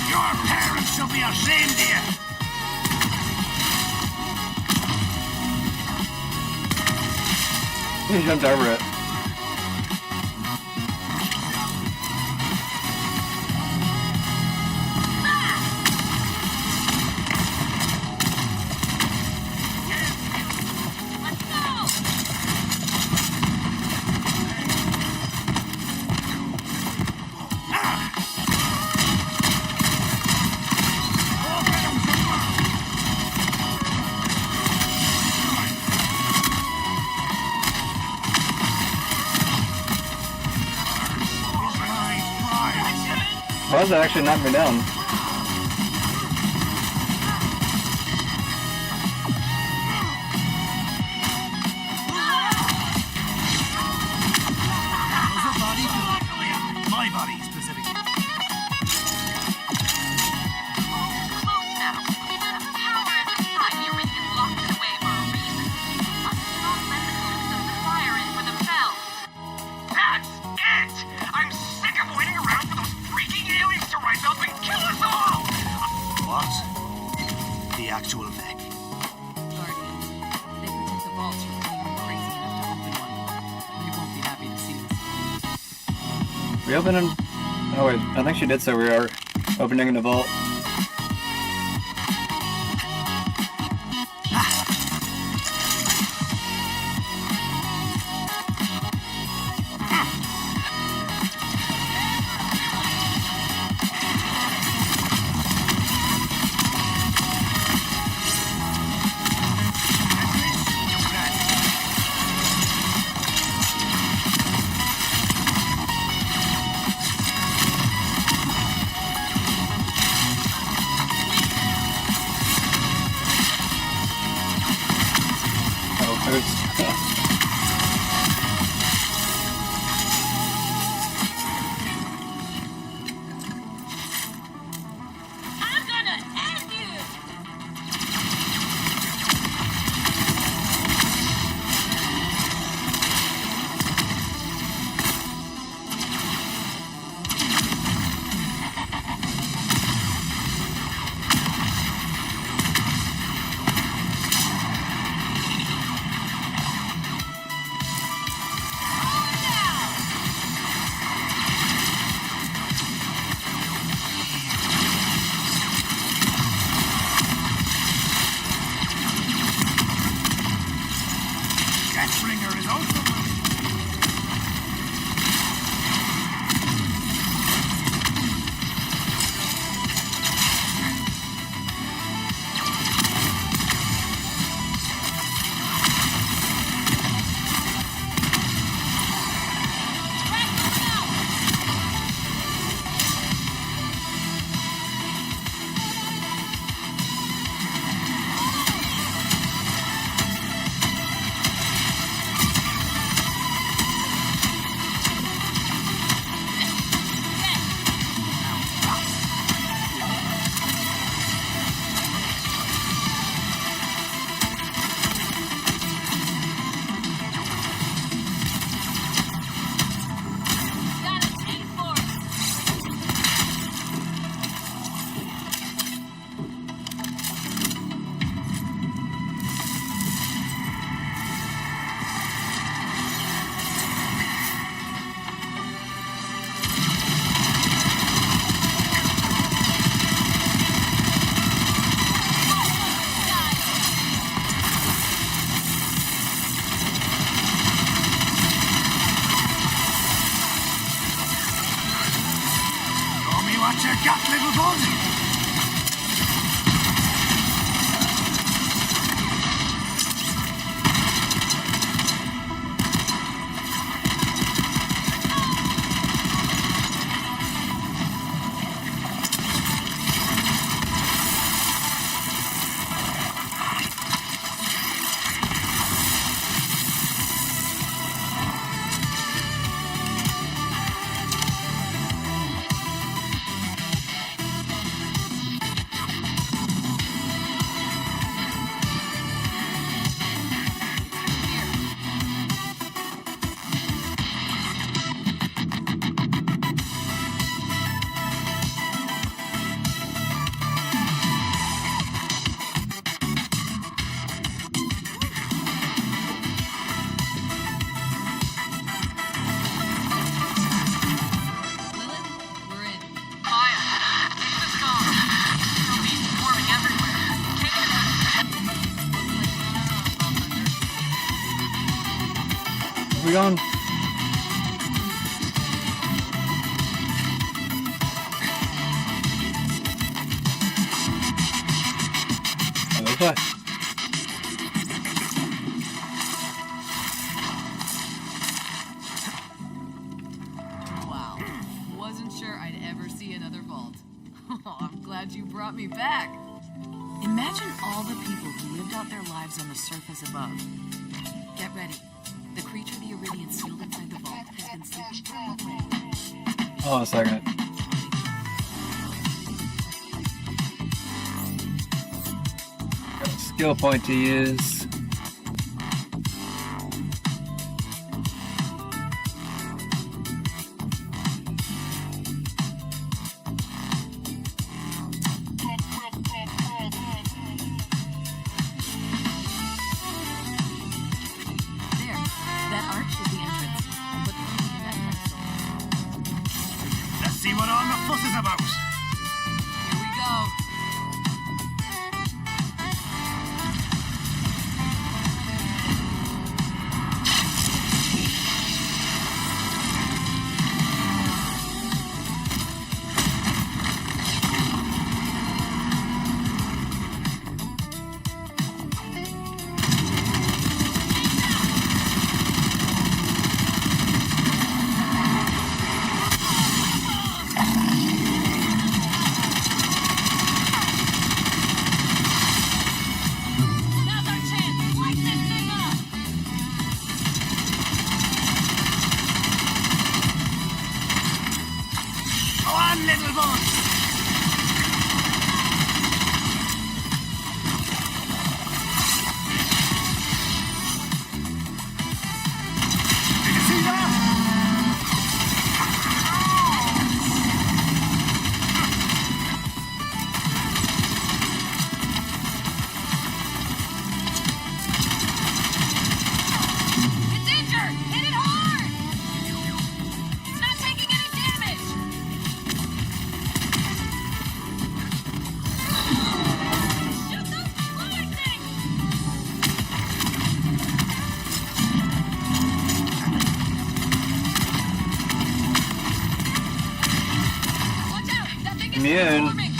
Speaker 13: Your parents should be ashamed of you.
Speaker 1: He jumped over it. Why does that actually knock me down?
Speaker 13: My body, specifically. That's it! I'm sick of waiting around for those freaking aliens to rise up and kill us all!
Speaker 17: What? The actual mech.
Speaker 14: Guardian, they protect the vaults from anyone crazy enough to open one. They won't be happy to see us.
Speaker 1: We opening? Oh wait, I think she did say we are opening the vault.
Speaker 13: Deathbringer is also
Speaker 17: got, little boy?
Speaker 1: We gone? Okay.
Speaker 14: Wow. Wasn't sure I'd ever see another vault. Oh, I'm glad you brought me back. Imagine all the people who lived out their lives on the surface above. Get ready. The creature the Iridian sealed inside the vault has been sleeping permanently.
Speaker 1: Hold on a second. Got a skill point to use.
Speaker 17: Let's see what all the fuss is about.
Speaker 14: Here we go.
Speaker 17: Go on, little boy. Did you see that?
Speaker 7: It's injured! Hit it hard! It's not taking any damage! Shoot those glowing things! Watch out! That thing is
Speaker 1: Immune.
Speaker 7: transforming!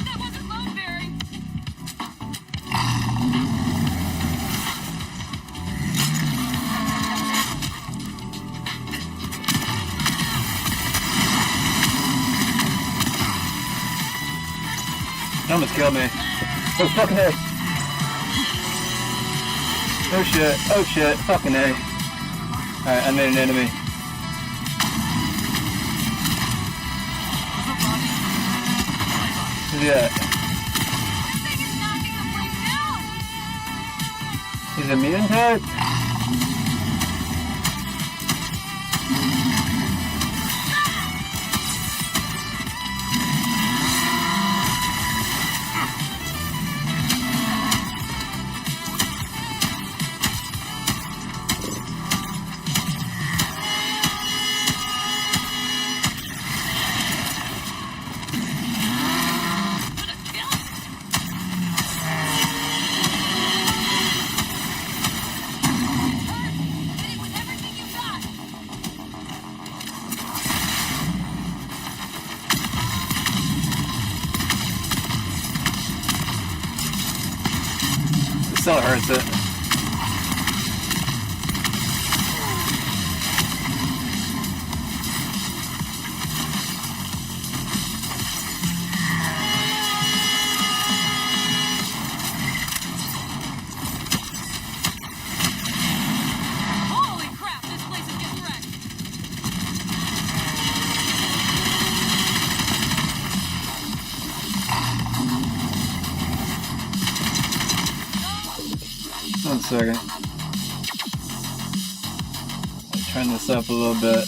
Speaker 7: That wasn't load bearing!
Speaker 1: Almost killed me. Oh, fucking A. Oh shit. Oh shit. Fucking A. Alright, I made an enemy. Who's he at? He's immune type? still hurts it.
Speaker 14: Holy crap, this place is getting wrecked.
Speaker 1: One second. I'll turn this up a little bit.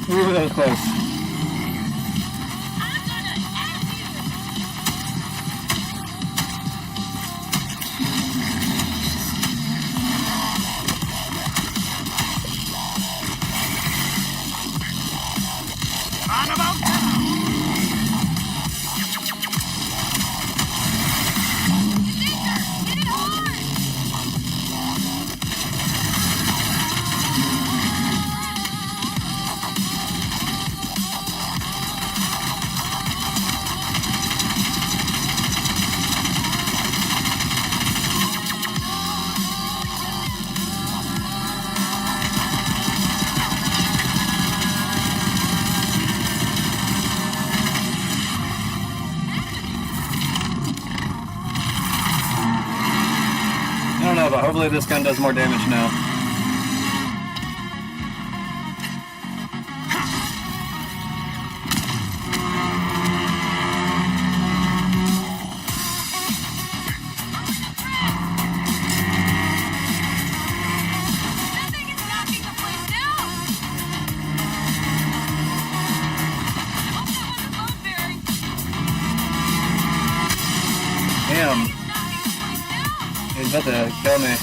Speaker 1: Ooh, that was close. I don't know, but hopefully this gun does more damage now. Damn. He's about to kill me.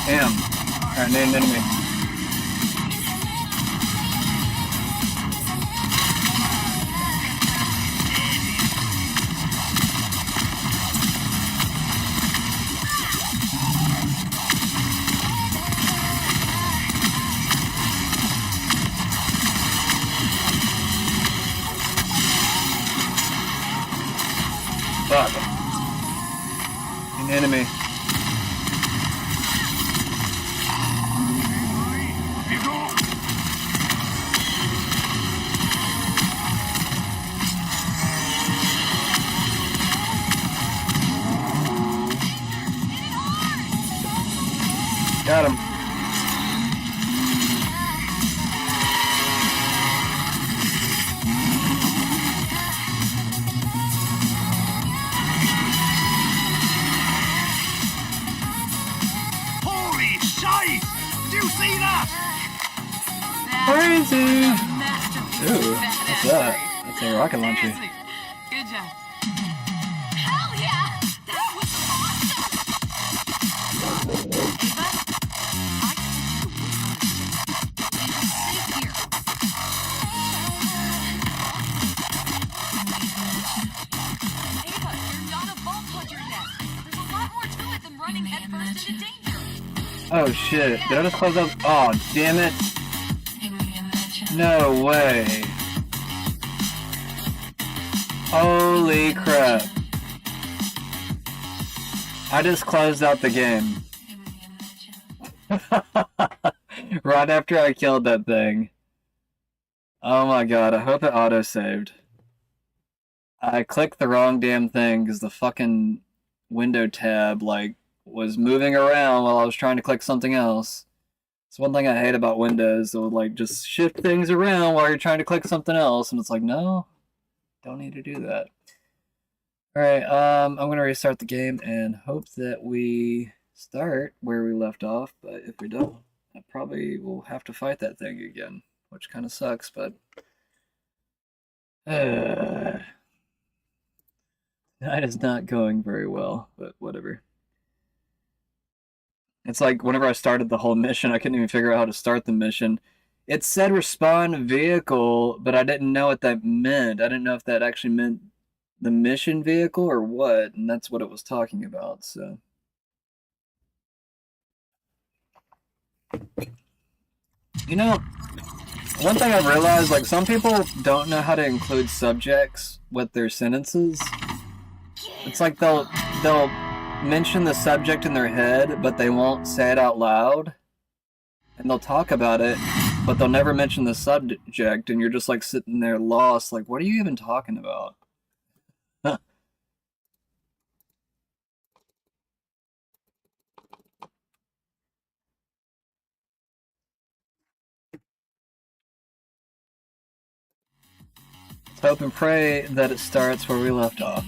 Speaker 1: Damn. Alright, named enemy. Fuck. An enemy. Got him.
Speaker 17: Holy shite! Did you see that?
Speaker 1: Crazy! Ooh, what's that? That's a rocket launcher.
Speaker 14: Good job. Hell yeah! That was
Speaker 1: Oh shit, did I just close up? Oh, damn it. No way. Holy crap. I just closed out the game. Right after I killed that thing. Oh my god, I hope it auto-saved. I clicked the wrong damn thing because the fucking window tab, like, was moving around while I was trying to click something else. It's one thing I hate about Windows. It'll, like, just shift things around while you're trying to click something else, and it's like, no, don't need to do that. Alright, I'm gonna restart the game and hope that we start where we left off, but if we don't, I probably will have to fight that thing again, which kind of sucks, but... Night is not going very well, but whatever. It's like whenever I started the whole mission, I couldn't even figure out how to start the mission. It said respond vehicle, but I didn't know what that meant. I didn't know if that actually meant the mission vehicle or what, and that's what it was talking about, so... You know, one thing I've realized, like, some people don't know how to include subjects with their sentences. It's like they'll mention the subject in their head, but they won't say it out loud. And they'll talk about it, but they'll never mention the subject, and you're just, like, sitting there lost, like, what are you even talking about? Huh. Let's hope and pray that it starts where we left off.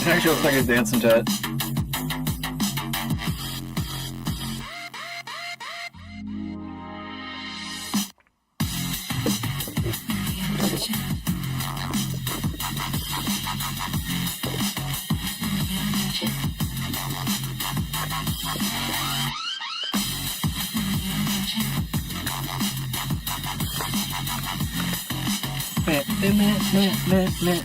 Speaker 1: It actually looks like he's dancing to it. Meh.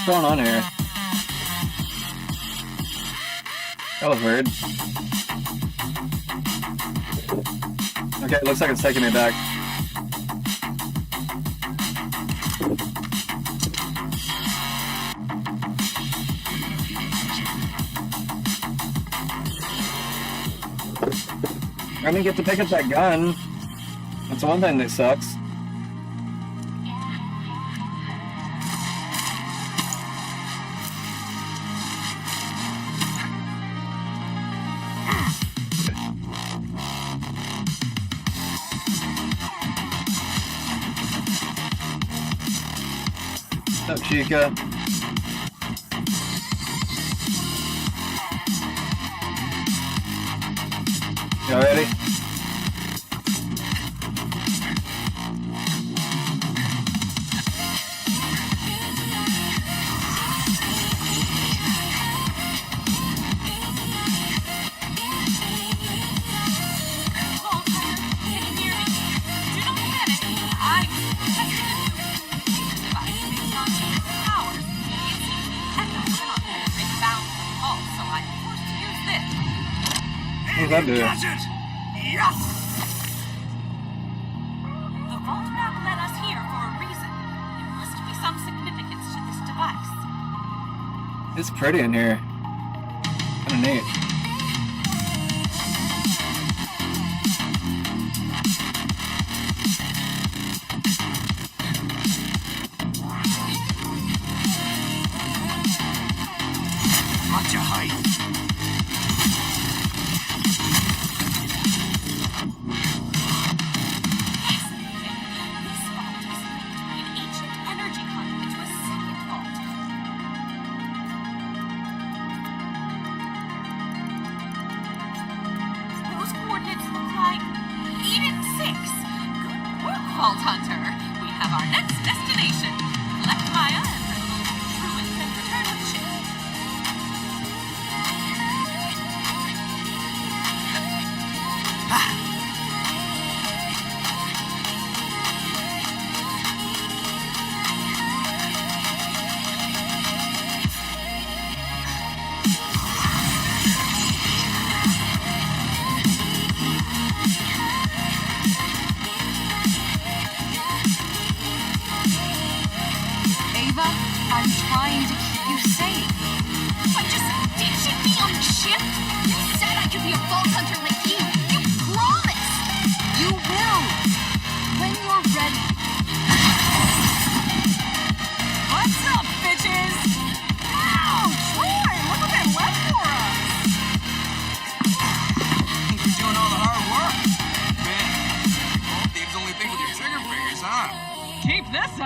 Speaker 1: What's going on here? That was weird. Okay, it looks like it's taking me back. I didn't get to pick up that gun. That's one thing that sucks. What's up, Chica? Y'all ready? What does that do?
Speaker 7: Yes! The vault map led us here for a reason. There must be some significance to this device.
Speaker 1: It's pretty in here. Kinda neat.
Speaker 17: Watch your height.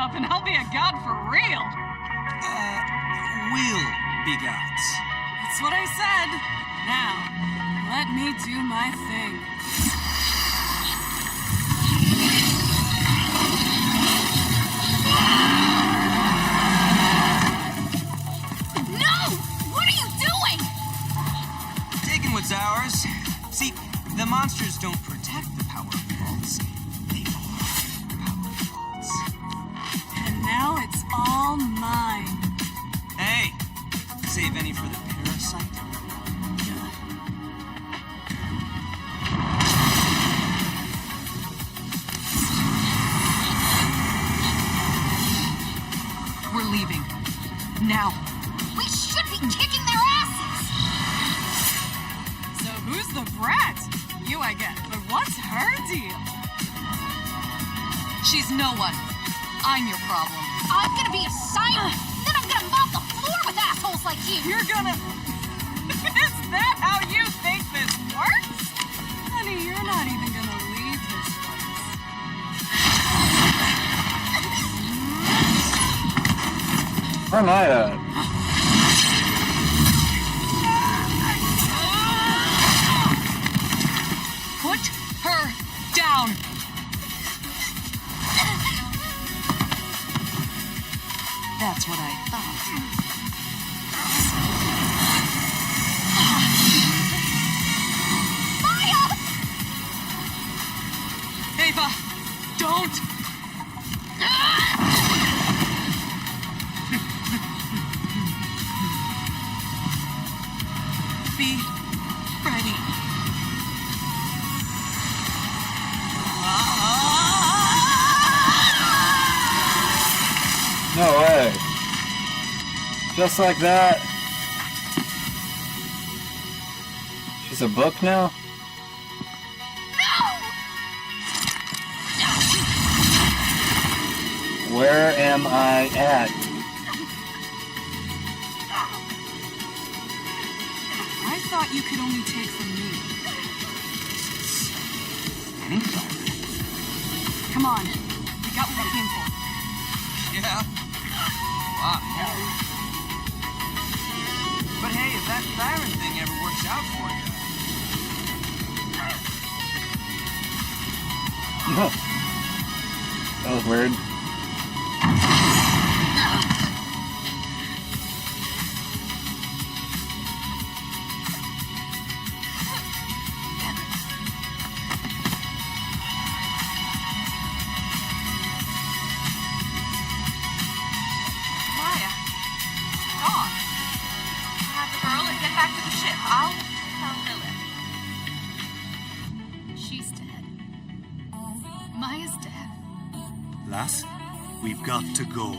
Speaker 14: up and I'll be a god for real.
Speaker 16: Will be gods.
Speaker 14: That's what I said. Now, let me do my thing.
Speaker 7: No! What are you doing?
Speaker 16: Taking what's ours. See, the monsters don't protect the power of vaults. They are power vaults.
Speaker 14: And now it's all mine.
Speaker 16: Hey, save any for the parasite?
Speaker 14: We're leaving. Now.
Speaker 7: We should be kicking their asses!
Speaker 14: So who's the brat? You, I get. But what's her deal? She's no one. I'm your problem.
Speaker 7: I'm gonna be a siren! Then I'm gonna mop the floor with assholes like you!
Speaker 14: You're gonna... Is that how you think this works? Honey, you're not even gonna leave this place.
Speaker 1: Where am I at?
Speaker 14: Put her down. That's what I thought.
Speaker 7: Maya!
Speaker 14: Ava, don't! Be ready.
Speaker 1: No way. Just like that. She's a book now? Where am I at?
Speaker 14: I thought you could only take from me. Come on. We got what we came for.
Speaker 16: Yeah. Wow. But hey, if that siren thing ever works out for you.
Speaker 1: That was weird.
Speaker 7: Maya, Dawn, have the girl and get back to the ship. I'll tell Lilith.
Speaker 14: She's dead. Maya's dead.
Speaker 21: Lass, we've got to go.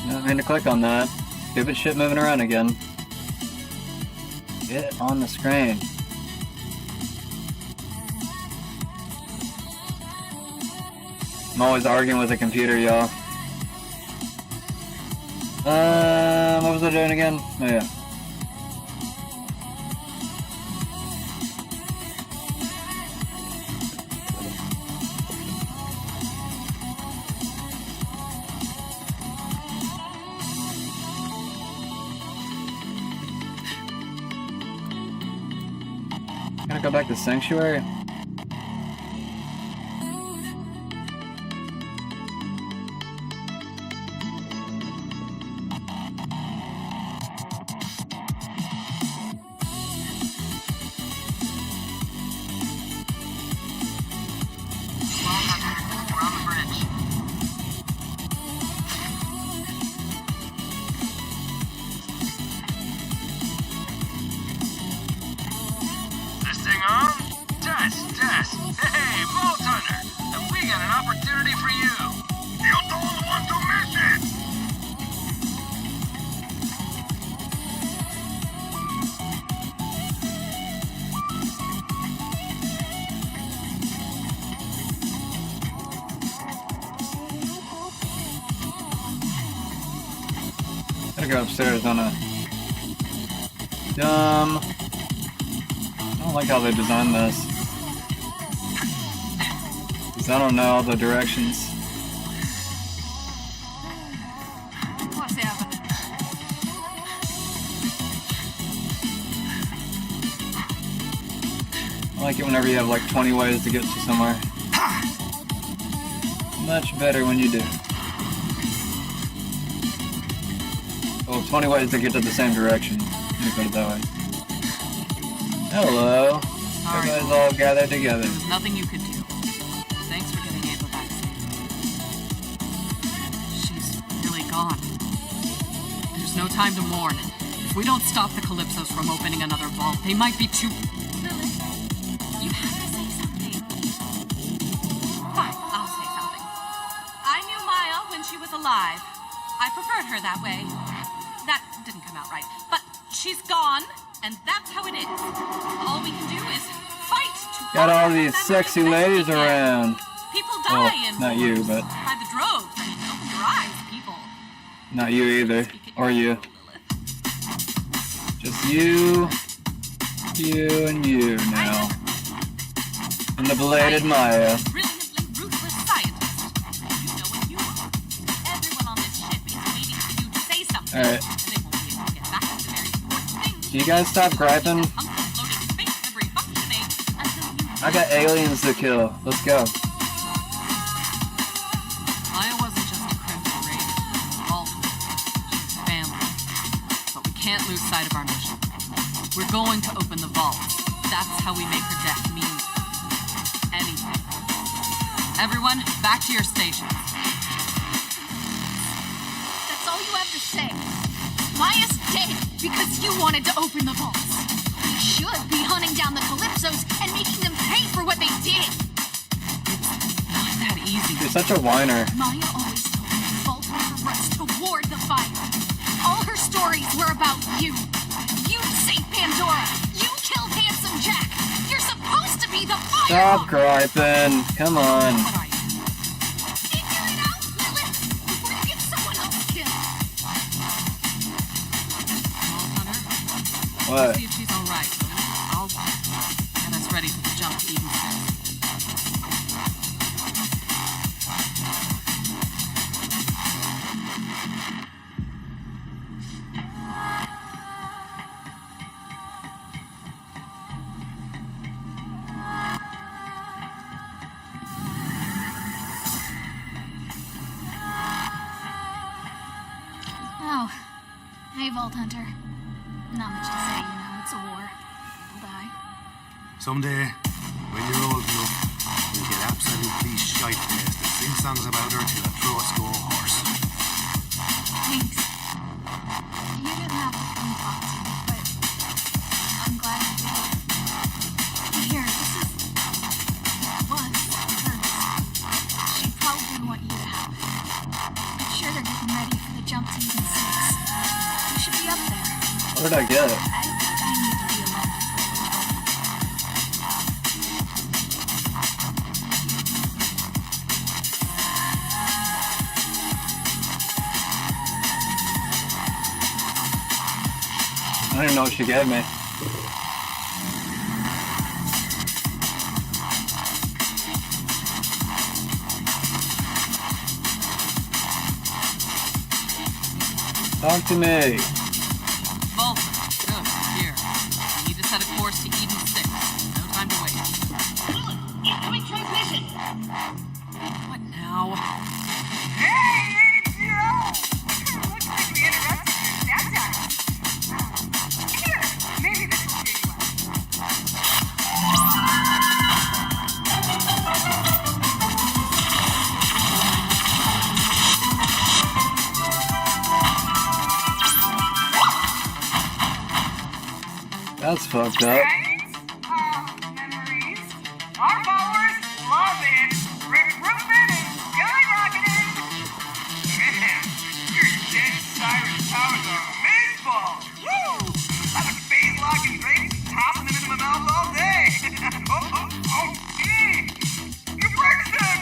Speaker 1: I mean to click on that. Stupid shit moving around again. Get on the screen. I'm always arguing with the computer, y'all. What was I doing again? Oh yeah. Gonna go back to Sanctuary?
Speaker 12: This thing on? Test, test. Hey, Vault Hunter, have we got an opportunity for you? You don't want to miss it!
Speaker 1: I go upstairs on a dumb. I don't like how they designed this. 'Cause I don't know all the directions.
Speaker 14: What's happening?
Speaker 1: I like it whenever you have like 20 ways to get to somewhere. Much better when you do. Well, 20 ways to get to the same direction. Let me put it that way. Hello.
Speaker 14: Sorry.
Speaker 1: Everybody's all gathered together.
Speaker 14: There's nothing you could do. Thanks for getting Ava back safe. She's really gone. There's no time to mourn. If we don't stop the Calypsos from opening another vault, they might be too...
Speaker 7: Lilith, you have to say something.
Speaker 14: Fine, I'll say something. I knew Maya when she was alive. I preferred her that way. That didn't come out right. But she's gone, and that's how it is. All we can do is fight to...
Speaker 1: Got all these sexy ladies around.
Speaker 14: People
Speaker 1: Well,
Speaker 14: die in
Speaker 1: not you, but
Speaker 14: by the droves. I mean, open your eyes, people.
Speaker 1: not you either. Or you. Just you, and you now. And the belated Maya.
Speaker 14: Brilliantly ruthless scientist. You know what you are. Everyone on this ship is waiting for you to say something.
Speaker 1: Alright.
Speaker 14: And they won't be able to get back to the very important things.
Speaker 1: Can you guys stop griping?
Speaker 14: Unloaded space debris functioning until you...
Speaker 1: I got aliens to kill. Let's go.
Speaker 14: Maya wasn't just a criminal raid. Ultimately, she's family. But we can't lose sight of our mission. We're going to open the vault. That's how we make her death mean anything. Everyone, back to your stations.
Speaker 7: That's all you have to say. Maya's dead because you wanted to open the vaults. We should be hunting down the Calypsos and making them pay for what they did.
Speaker 14: Not that easy.
Speaker 1: You're such a whiner.
Speaker 7: Maya always told me the vault was for us to ward the fire. All her stories were about you. You saved Pandora. You killed Handsome Jack. You're supposed to be the fire.
Speaker 1: Stop griping. Come on.
Speaker 7: Figure it out, Lilith, before you get someone else killed.
Speaker 1: What?
Speaker 14: See if she's all right. I'll get us ready for the jump to Eden 6.
Speaker 7: Oh, hey, Vault Hunter. Not much to say, you know, it's a war. People die.
Speaker 17: Someday, when you're old enough, you'll get absolutely shite-faced and sing songs about her till a throw a score horse.
Speaker 7: Thanks. You didn't have to come talk to me, but I'm glad you did. Here, this is... was hers. She'd probably want you to have it. I'm sure they're getting ready for the jump to Eden 6. You should be up there.
Speaker 1: Where did I get it?
Speaker 7: I think I need to be alone.
Speaker 1: I don't even know what she gave me. Talk to me.
Speaker 14: Vault. Good. Here. We need to set a course to Eden 6. No time to wait.
Speaker 7: Incoming transmission!
Speaker 14: What now?
Speaker 7: Hey, looks like we interrupted your downtime. Here, maybe this will cheer you up.
Speaker 1: That's fucked up.
Speaker 7: Memories. Our followers love it. Recruitment is skyrocketing.
Speaker 12: Man, your dead siren powers are amazeball. Woo! I've been phase locking drinks, tossing them into my mouth all day. You Brixton!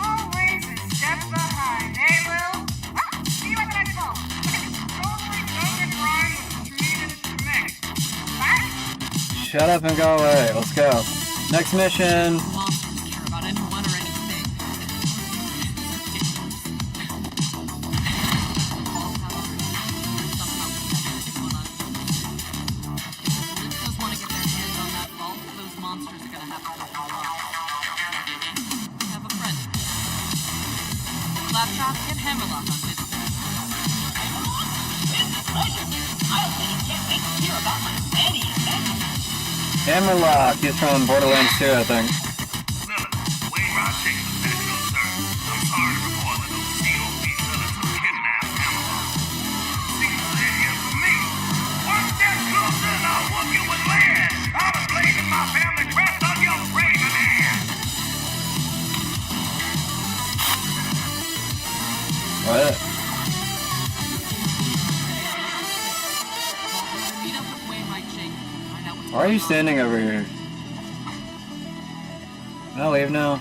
Speaker 7: Always a step behind, eh, Lil? See you at the next ball.
Speaker 1: Shut up and go away. Let's go. Next mission.
Speaker 14: Monsters care about anyone or anything. Just want to get their hands on that vault. Those monsters are gonna have to go through a lot. We have a friend. Laptop, get Hammerlock on this.
Speaker 1: Hammerlock. He's from Borderlands 2, I think. What? Why are you standing over here? Can I leave now?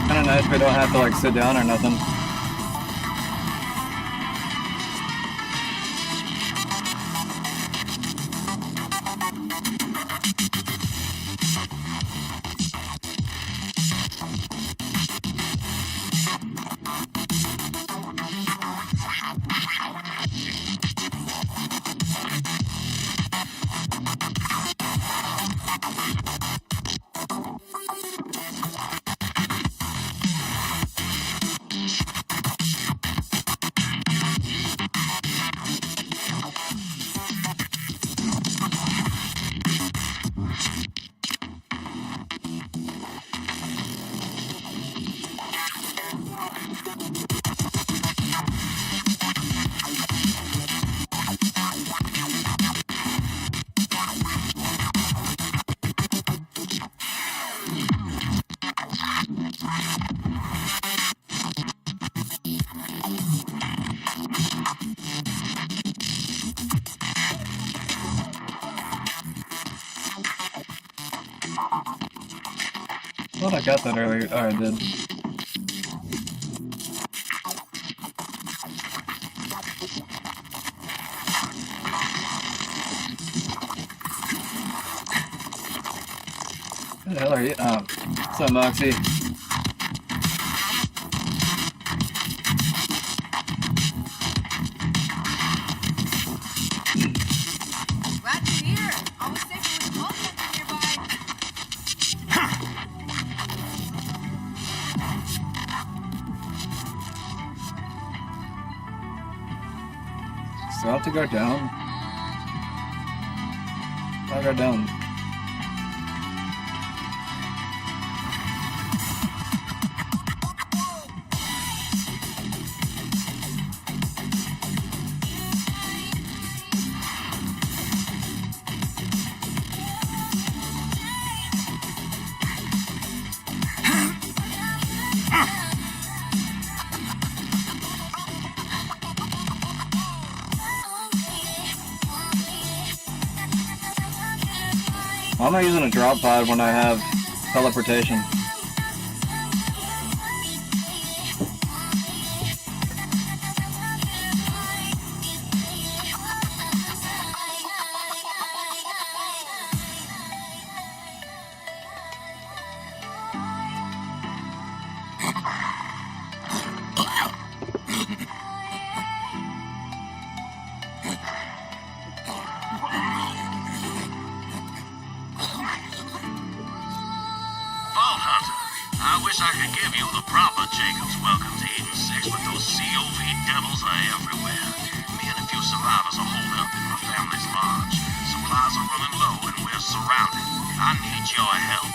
Speaker 1: Kinda nice we don't have to like sit down or nothing. I thought I got that earlier. Oh, I did. Who the hell are you? Oh, what's up, Moxie?
Speaker 14: Roger here. Always safe with smoke nearby.
Speaker 1: Still have to go down? I'll go down. Why am I using a drop pod when I have teleportation?
Speaker 12: Vault Hunter, I wish I could give you the proper Jacob's welcome to Eden 6, but those COV devils are everywhere. Me and a few survivors are holed up in my family's lodge. Supplies are running low and we're surrounded. I need your help.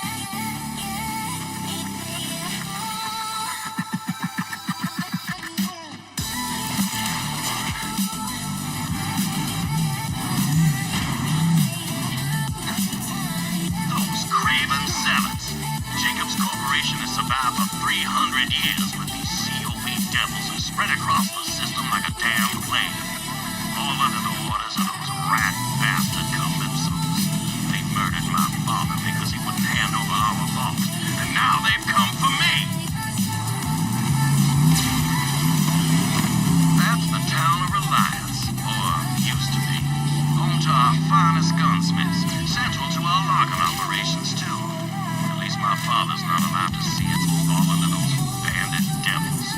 Speaker 12: Those craven zealots. Jacobs Corporation has survived for 300 years, but these COV devils have spread across the system like a damn plague. fall under the orders of those rat bastard calypsos. They murdered my father because he wouldn't hand over our vault, and now they've come for me. That's the town of Reliance, or used to be. Home to our finest gunsmiths, central to our logging operations, too. At least my father's not allowed to see it fall under those bandit devils.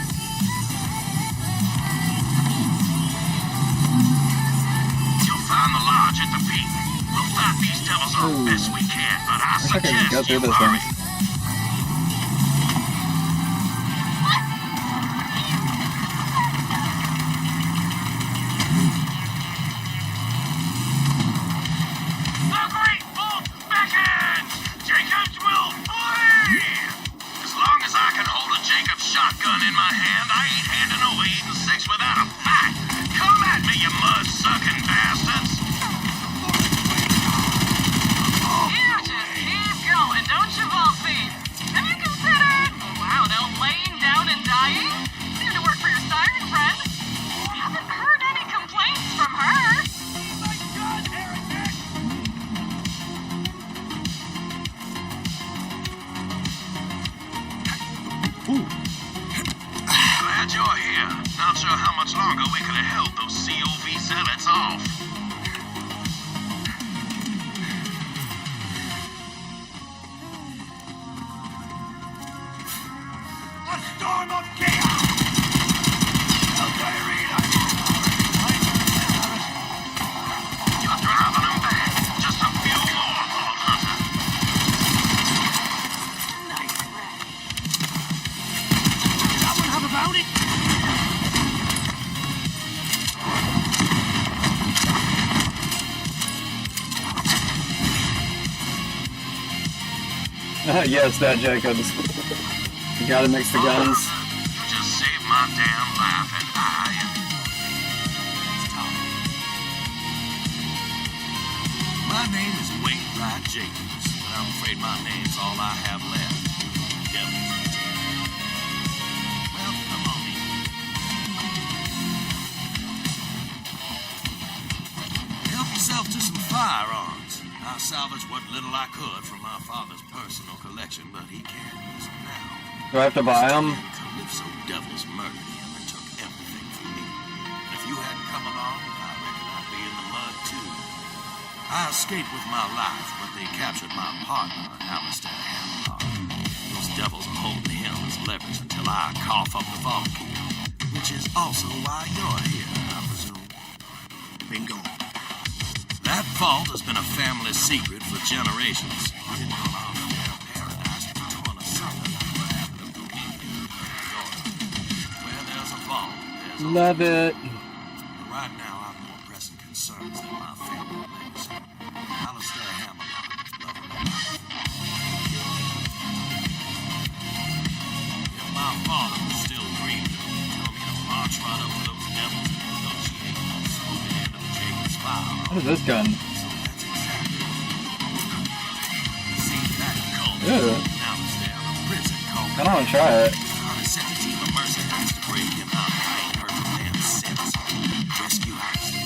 Speaker 12: You'll find the lodge at the peak. We'll fight these devils off best we can, but I
Speaker 1: Wish I could just go
Speaker 12: suggest
Speaker 1: through
Speaker 12: you
Speaker 1: this
Speaker 12: hurry.
Speaker 1: thing.
Speaker 12: The Great Bolt beckons! Jacobs will flee! As long as I can hold a Jacobs shotgun in my hand, I ain't handing over Eden 6 without a fight! Come at me, you mud-sucking bastards!
Speaker 14: You just keep going, don't you, Volsine? Have you considered, wow, now laying down and dying? Seem to work for your siren friend. Haven't heard any complaints from her.
Speaker 12: Glad you're here. Not sure how much longer we could have held those COV zealots off. A storm of chaos! Okay, Rita. You're driving them back. Just a few more, Vault Hunter.
Speaker 23: Someone have about it?
Speaker 1: Yes, that Jacobs. You gotta mix the guns.
Speaker 12: You just saved my damn life, and I am. My name is Wade Wright Jacobs, but I'm afraid my name's all I have left. Devil's Detail. Well, come on in. Help yourself to some firearms. I salvaged what little I could from my father's personal collection, but he can't use them now.
Speaker 1: Do I have to buy them?
Speaker 12: Calypso devils murdered him and took everything from me. And if you hadn't come along, I reckon I'd be in the mud too. I escaped with my life, but they captured my partner, Alistair Hamlock. Those devils are holding him as leverage until I cough up the vault key, which is also why you're here, I presume. Bingo. That vault has been a family secret for generations. We didn't call our fair paradise to torn asunder like what happened to Bohemia. Where there's a vault, there's a
Speaker 1: Love it.
Speaker 12: But right now, I've more pressing concerns than my family legacy. Alistair Hamlock, love of my life. If my father was still breathing, he'd tell me to march right up to those devils and negotiate the smoking end of the Jacobs file.
Speaker 1: What is this gun? Ew. I don't want to try it.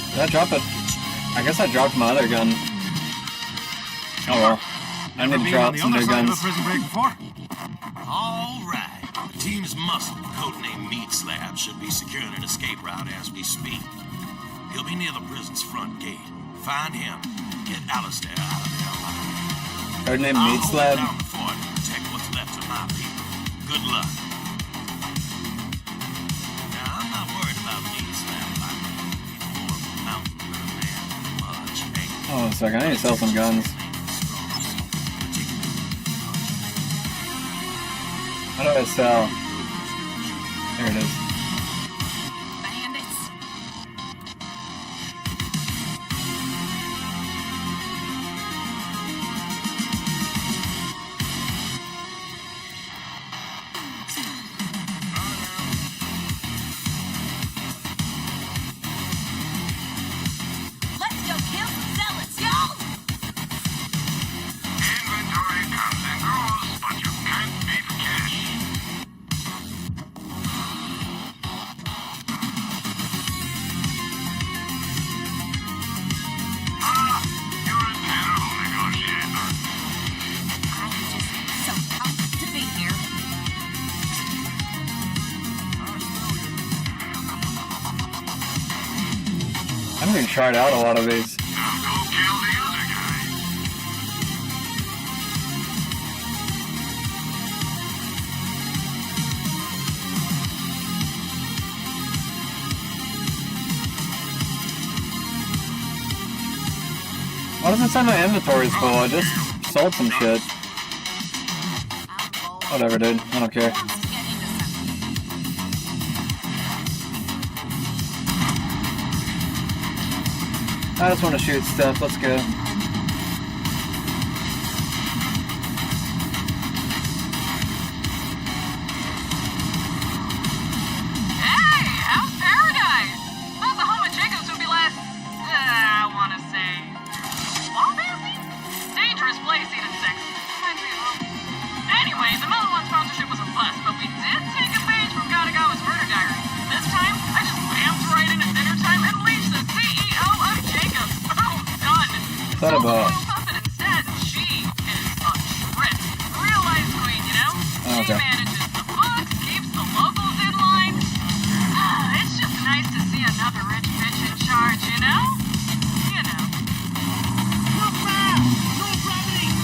Speaker 1: Did I drop it? I guess I dropped my other gun. Oh well. I need to drop some new guns.
Speaker 12: All right. The team's muscle, codenamed Meat Slab, should be securing an escape route as we speak. He'll be near the prison's front gate. Find him. Get Alistair out of there alive.
Speaker 1: Codename Meat Slab.
Speaker 12: I'll hold down the fort and protect what's left of my people. Good luck. Now, I'm not worried about Meat Slab. He's more of a mountain than a man with much anger.
Speaker 1: Oh, a second. I need to sell some guns. How do I sell? There it is.
Speaker 14: Bandits. Let's go kill some zealots, y'all!
Speaker 12: Inventory comes and goes, but you can't beat cash.
Speaker 1: haven't even tried out a lot of these. Why doesn't it say my inventory's full? I just sold some shit. Whatever, dude. I don't care. I just want to shoot stuff. Let's go.
Speaker 14: Hey, how's paradise? Not the home of Jacobs would be less, I want to say, bombastic? Dangerous place, Eden 6. Reminds me of home. Anyway, the Melon One sponsorship was a bust, but we did take a page from Katagawa's murder diary. This time, I just rammed right in at dinner time and reached the CEO of Jacobs. Boom, done.
Speaker 1: What's that about?
Speaker 14: Instead, she is a trip. Real-life queen, you know?
Speaker 1: Oh,
Speaker 14: She
Speaker 1: okay.
Speaker 14: manages the books, keeps the locals in line. It's just nice to see another rich bitch in charge, you know? You know.
Speaker 12: Look back! No gravity!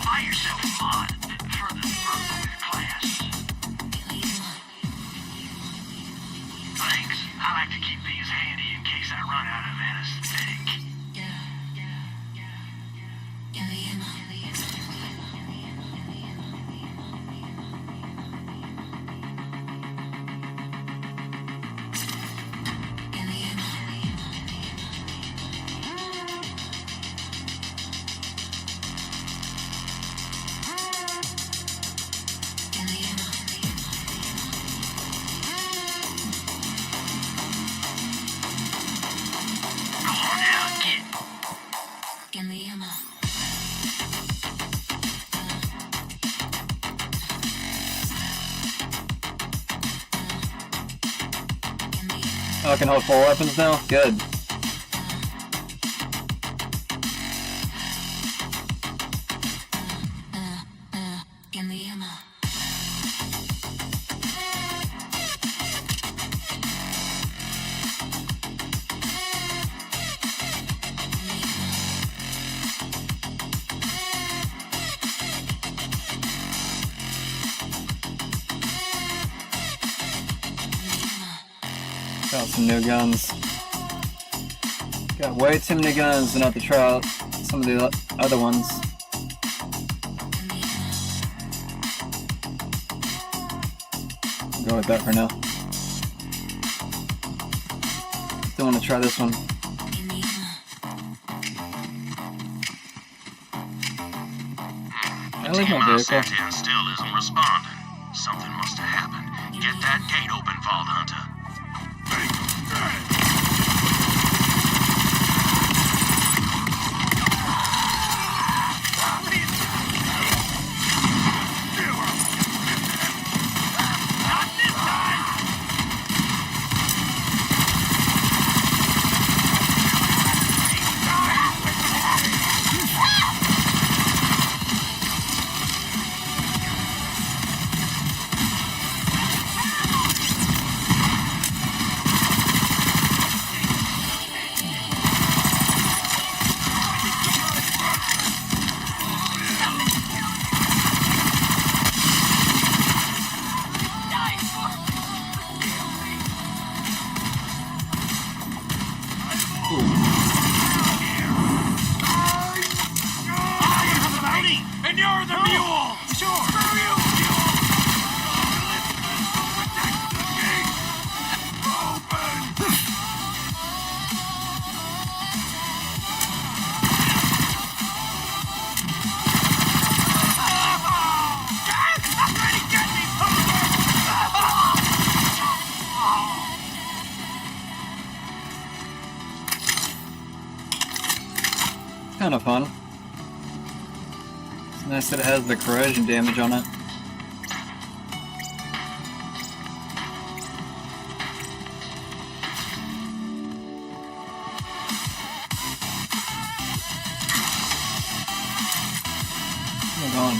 Speaker 12: Buy yourself a mod for the class. Thanks. I like to keep these handy in case I run out of anesthetic.
Speaker 1: Oh, I can hold 4 weapons now? Good. Got some new guns. Got way too many guns to not to try out some of the other ones. I'll go with that for now. Still want to try this one. I like my vehicle.
Speaker 12: Santian still isn't responding. Something must have happened. Get that gate open, Vault Hunter.
Speaker 1: kind of fun. It's nice that it has the corrosion damage on it. Hold on.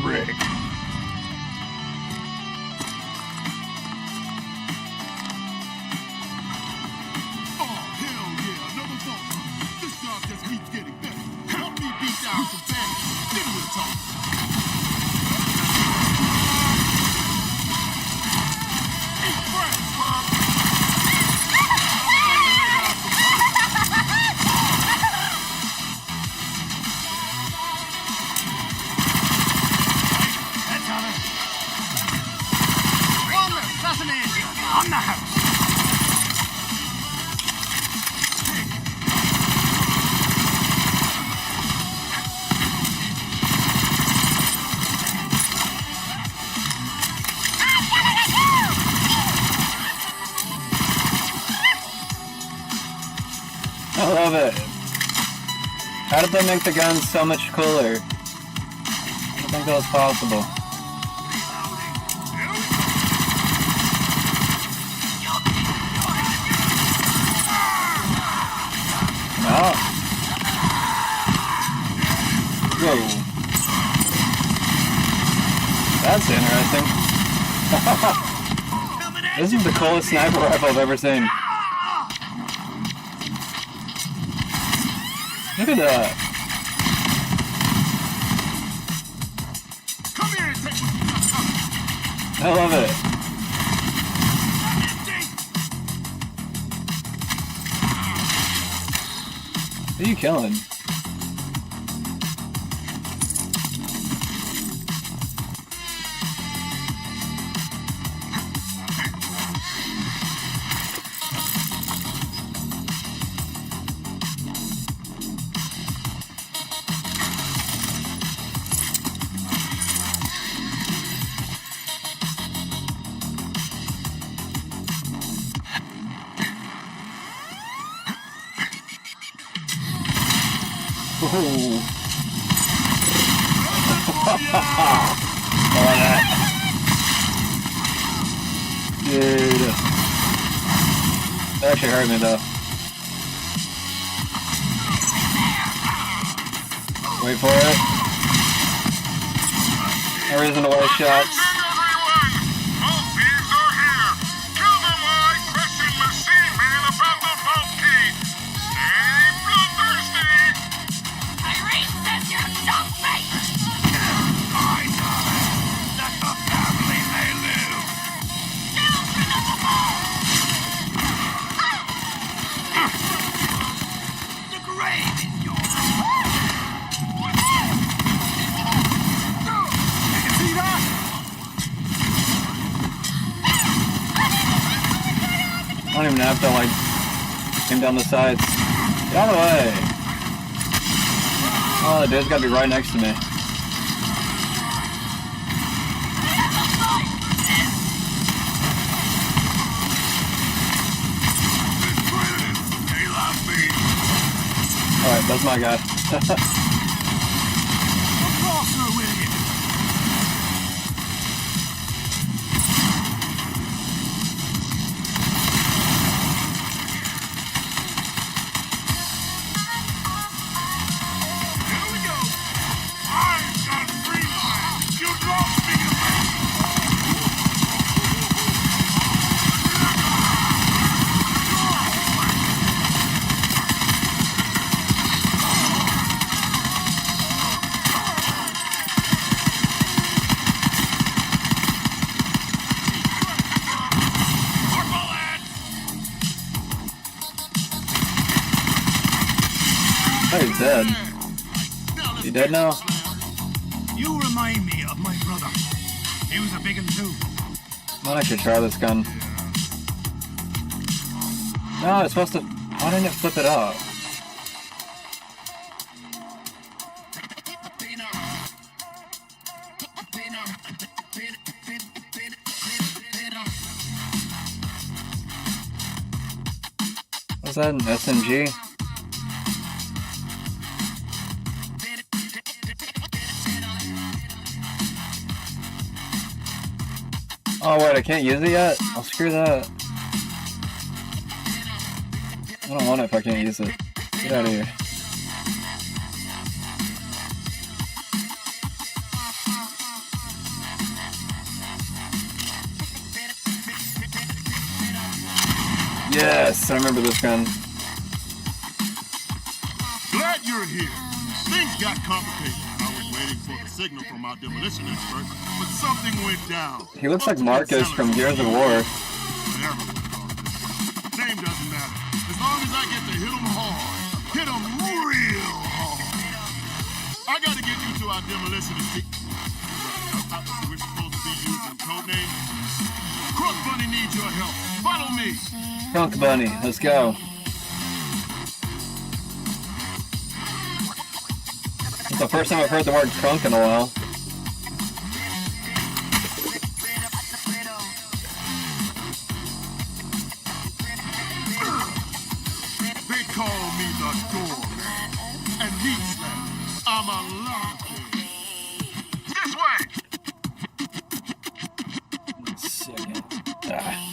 Speaker 1: Rick.
Speaker 12: On the house.
Speaker 1: I love it. How did they make the guns so much cooler? I don't think that was possible. Oh. Whoa. That's interesting. This is the coolest sniper rifle I've ever seen. Look at that.
Speaker 12: Come here and take
Speaker 1: I love it. Who are you killing? Oh. I like that. Dude. That actually hurt me though. Wait for it. No reason to waste shots. I don't even have to like aim down the sides. Get out of the way! Oh, the dude's gotta be right next to me. Alright, that's my guy. Oh, he's dead. You dead now?
Speaker 12: You remind me of my brother. He was a big one too.
Speaker 1: Might actually try this gun. No, it's supposed to. Why didn't it flip it up? Was that an SMG? Oh wait, I can't use it yet? Oh, screw that. I don't want it if I can't use it. Get out of here. Yes, I remember this gun.
Speaker 15: Glad you're here. Things got complicated. I was waiting for the signal from our demolition expert, but something went down.
Speaker 1: He looks like Marcus from Gears of War.
Speaker 15: Name doesn't matter. As long as I get to hit him hard. Hit him real hard. I gotta get you to our demolition team. We're supposed to be using codename. Crook Bunny needs your help. Follow me.
Speaker 1: Crunk Bunny, let's go. It's the first time I've heard the word crunk in a while.
Speaker 15: They call me the doorman. And each man, I'm a lockhead. This way!
Speaker 1: Second. Ah.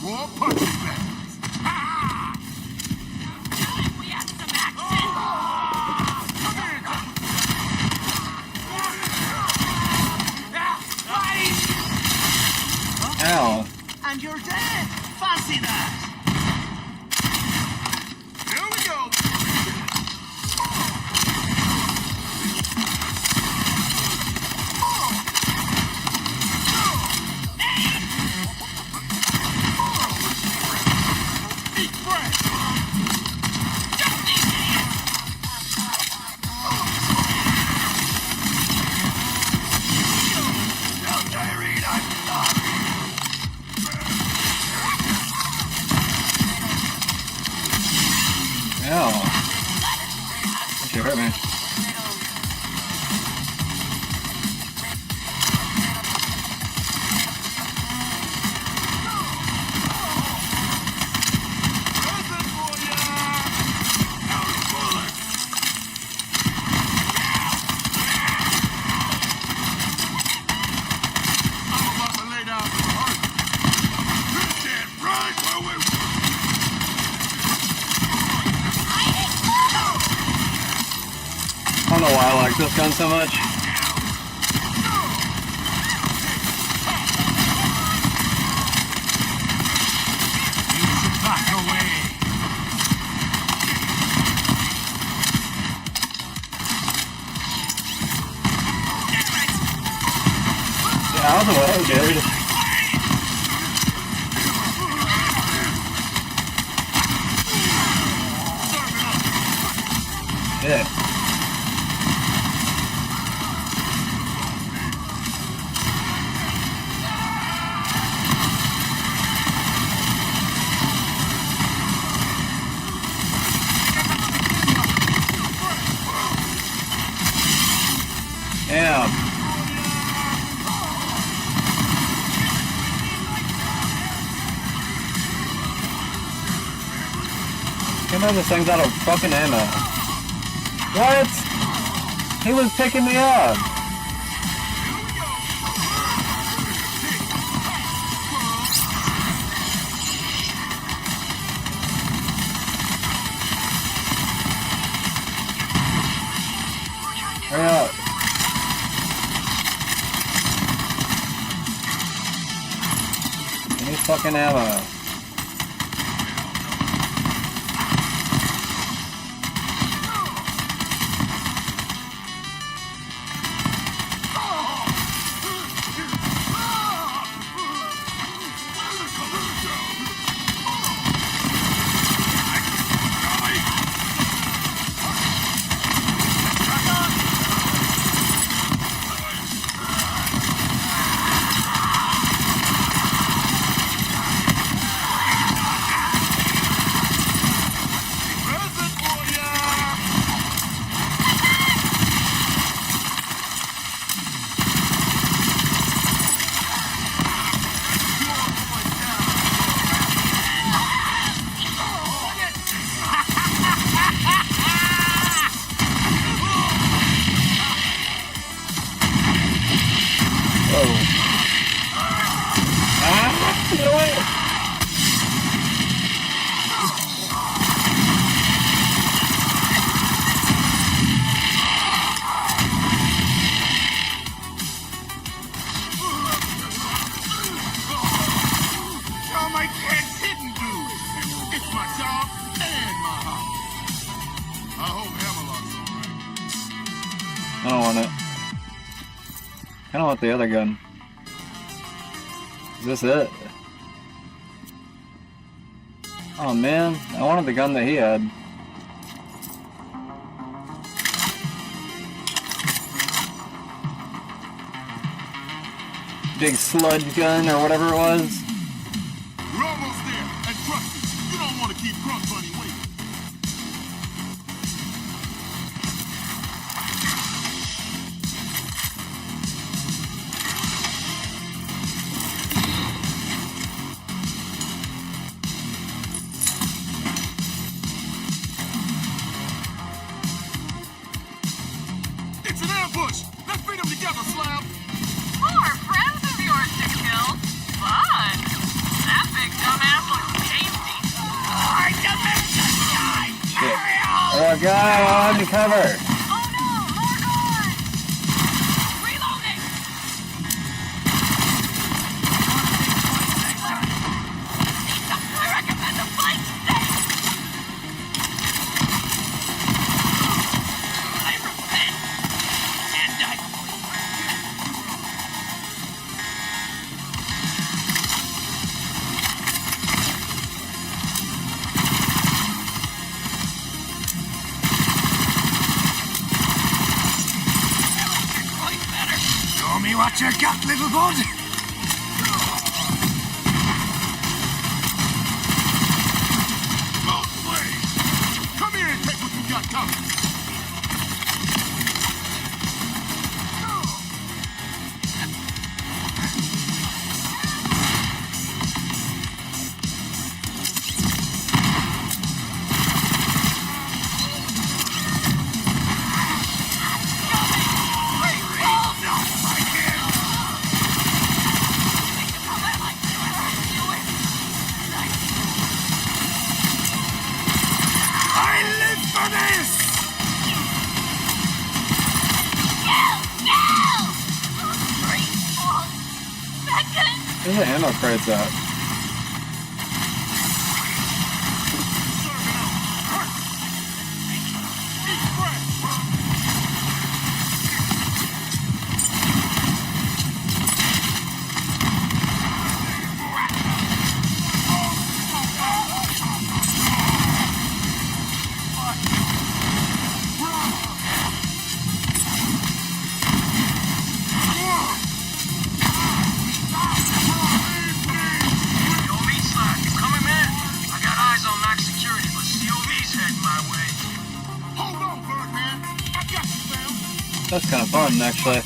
Speaker 15: More punching bags.
Speaker 1: Ow.
Speaker 12: And you're dead. Fancy that.
Speaker 15: Here we go.
Speaker 1: Ow. She hurt me. I don't know why I like this gun so much. Get out of the way, dude. Yeah. Damn. Can't believe this thing's out of fucking ammo. What? He was picking me up. Hurry up. Any fucking ammo. I don't want it. I don't want the other gun. Is this it? Oh man, I wanted the gun that he had. Big sludge gun or whatever it was.
Speaker 15: We're almost there, and trust me, you don't want to keep Grunt Bunny waiting. It's an ambush! Let's beat them together, Slab!
Speaker 12: More friends of yours to kill? Fun! That big dumbass looks tasty.
Speaker 1: Oh god, on cover!
Speaker 15: Show me what you got, little bud. Well played. Come here and take what you got coming.
Speaker 1: Where's the ammo crates at? That's kind of fun, actually.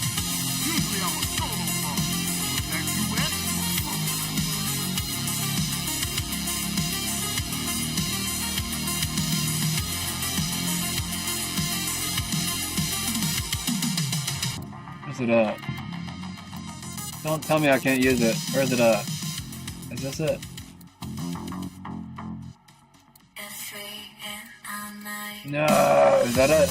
Speaker 1: Where's it at? Don't tell me I can't use it. Where's it at? Is this it? No, is that it?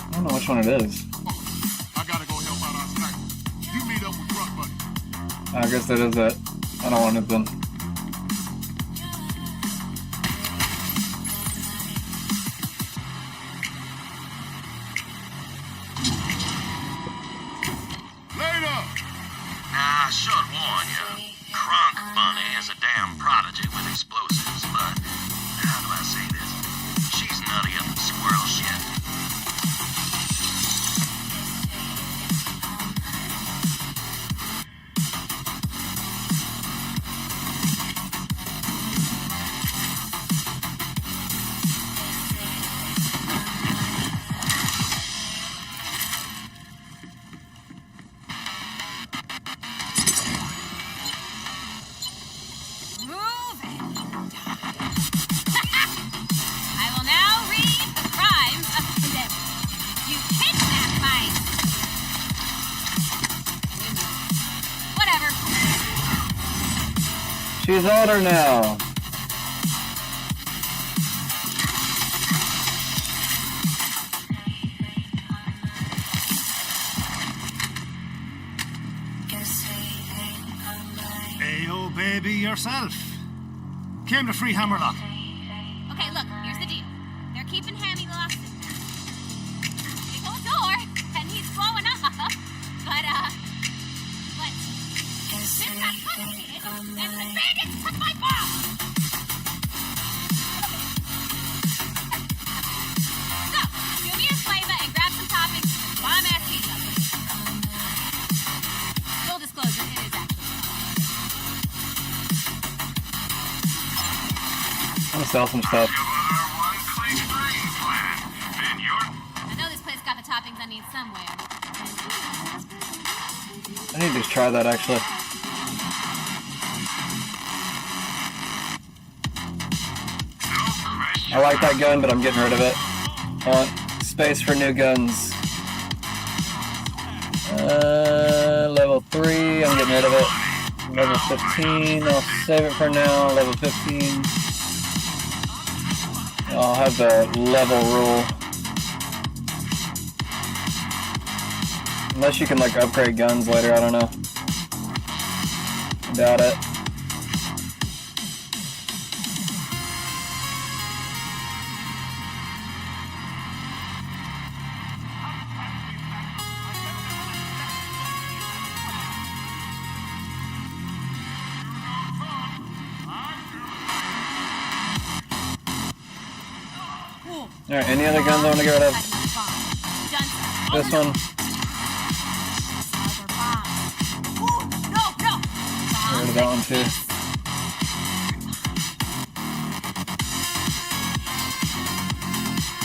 Speaker 1: I don't know which one it is.
Speaker 15: I gotta go help out our sniper. You meet up with Grunt Bunny.
Speaker 1: I guess that is it. I don't want it then.
Speaker 15: Later!
Speaker 12: Nah, I should warn you. Grunt Bunny is a damn prodigy with explosives, but how do I say this? She's nuttier than squirrel shit.
Speaker 7: I will now read the crimes of the devil. You kidnapped my... Whatever.
Speaker 1: She's older now.
Speaker 17: Hey, oh baby, yourself. Came to free Hammerlock.
Speaker 3: Okay, look, here's the deal. They're keeping Hammy locked in there. Big old door, and he's blowing up. But, this got complicated, and the bandits took my ball! So, do me a favor and grab some toppings for this bomb-ass pizza. Full disclosure, it is actually.
Speaker 1: I'm gonna sell some stuff.
Speaker 3: I know this place got the toppings I need somewhere.
Speaker 1: I need to try that actually. I like that gun, but I'm getting rid of it. I want space for new guns. Level 3, I'm getting rid of it. Level 15, I'll save it for now. Level 15. I'll have the level rule. Unless you can like upgrade guns later, I don't know. Doubt it. Alright, any other guns I want to get rid of? This one. Get rid of that one too.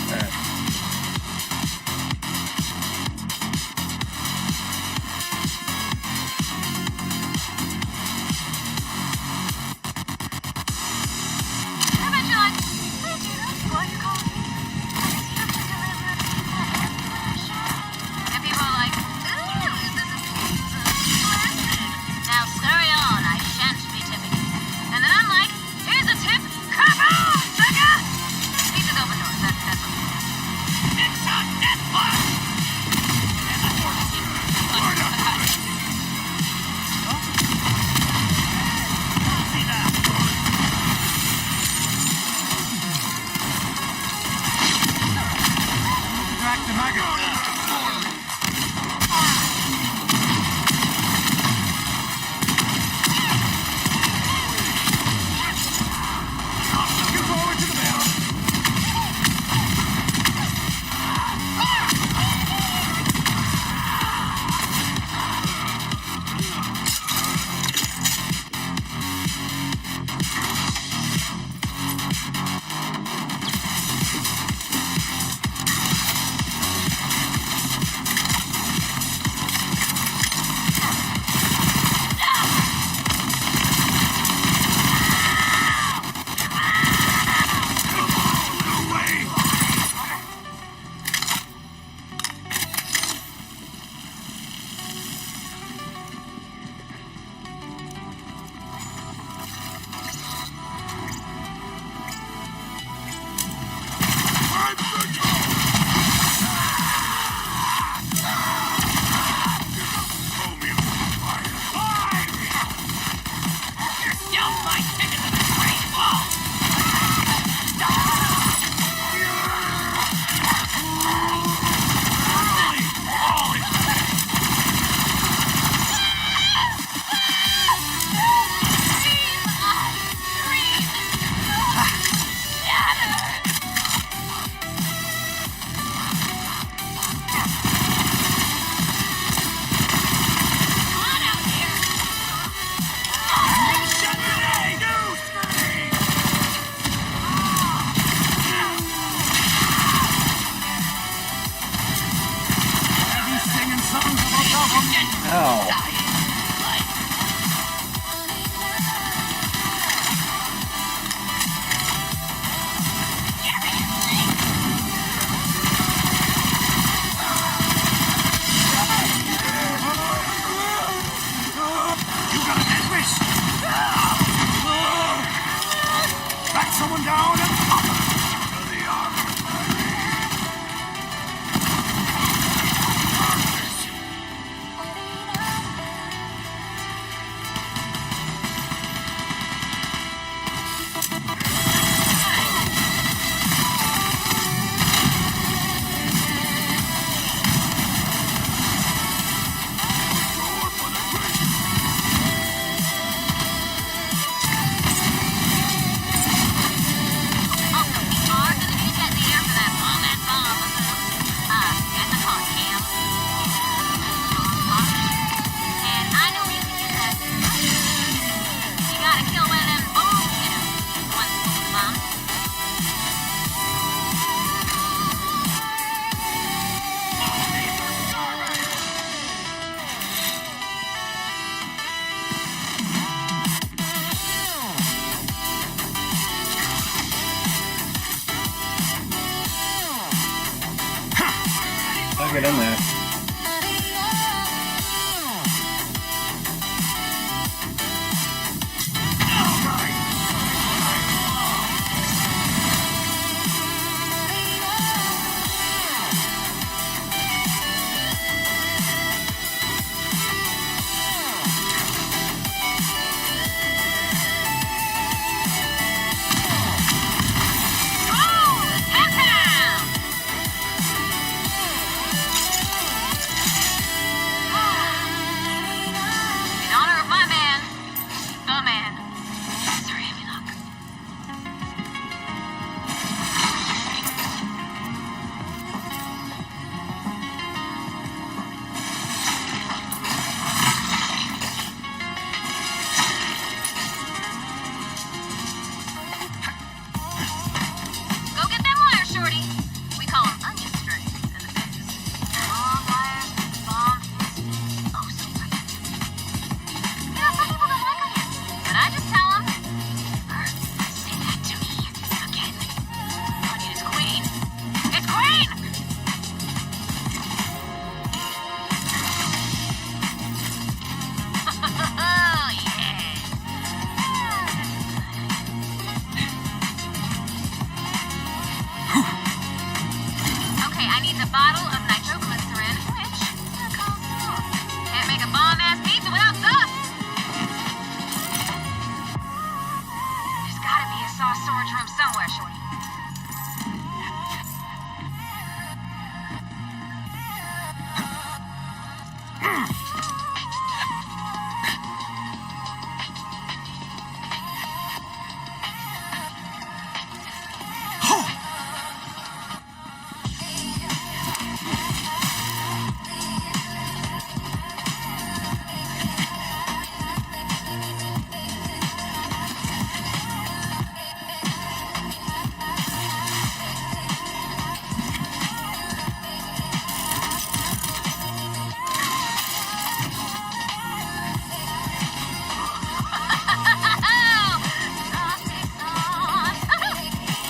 Speaker 1: Alright.
Speaker 3: And people are like, ooh, this is pizza. Now scurry on, I shan't be tempted.
Speaker 1: it in there.
Speaker 3: In honor of my man, the man, Sir Amulok. Go get them wires, Shorty. We call them onion strings in the biz. Long wires, long pieces. Oh, so right. You know, some people don't like onions, but I just tell them, say that to me again. Onion is queen. It's queen! Oh, yeah. Okay, I need the bottle of nitroglycerin, which can't make a bomb-ass pizza without sauce. There's gotta be a sauce storage room somewhere, Shorty.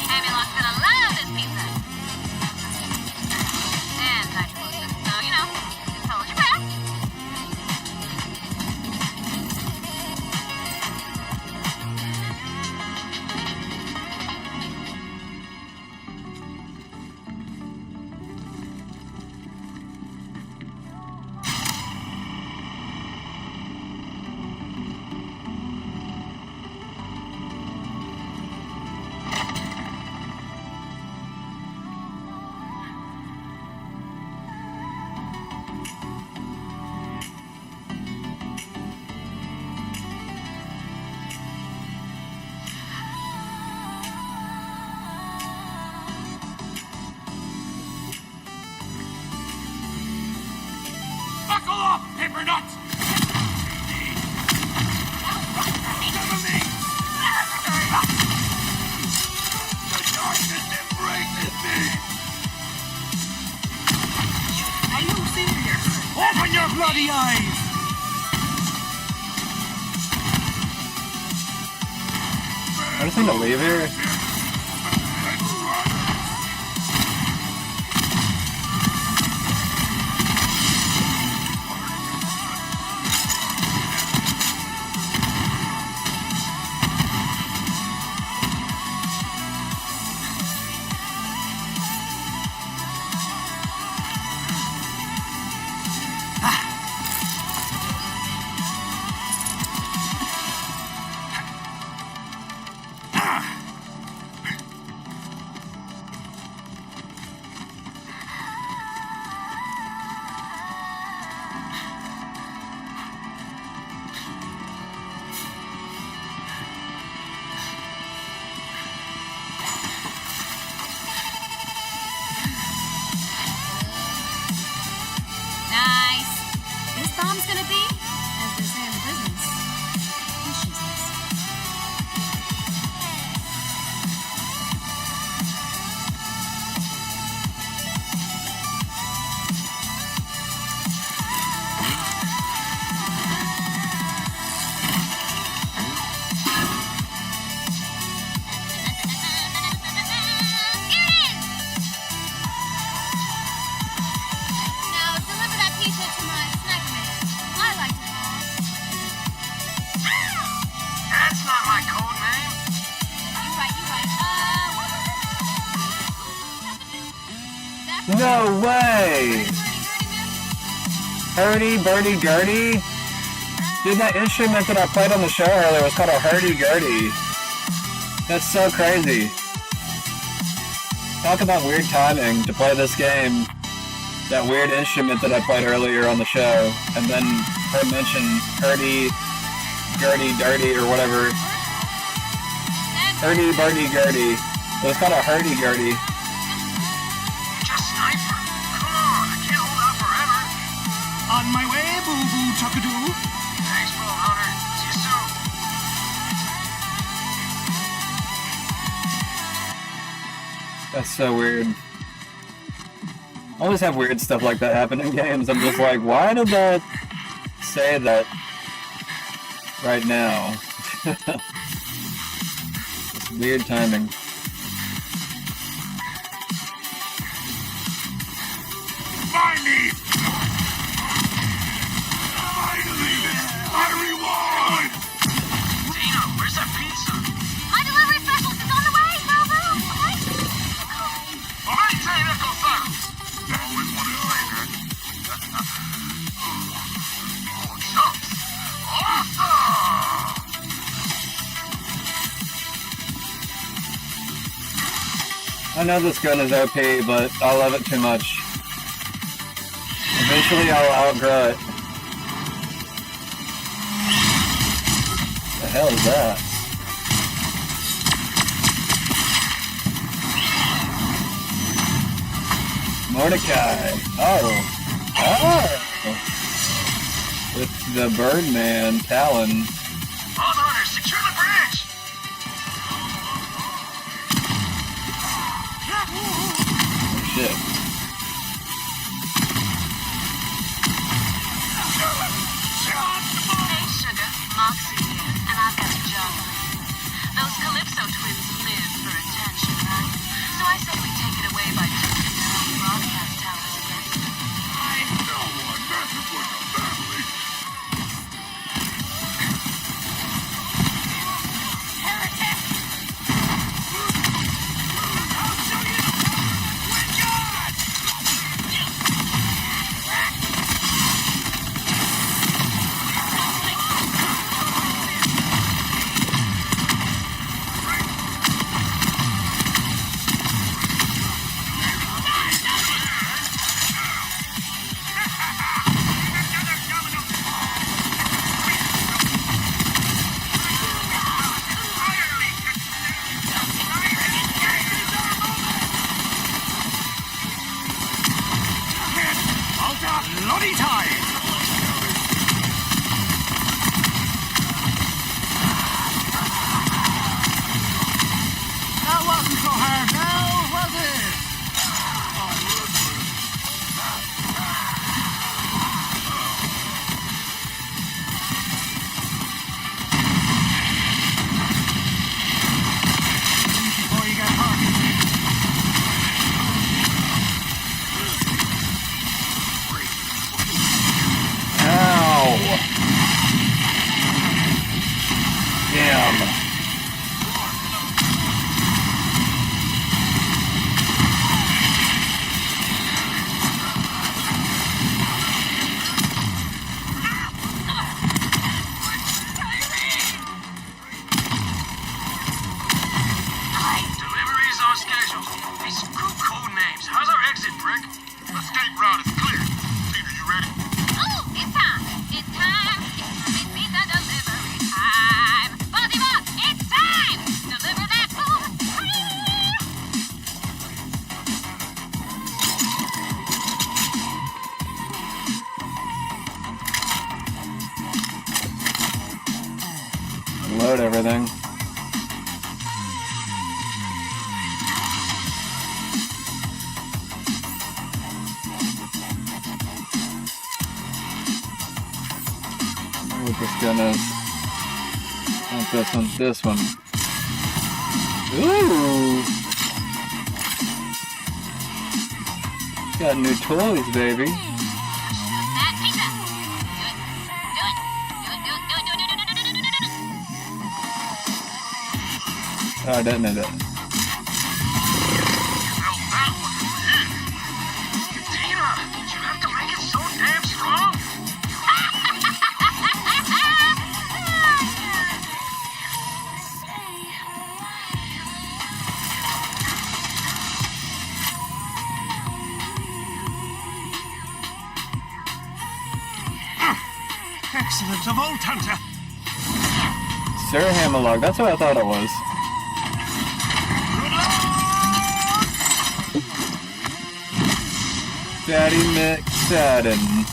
Speaker 3: Amulok's gonna love this pizza. And nitroglycerin, so you know, hold your breath.
Speaker 13: Buckle up, paper nuts! The darkness embraces me!
Speaker 6: Are you serious? Open your bloody eyes!
Speaker 1: I just need to leave here. No way! Hurdy-burdy-gurdy? Dude, that instrument that I played on the show earlier was called a hurdy-gurdy. That's so crazy. Talk about weird timing to play this game. That weird instrument that I played earlier on the show, and then her mention hurdy-gurdy-dirty or whatever. Hurdy-burdy-gurdy. It was called a hurdy-gurdy.
Speaker 12: Just sniper. Come on, I can't hold out forever.
Speaker 6: On my way, boo-boo chuckadoo.
Speaker 12: Thanks, Bro Hunter. See you soon.
Speaker 1: That's so weird. I always have weird stuff like that happen in games. I'm just like, why did that say that right now? It's weird timing.
Speaker 15: Find me! Finally, my reward!
Speaker 12: Dina, where's that pizza?
Speaker 3: My delivery specialist is on the way, Bobo!
Speaker 12: Maintain Echo Silence! Always wanted to say that. Oh, chumps! Awesome!
Speaker 1: I know this gun is OP, but I love it too much. Eventually I'll outgrow it. The hell is that? Mordecai. Oh. With the Birdman Talon.
Speaker 12: All hunters, secure the bridge!
Speaker 1: Oh, shit.
Speaker 3: Hey, Sugar. Moxie here, and I've got a job for you. Those Calypso twins live for attention, right? So I say we take it away by taking their own broadcast towers against them.
Speaker 15: I know one messes with the family.
Speaker 6: Heretic! I'll show you the power with God! Bloody time! That wasn't so hard now, was it? Before you get hurt.
Speaker 1: Ow! Damn.
Speaker 12: Deliveries on schedule. Need some good code names. How's our exit, Brick? Escape route is clear. Peter, you ready?
Speaker 3: Oh, it's time! It's time! It's pizza delivery time! Buzzy Bob, it's time! Deliver that food!
Speaker 1: Load everything. What this gun is. Not this one, this one. Ooh! Got new toys, baby.
Speaker 3: That pizza! Do it!
Speaker 1: Oh, I didn't know that.
Speaker 12: Hell, that one is
Speaker 6: Excellent, a Vault Hunter.
Speaker 1: Sir Hammerlock, that's what I thought it was. Daddy McFadden.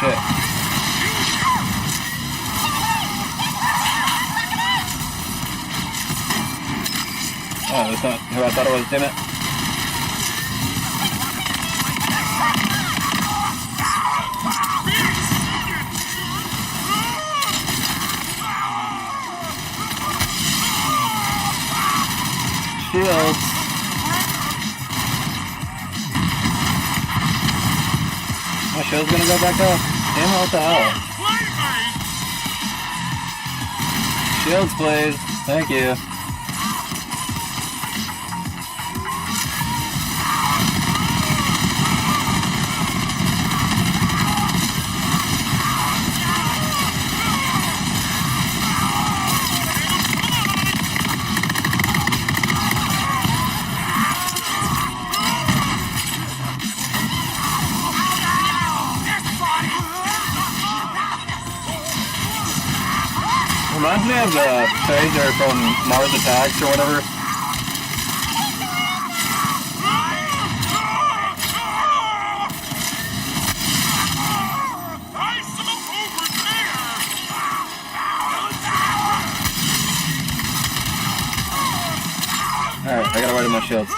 Speaker 1: Shit. Oh, that's not who I thought it was, damn it. Shields. My shield's gonna go back up. Damn it, what the hell? Shields, please. Thank you. Reminds me of the phaser from Mars Attacks or whatever. Alright, I gotta wait on my shields.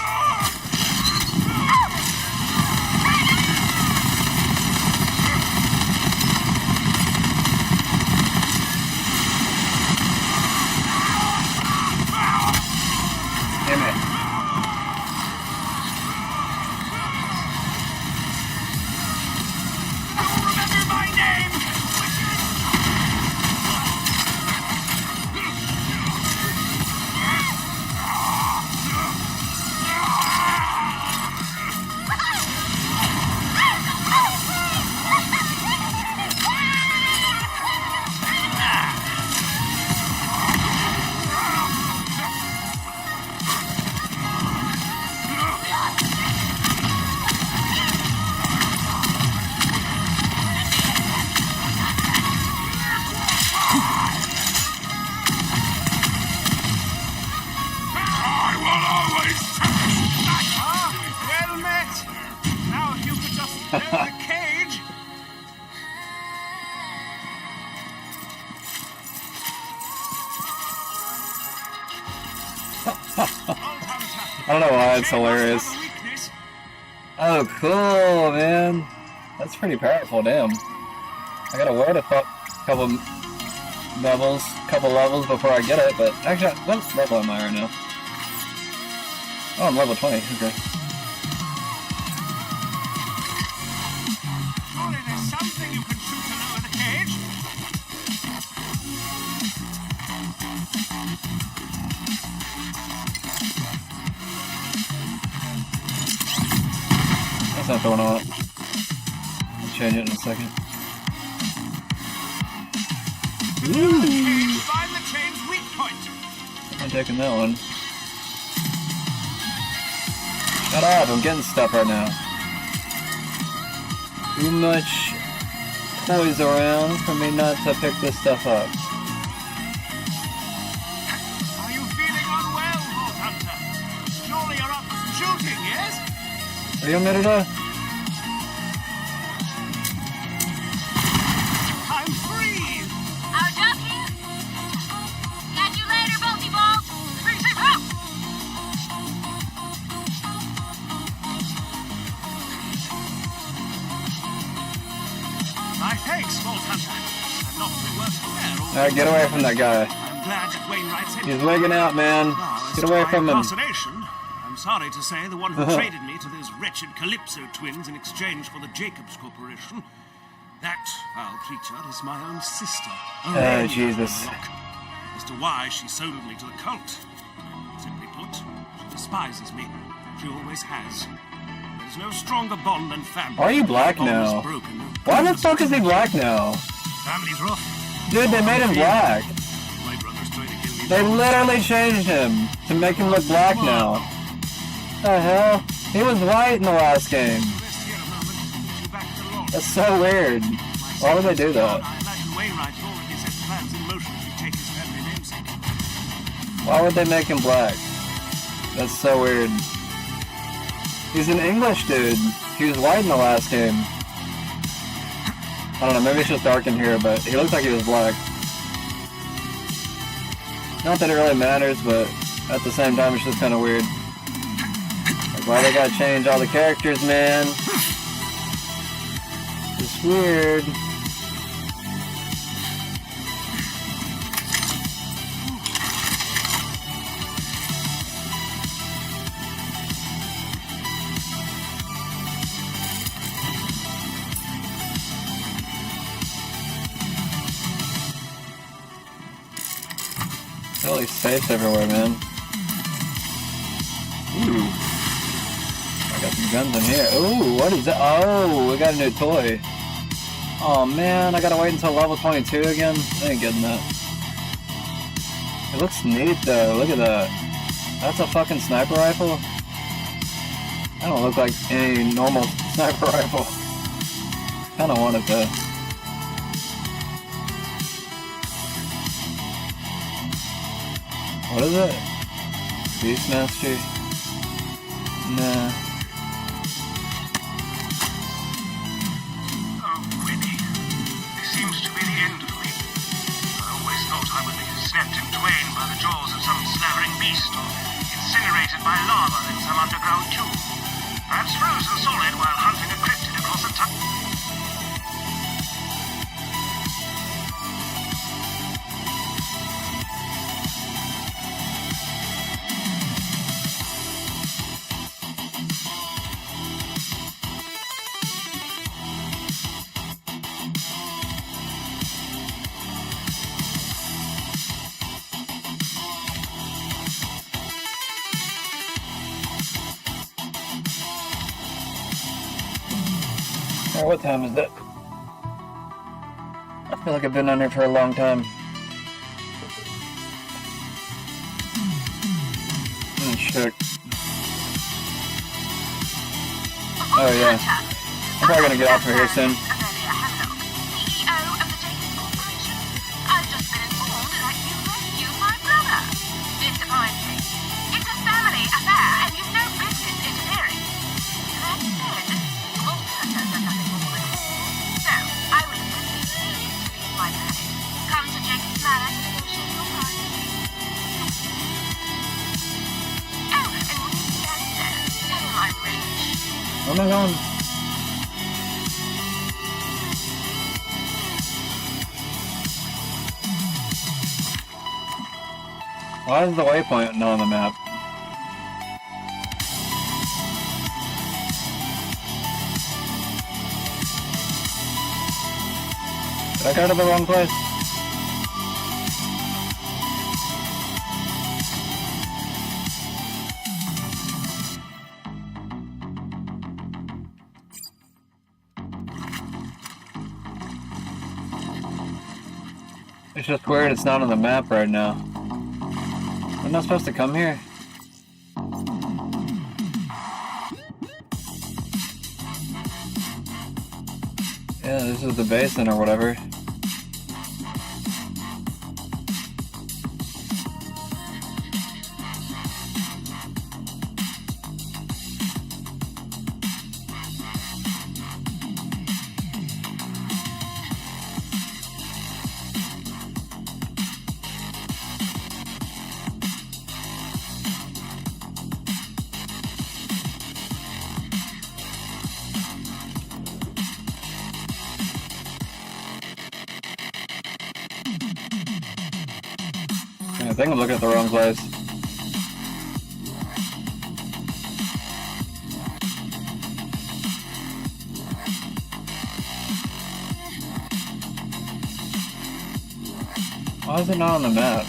Speaker 1: I don't know why it's hilarious. Oh, cool, man. That's pretty powerful, damn. I gotta wait a couple levels before I get it, but actually, what level am I right now? Oh, I'm level 20, okay.
Speaker 6: Surely there's something you can shoot to lower the cage.
Speaker 1: That's not the one I want. I'll change it in a second.
Speaker 6: Ooh. Find the chain's weak point.
Speaker 1: I'm taking that one. Shut up, I'm getting stuff right now. Too much toys around for me not to pick this stuff up.
Speaker 6: Are you feeling unwell, Vault Hunter? Surely you're up for some shooting, yes?
Speaker 1: Are you a do?
Speaker 6: I'm free!
Speaker 3: Our job here. Catch you later, Bolty Ball.
Speaker 6: Big safe out! My thanks, Vault Hunter. I've not been worse for wear all
Speaker 1: Alright, get away from that guy.
Speaker 6: I'm glad that Wainwright sent
Speaker 1: He's wigging out, man. Get away from him.
Speaker 6: I'm sorry to say the one who traded me to those wretched Calypso twins in exchange for the Jacobs Corporation. That foul creature is my own sister.
Speaker 1: Oh, Jesus.
Speaker 6: As to why she sold me to the cult. Simply put, she despises me. She always has. There's There's no stronger bond than family.
Speaker 1: Why are you black
Speaker 6: Bond is
Speaker 1: now?
Speaker 6: broken.
Speaker 1: Why the fuck is he black now?
Speaker 6: Family's rough.
Speaker 1: Dude, they made him black.
Speaker 6: My brother's trying to kill me.
Speaker 1: They literally changed him to make him look black now. The hell? He was white in the last game. That's so weird. Why would they do that?
Speaker 6: I imagine Wainwright's already set plans in motion to take his family namesake.
Speaker 1: Why would they make him black? That's so weird. He's an English dude. He was white in the last game. I don't know, maybe it's just dark in here, but he looks like he was black. Not that it really matters, but at the same time, it's just kind of weird. Like, why they gotta change all the characters, man? It's weird. All these safes everywhere, man. Ooh. I got some guns in here. Ooh, what is that? Oh, we got a new toy. Oh man, I gotta wait until level 22 again? I ain't getting that. It looks neat though, look at that. That's a fucking sniper rifle? I don't look like any normal sniper rifle. Kinda want it though. What is it? Beastmaster? Nah.
Speaker 12: Oh, Winnie. This seems to be the end of me. I always thought I would be snapped in twain by the jaws of some slavering beast, or incinerated by lava in some underground tube. Perhaps frozen solid while hunting a cryptid across a
Speaker 1: Alright, what time is it? I feel like I've been on here for a long time. Check. Oh yeah. I'm probably gonna get off of here soon.
Speaker 3: I've just been informed that you rescued my brother. Disappointing. It's a family affair, and you've no business interfering. That said, Walter has done nothing more than all. So, I will immediately leave my planet. Come to Jacob's Manor to negotiate your price. Oh, and when you get there, tell him I'm rich.
Speaker 1: Oh my god. Why is the waypoint not on the map? Did I go to the wrong place? It's just weird it's not on the map right now. I'm not supposed to come here. Yeah, this is the basin or whatever. I think I'm looking at the wrong place. Why is it not on the map?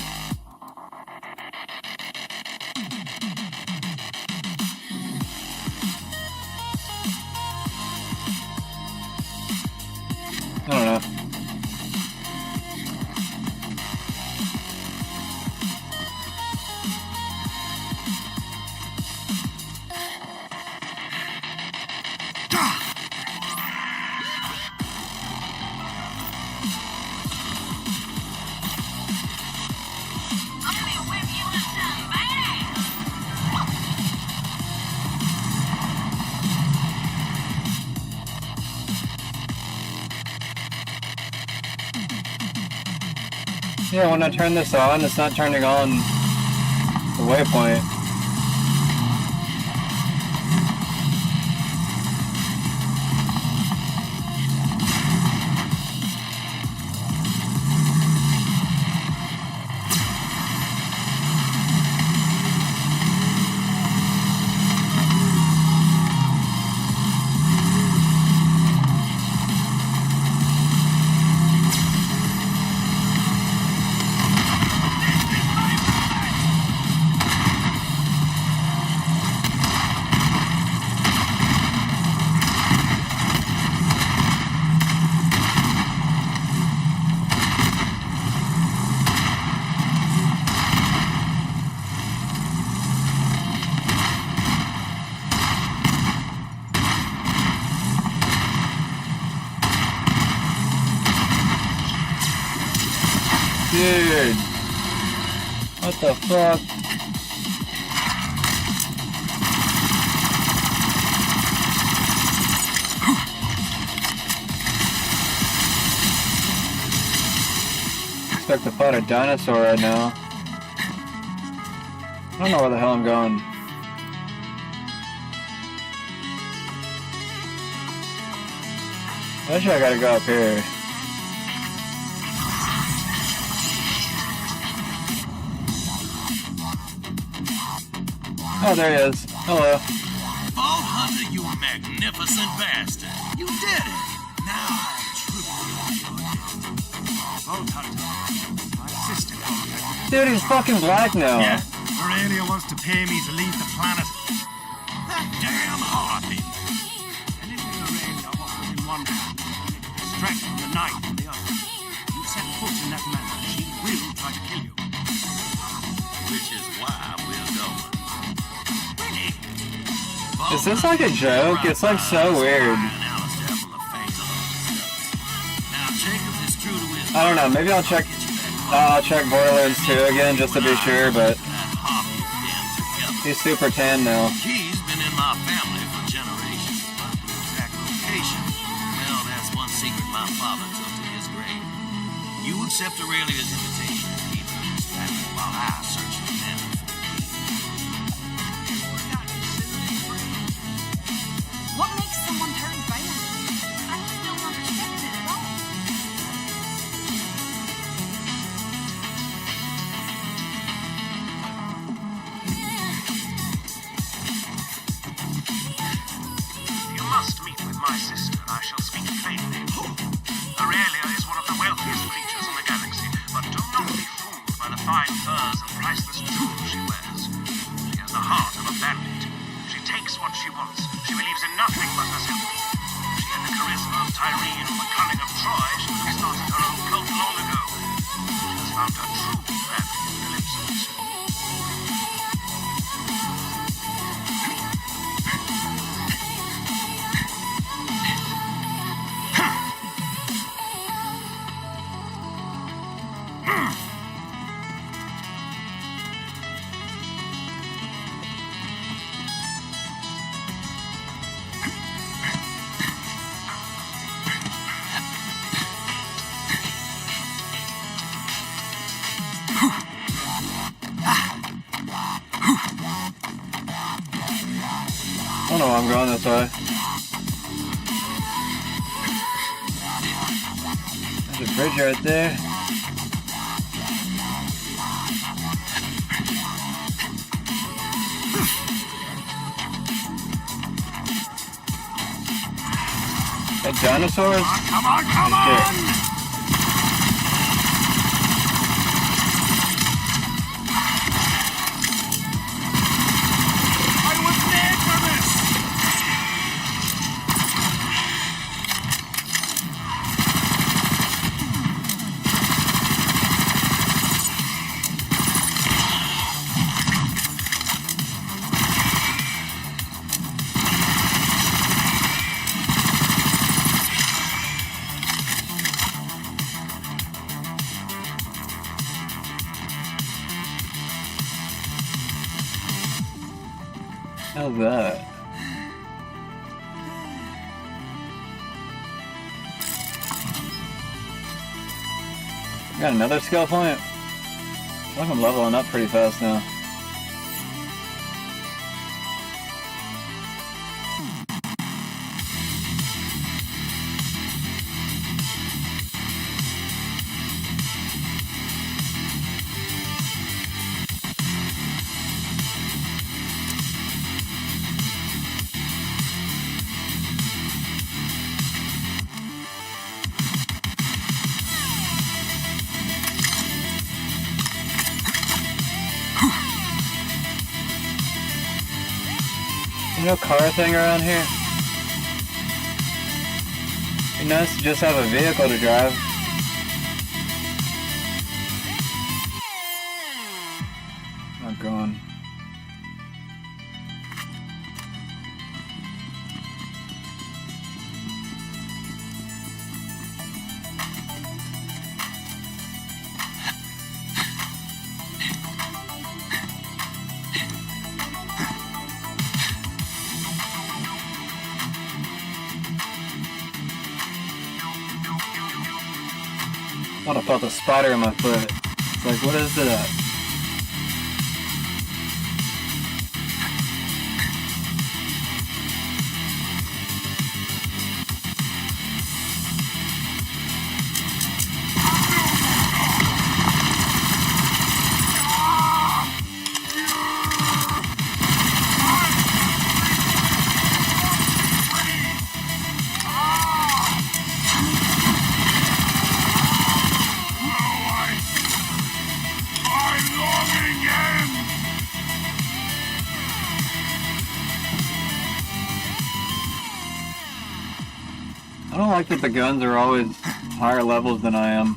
Speaker 1: Yeah, when I turn this on, it's not turning on the waypoint. Dude, what the fuck? Expect to fight a dinosaur right now. I don't know where the hell I'm going. Actually, I gotta go up here. Oh, there he is. Hello.
Speaker 6: Vault Hunter, you magnificent bastard. You did it. Now I'm truly Vault Hunter, my sister contacted.
Speaker 1: Dude, he's fucking black now.
Speaker 6: Yeah, Aurelia wants to pay me to leave the planet. That damn harpy. And if you Aurelia offers in one hand, strength from the knife in the other, you set foot in that manner, she will try to kill you. Which is why we're going.
Speaker 1: Is this like a joke? It's like so weird. I don't know, maybe I'll check Borderlands 2 again just to be sure, but he's super tan now.
Speaker 6: He's been in my family for generations, but the exact location, well, that's one secret my father took to his grave. You accept Aurelia's invitation to keep her distracted while I search for them.
Speaker 7: What makes someone turn violent? I just don't understand it at all.
Speaker 6: You must meet with my sister. I shall speak plainly. Aurelia is one of the wealthiest creatures in the galaxy, but do not be fooled by the fine furs and priceless jewels she wears. She has the heart of a bandit. She takes what she wants. She believes in nothing but herself. If she had the charisma of Tyrene or the cunning of Troy, she would have started her own cult long ago. She has found her true friend in Calypso.
Speaker 1: I don't know why I'm going this way. There's a bridge right there. The dinosaurs?
Speaker 6: Come on, come on!
Speaker 1: How's that? Got another skill point? I feel like I'm leveling up pretty fast now. No car thing around here? It'd be nice to just have a vehicle to drive. Not going. I thought I felt a spider in my foot. It's like, what is that? I don't like that the guns are always higher levels than I am.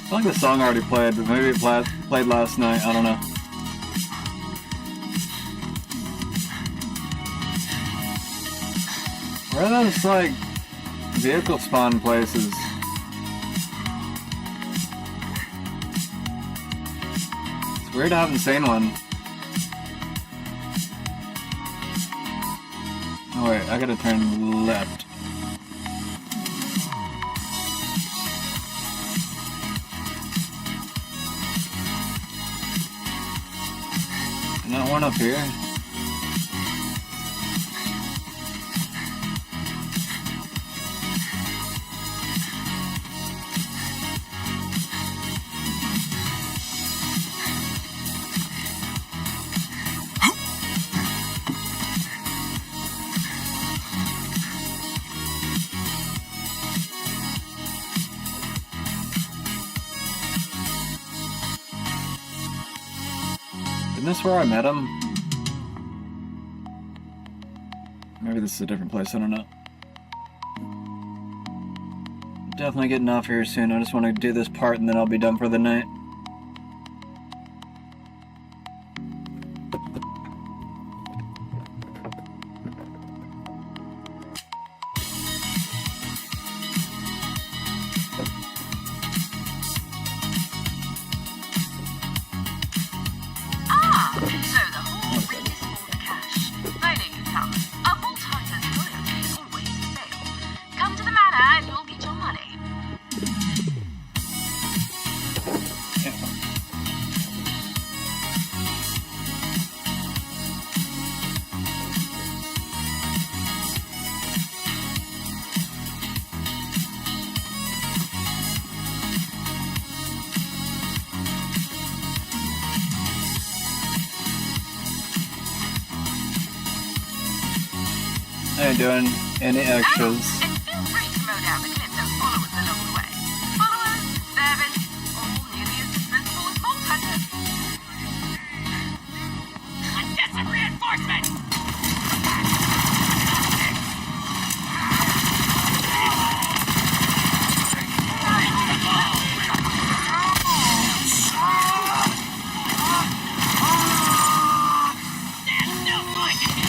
Speaker 1: I feel like the song already played, but maybe it played last night, I don't know. Where are those, like, vehicle spawn places? It's weird I haven't seen one. Oh wait, I gotta turn left. Not one up here. Isn't this where I met him? Maybe this is a different place, I don't know. Definitely getting off here soon. I just want to do this part and then I'll be done for the night. I ain't doing any extras.
Speaker 3: Feel free to mow down the Calypso followers along the way. Followers, servants, all nearly as dispensable as Vault Hunters. Let's get some reinforcements! Stand still so I can get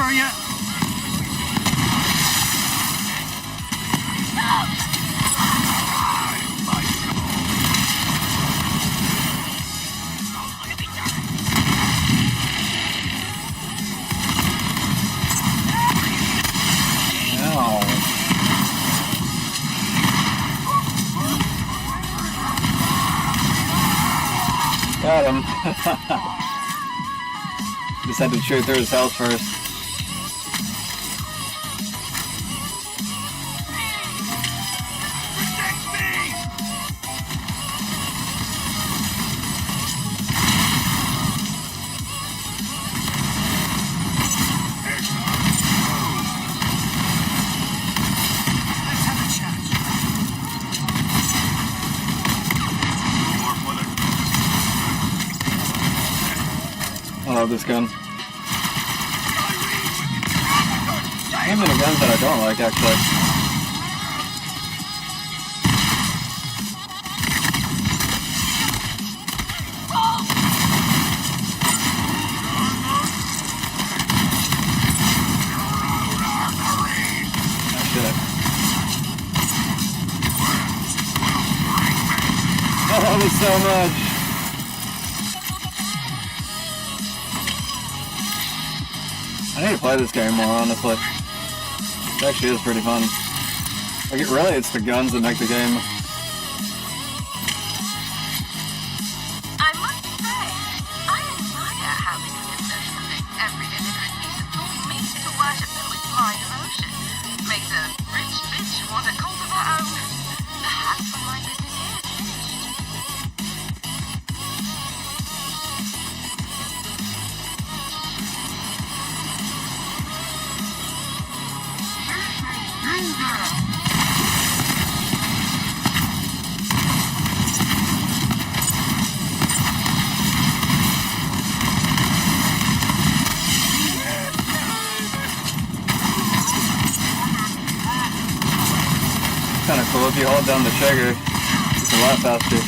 Speaker 6: for you.
Speaker 1: Got him. Just had to shoot through his house first. I love this gun. There are many guns that I don't like, actually. I love it so much. I need to play this game more, honestly. It actually is pretty fun. Like, it's the guns that make the game.
Speaker 3: I must say, I admire how they can so connect everyday piece of talking meat to worship them with blind devotion. Makes a rich bitch want a cult of her own. Perhaps for my business here.
Speaker 1: Kind of cool if you hold down the trigger. It's a lot faster.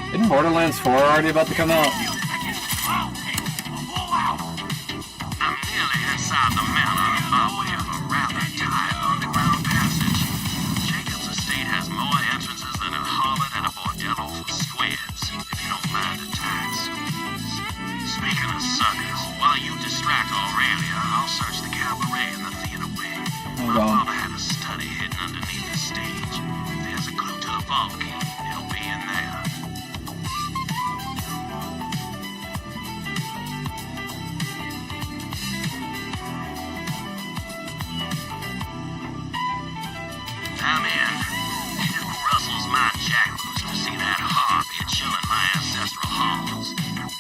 Speaker 1: Isn't Borderlands 4 already about to come out?
Speaker 6: I'm nearly inside the manor by way of a rather tight underground passage. Jacob's estate has more entrances than a harlot and a bordello for squares, if you don't mind the tax. Speaking of suckers, while you distract Aurelia, I'll search the cabaret and the theater wing. My father had a study hidden underneath the stage. If there's a clue to the vault key, it'll be in there. I'm in. It rustles my jackals to see that harp chilling my ancestral halls.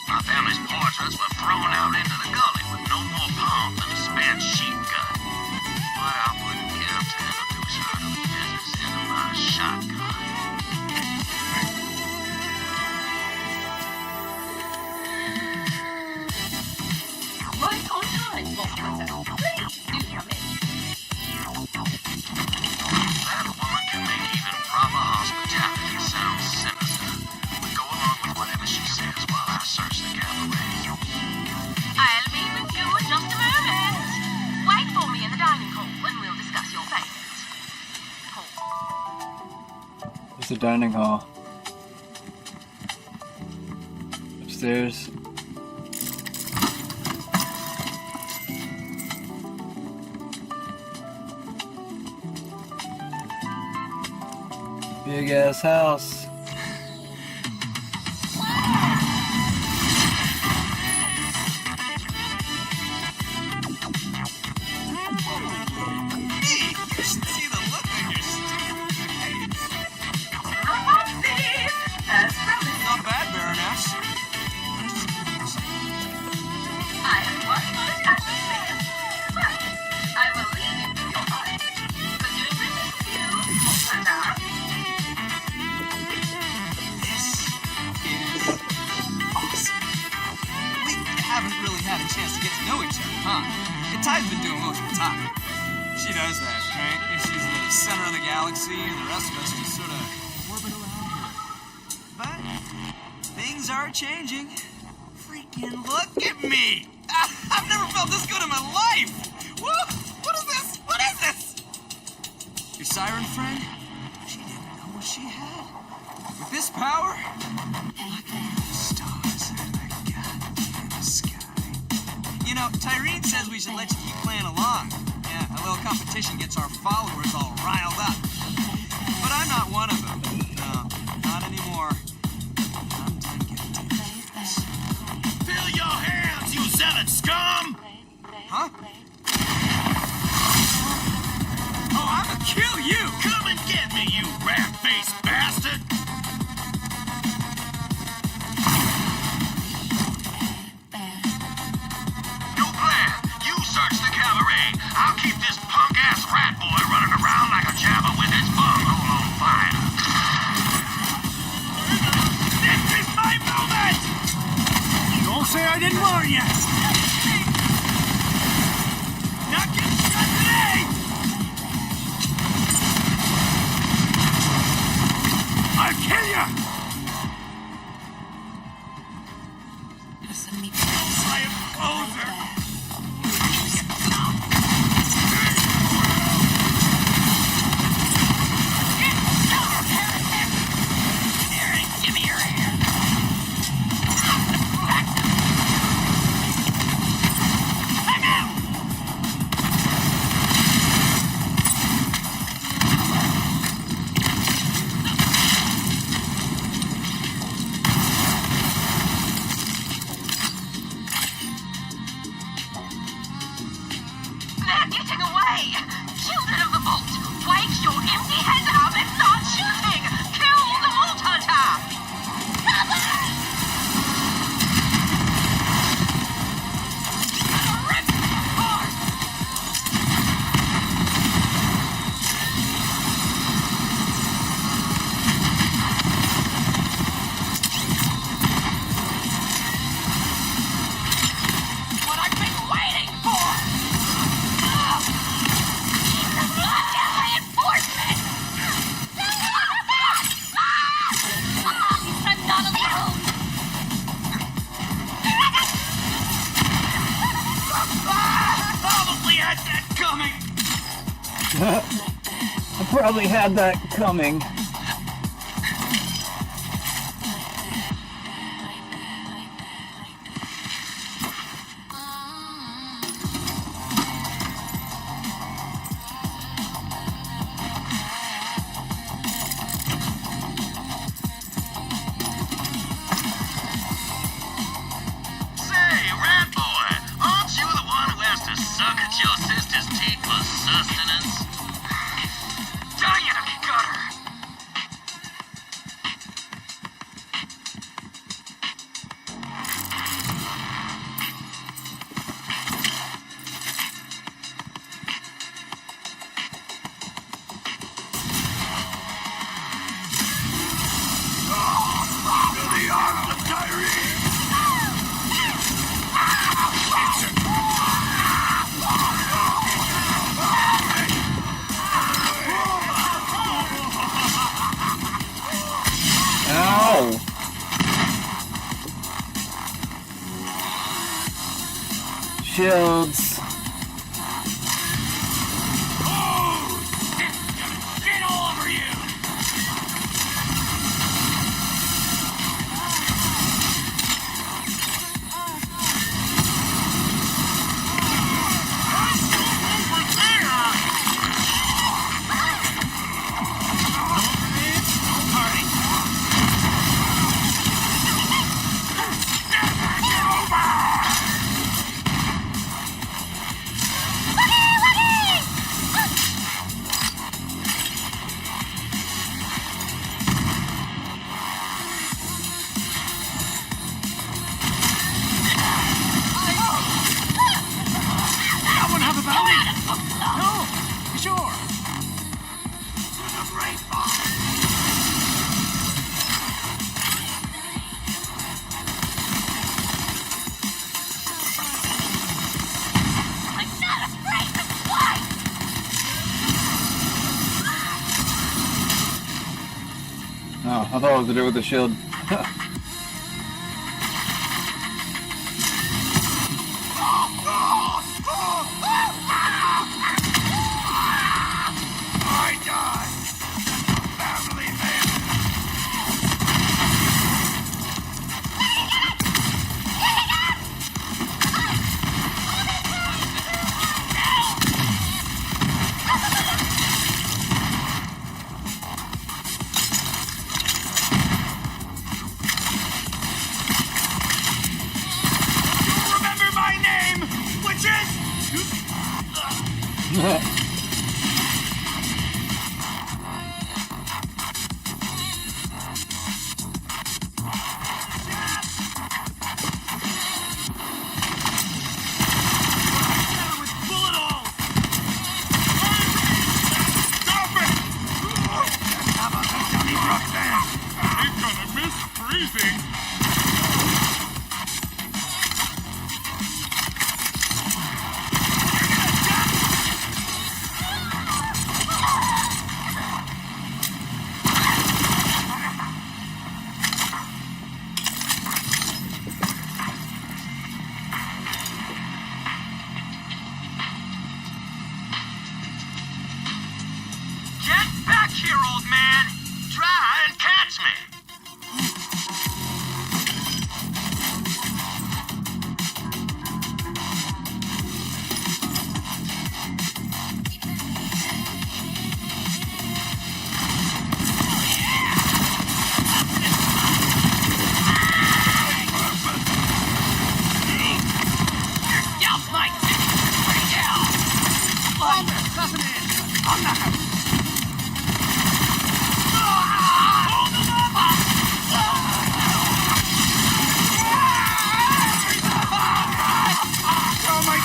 Speaker 6: My family's portraits were thrown out into the gully with no more pomp than a spent sheep gun. But I wouldn't give to introduce her to business into my shotgun.
Speaker 3: Right on time, Walter. Please do come in.
Speaker 6: That woman can make even proper hospitality sound sinister. We go along with whatever she says while I search the cabaret.
Speaker 3: I'll be with you in just a moment. Wait for me in the dining hall and we'll discuss your payment.
Speaker 1: It's a dining hall. Upstairs. Big ass house.
Speaker 18: huh? And Ty's been doing most of the talking. She does that, right? And she's the center of the galaxy, and the rest of us just sort of orbit around her. But things are changing. Freaking look at me! I've never felt this good in my life! Woo! What is this? What is this? Your siren friend? She didn't know what she had. With this power, I can hear the stars in the goddamn sky. You know, Tyreen says we should let you keep playing along. Yeah, a little competition gets our followers all riled up. But I'm not one of them. No, not anymore. I'm done getting to this.
Speaker 15: Fill your hands, you zealot scum!
Speaker 18: Huh? Oh, I'm gonna kill you!
Speaker 15: Come and get me, you rat-faced bastard!
Speaker 12: New plan. You search the cabaret. I'll keep this punk-ass rat boy running around like a jabber with his bunghole on fire.
Speaker 15: This is my moment!
Speaker 18: Don't say I didn't warn you!
Speaker 15: Not getting shot today! I'll kill you! I am closer!
Speaker 12: Give me your hand. I'm out! They're getting away! Children of the Vault, wake your empty heads up and start shooting! Kill the Vault Hunter! What I've been waiting for! Reinforcement!
Speaker 15: Probably had that coming!
Speaker 1: I probably had that coming.
Speaker 12: Say, rat boy, aren't you the one who has to suck at your sister's teeth for sustenance? Diana gutter!
Speaker 15: To the arms of Tyree!
Speaker 1: Ow! Shields.
Speaker 15: Get all over you! Someone have a bounty? No, sure.
Speaker 1: I thought it was to do with the shield.
Speaker 15: I die! Family man! You remember my name, witches? He's gonna miss freezing. Get back here, old man! Try and catch me!
Speaker 3: Y'all might right now.
Speaker 15: I'm not. Oh my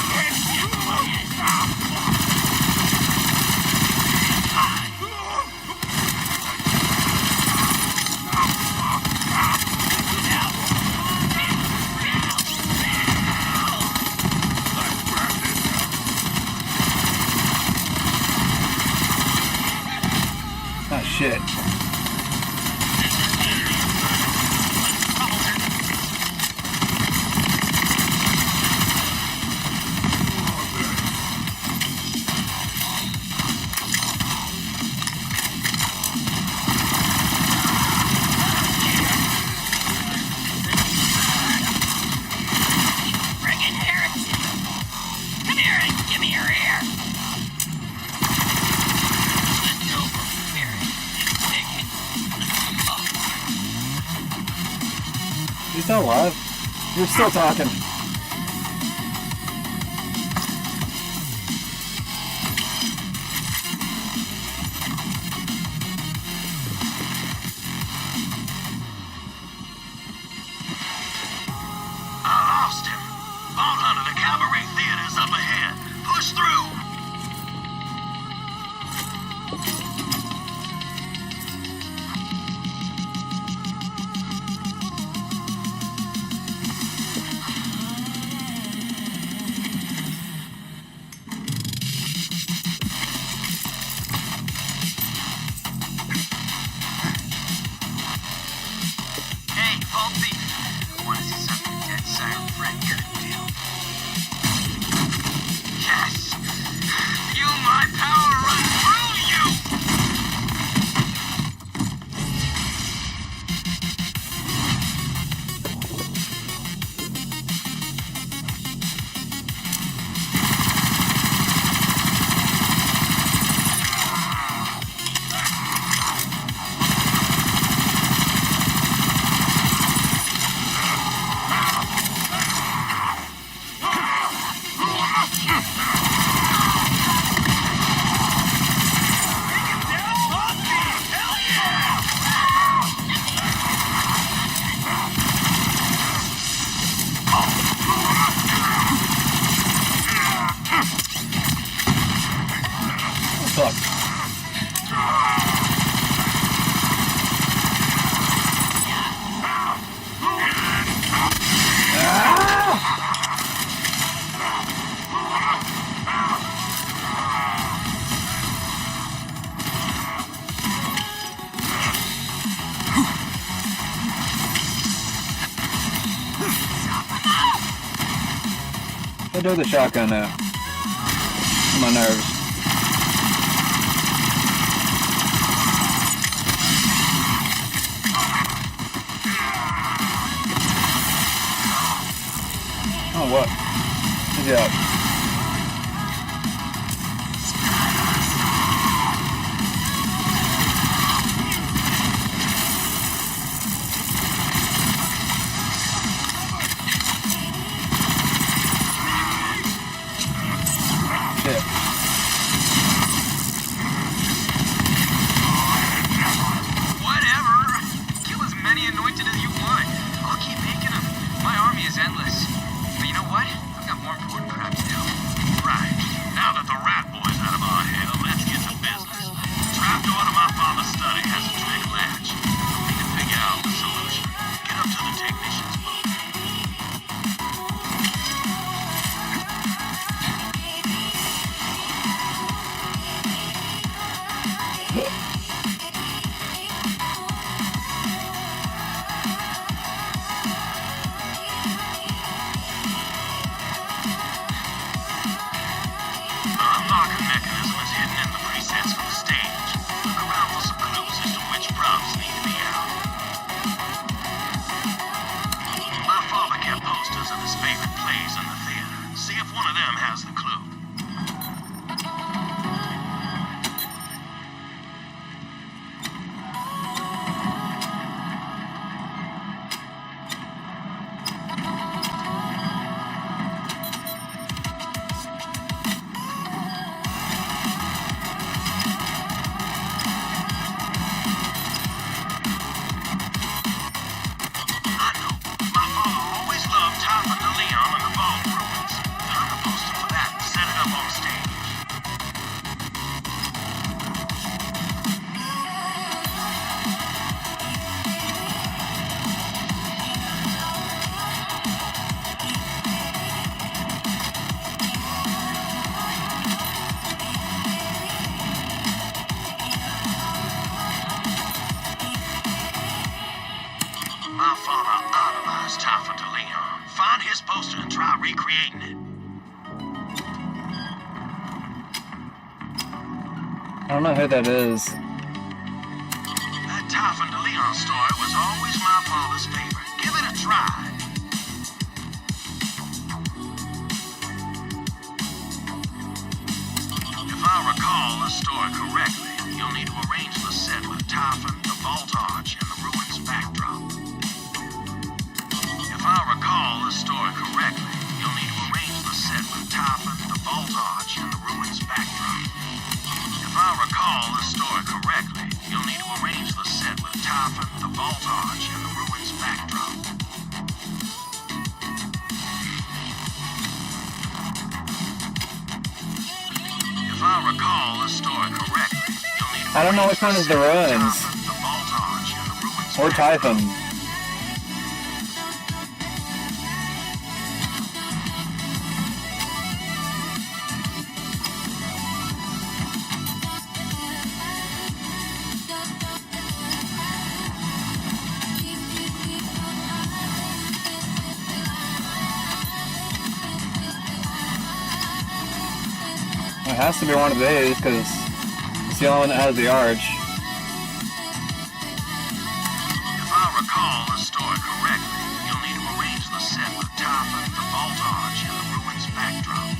Speaker 1: Oh shit.
Speaker 3: Friggin' heretic! Come here and give me your ear! The noble spirit is taken.
Speaker 1: You still alive? You're still talking.
Speaker 12: I lost him. Vault under the Cabaret Theater's up ahead. Push through. Hey, Vault Thief. I want to see something dead silent friend couldn't do. Yes! Feel my power run through you!
Speaker 1: Fuck. do with the shotgun now. My nerves. Oh, what? Good job. Shit.
Speaker 12: Whatever. Kill as many anointed as you want. I'll keep making them. My army is endless. But you know what? I've got more important crap to do. Right. Now that the rat boy's out of our hair, let's get to business. Trapdoor to my father's study has a trick latch. We can figure out the solution. Get up to the technician's booth. The unlocking mechanism is hidden in the presets for the stage. Look around for some clues as to which props need to be out. My father kept posters of his favorite plays in the theater. See if one of them has the clue. I know. My father always loved Typhon de Leon and the Ball Ruins. Find a poster for that and set it up on stage. My father idolized Typhon de Leon. Find his poster and try recreating it.
Speaker 1: I don't know who that is.
Speaker 12: That Typhon de Leon story was always my father's favorite. Give it a try. If I recall the story correctly, you'll need to arrange the set with Typhon, the vault arch, and the ruins backdrop. If I recall the story correctly, you'll need to arrange the set with Typhon, the vault arch, and the ruins backdrop. If I recall the story correctly, you'll need to arrange the set with Typhon, the vault arch, and the ruins backdrop. If I recall the story correctly, you'll need to
Speaker 1: I don't know which one is the ruins.
Speaker 12: the vault arch, and the ruins
Speaker 1: Or Typhon. It has to be one of these, because it's the only one that has the arch.
Speaker 12: If I recall the story correctly, you'll need to arrange the set with Typhon, the vault arch, and the ruins backdrop.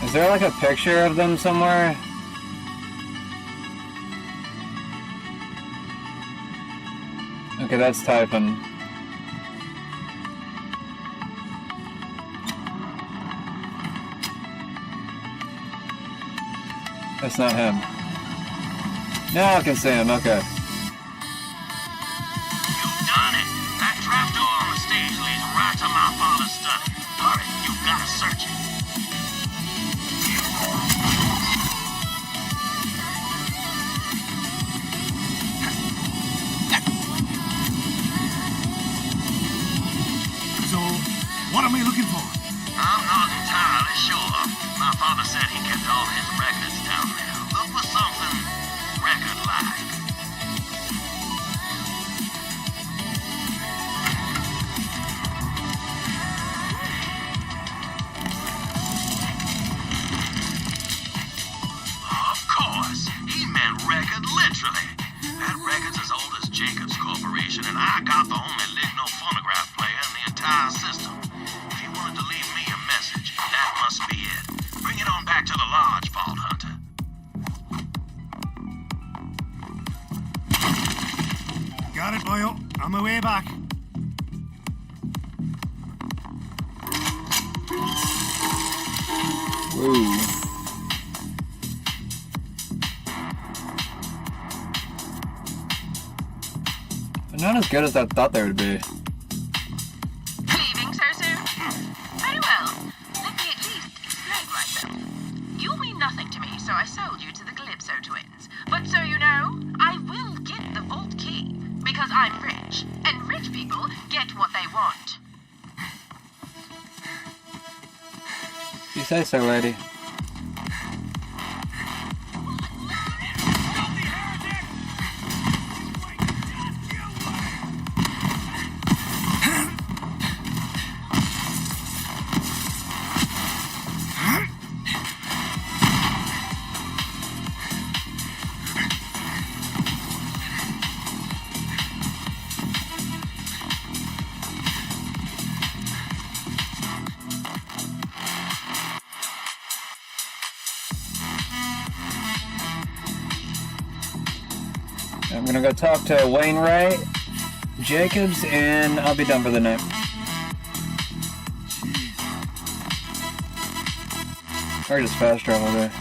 Speaker 1: Is there like a picture of them somewhere? Okay, that's Typhon. That's not him. Now I can see him, okay.
Speaker 12: You've done it. That trapdoor on the stage leads right to my father's study. Hurry, you've got to search it.
Speaker 15: So, what am I looking for?
Speaker 12: I'm not entirely sure. My father said he kept all his records down there. Look for something record-like.
Speaker 6: Naturally. That record's as old as Jacobs Corporation, and I got the only Ligno phonograph player in the entire system. If you wanted to leave me a message, that must be it. Bring it on back to the lodge, Vault Hunter.
Speaker 17: Got it, boyo. On my way back.
Speaker 1: Woo. But not as good as I thought they would be.
Speaker 3: Leaving so soon? Very well. Let me at least explain myself. You mean nothing to me, so I sold you to the Calypso twins. But so you know, I will get the vault key. Because I'm rich. And rich people get what they want.
Speaker 1: You say so, lady. I'm gonna go talk to Wainwright, Jacobs, and I'll be done for the night. Or just fast travel there.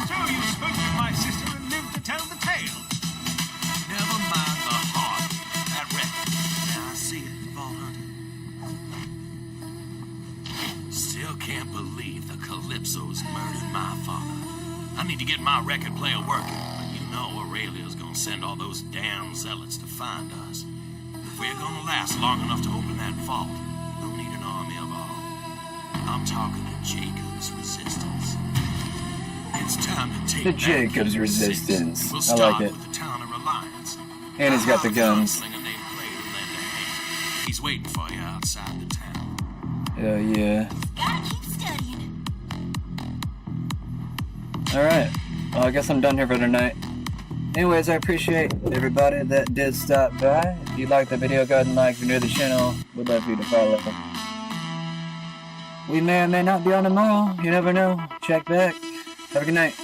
Speaker 6: So you spoke to my sister and lived to tell the tale. Never mind the heart. That record. Now I see it, Vault Hunter. Still can't believe the Calypsos murdered my father. I need to get my record player working, but you know Aurelia's gonna send all those damn zealots to find us. If we're gonna last long enough to open that vault, we'll need an army of our own. I'm talking to Jacob's Resistance. It's time to take
Speaker 1: The
Speaker 6: back
Speaker 1: Jacobs
Speaker 6: Keep Six.
Speaker 1: Resistance.
Speaker 6: We'll
Speaker 1: I
Speaker 6: start
Speaker 1: like it.
Speaker 6: with the town of Reliance.
Speaker 1: And he's got the guns.
Speaker 6: He's waiting for you outside the town.
Speaker 1: Yeah.
Speaker 3: Gotta keep studying.
Speaker 1: Alright. Well, I guess I'm done here for tonight. Anyways, I appreciate everybody that did stop by. If you liked the video, go ahead and like. If you're new to the channel, we'd love for you to follow. We may or may not be on tomorrow. You never know. Check back. Have a good night.